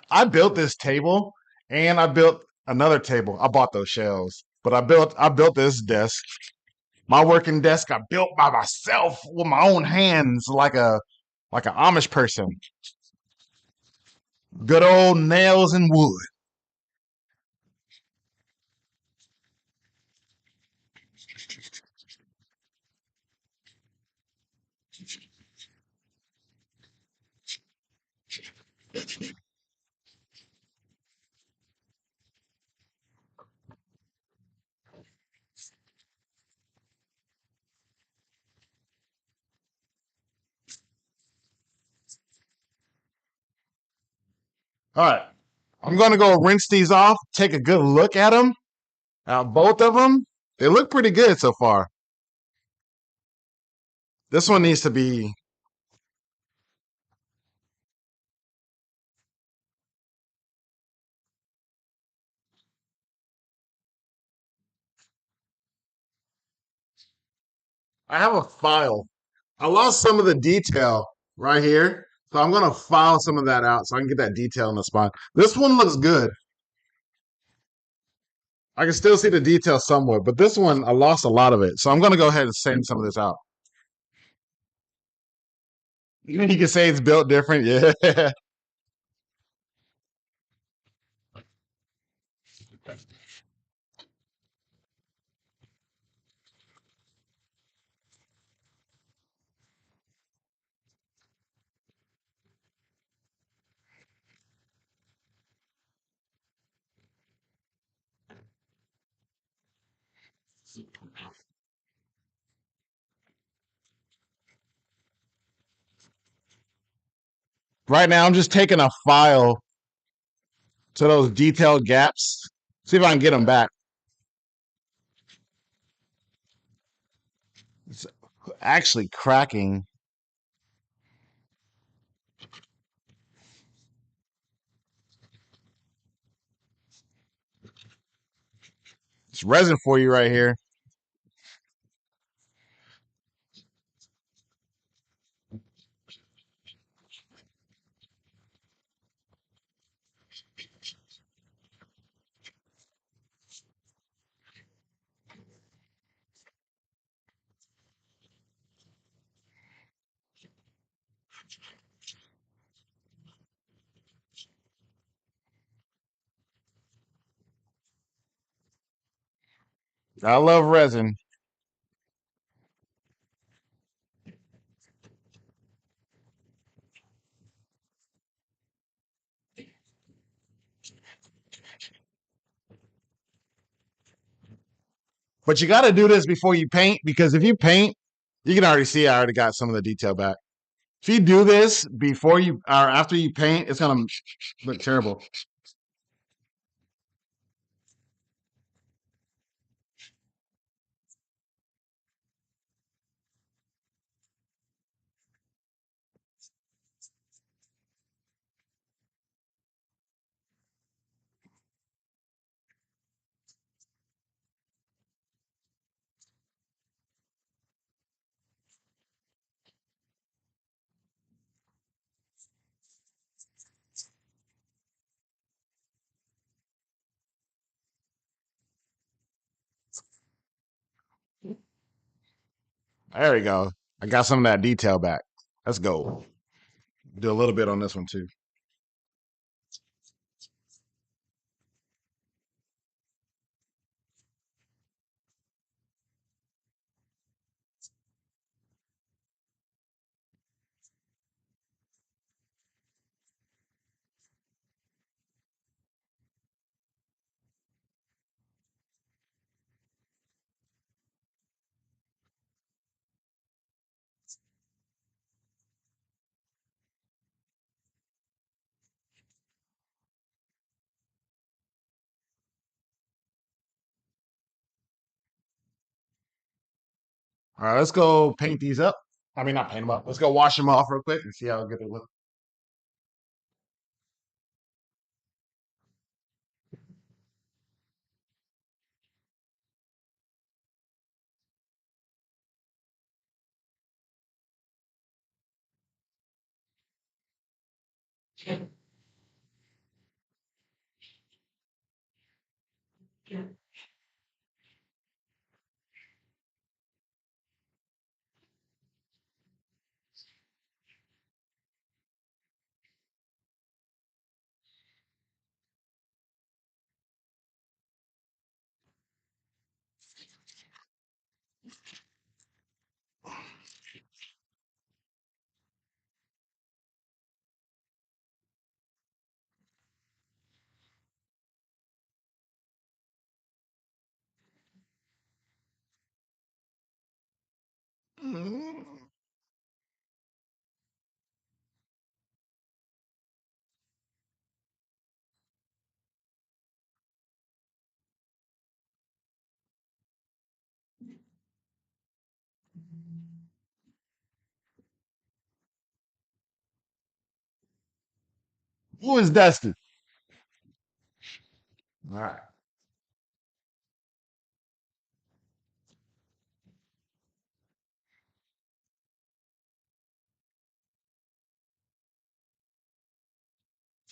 Speaker 1: I built this table and I built another table. I bought those shelves, but I built this desk. My working desk I built by myself with my own hands, like an Amish person. Good old nails and wood. All right, I'm gonna go rinse these off. Take a good look at them. Both of them, they look pretty good so far. This one needs to be. I have a file. I lost some of the detail right here. So I'm gonna file some of that out so I can get that detail in the spine. This one looks good. I can still see the detail somewhat, but this one I lost a lot of it. So I'm gonna go ahead and send some of this out. You can say it's built different, yeah. Right now I'm just taking a file to those detailed gaps. See if I can get them back. It's actually cracking. It's resin for you right here. I love resin. But you got to do this before you paint because if you paint, you can already see I already got some of the detail back. If you do this before you or after you paint, it's gonna look terrible. There we go. I got some of that detail back. Let's go. Do a little bit on this one too. All right, let's go paint these up. I mean, not paint them up. Let's go wash them off real quick and see how good they look. Who is Dustin? All right.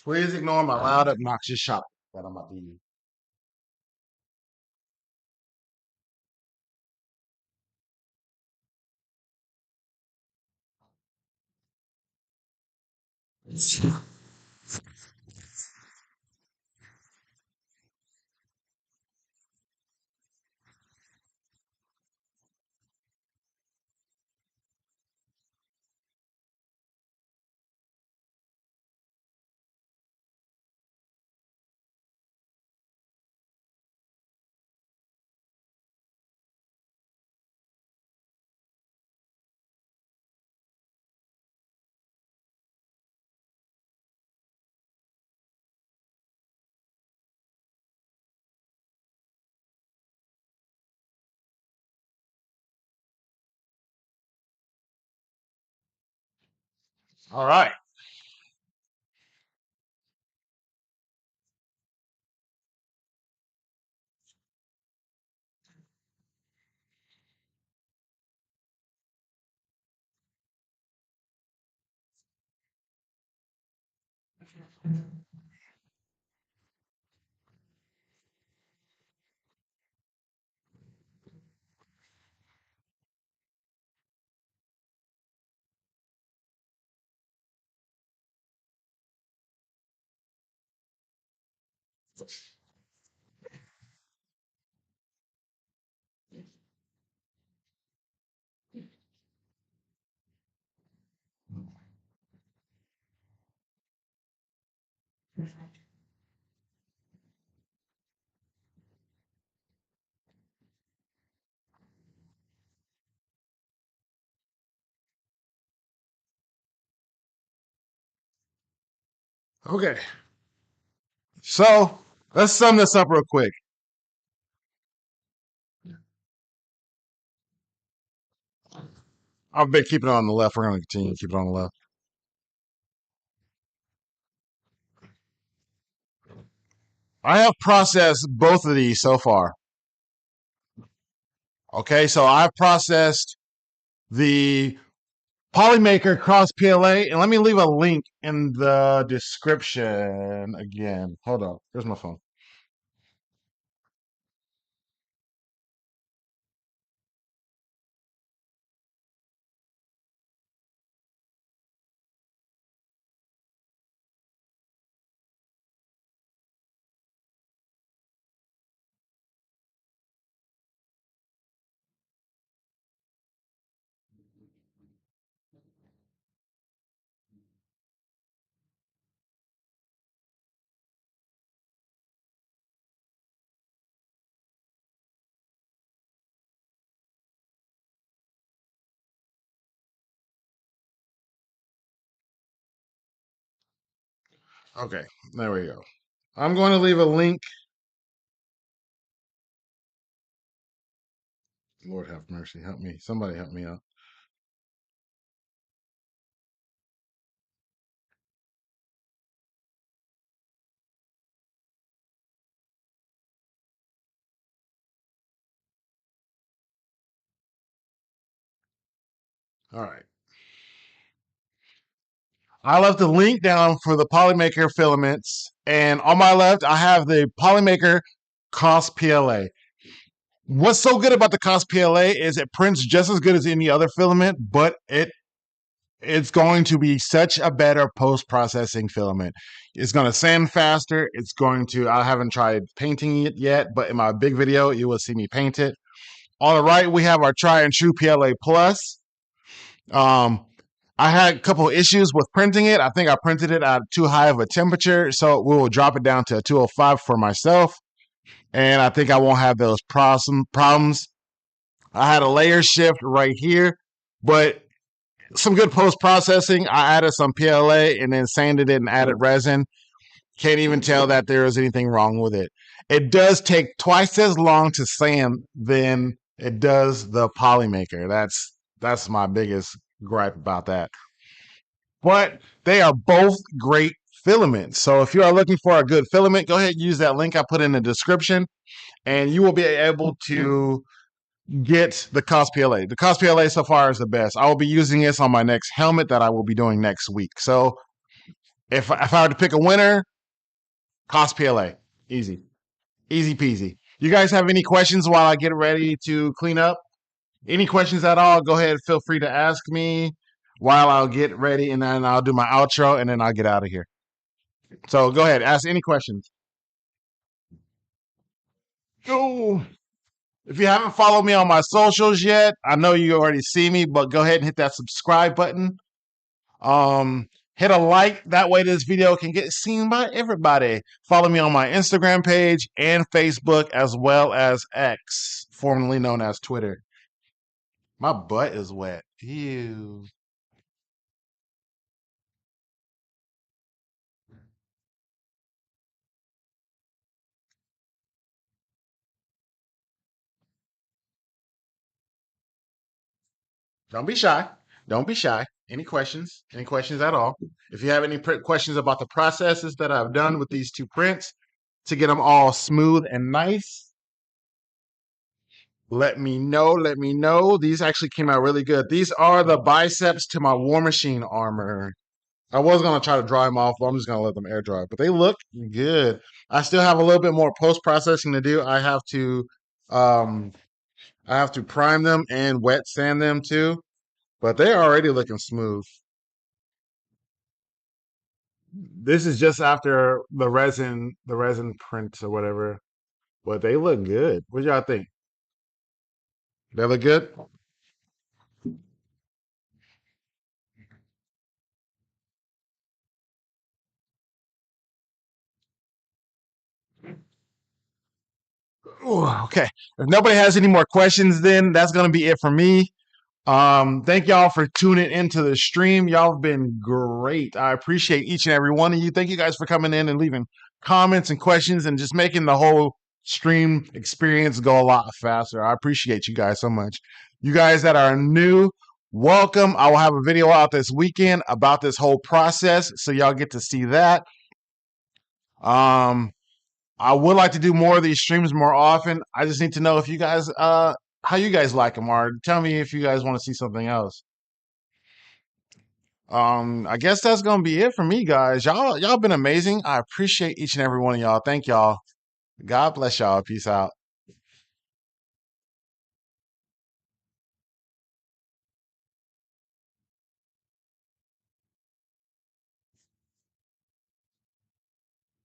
Speaker 1: Please ignore my loud, obnoxious shop that I'm about to use. All right. Okay, so let's sum this up real quick. I've been keeping it on the left. We're going to continue to keep it on the left. I have processed both of these so far. Okay, so I've processed the PolyMaker CosPLA, and let me leave a link in the description again. Hold on, here's my phone. Okay, there we go. I'm going to leave a link. Lord have mercy, help me. Somebody help me out. All right. I left the link down for the PolyMaker filaments, and on my left, I have the PolyMaker CosPLA. What's so good about the CosPLA is it prints just as good as any other filament, but it's going to be such a better post processing filament. It's going to sand faster. It's going to, I haven't tried painting it yet, but in my big video, you will see me paint it. On the right, we have our Try and True PLA Plus. Um, I had a couple of issues with printing it. I think I printed it at too high of a temperature, so we will drop it down to a 205 for myself. And I think I won't have those problems. I had a layer shift right here, but some good post processing. I added some PLA and then sanded it and added resin. Can't even tell that there is anything wrong with it. It does take twice as long to sand than it does the PolyMaker. That's my biggest gripe about that. But they are both great filaments. So if you are looking for a good filament, go ahead and use that link I put in the description, and you will be able to get the CosPLA. The CosPLA so far is the best. I will be using this on my next helmet that I will be doing next week. So if I were to pick a winner, CosPLA. Easy. Easy peasy. You guys have any questions while I get ready to clean up? Any questions at all? Go ahead. Feel free to ask me while I'll get ready, and then I'll do my outro, and then I'll get out of here. So go ahead. Ask any questions. Oh, if you haven't followed me on my socials yet, I know you already see me, but go ahead and hit that subscribe button. Um, Hit a like. That way this video can get seen by everybody. Follow me on my Instagram page and Facebook, as well as X, formerly known as Twitter. My butt is wet. Ew. Don't be shy. Don't be shy. Any questions? Any questions at all? If you have any questions about the processes that I've done with these two prints to get them all smooth and nice, let me know. Let me know. These actually came out really good. These are the biceps to my War Machine armor. I was gonna try to dry them off, but I'm just gonna let them air dry. But they look good. I still have a little bit more post processing to do. Um, I have to prime them and wet sand them too. But they're already looking smooth. This is just after the resin print or whatever. But they look good. What y'all think? They look good. Ooh, okay. If nobody has any more questions, then that's gonna be it for me. Thank y'all for tuning into the stream. Y'all have been great. I appreciate each and every one of you. Thank you guys for coming in and leaving comments and questions and just making the whole stream experience go a lot faster. I appreciate you guys so much. You guys that are new, welcome. I will have a video out this weekend about this whole process, so y'all get to see that. I would like to do more of these streams more often. I just need to know if you guys how you guys like them, or tell me if you guys want to see something else. I guess that's gonna be it for me, guys. Y'all been amazing. I appreciate each and every one of y'all. Thank y'all. God bless y'all. Peace out.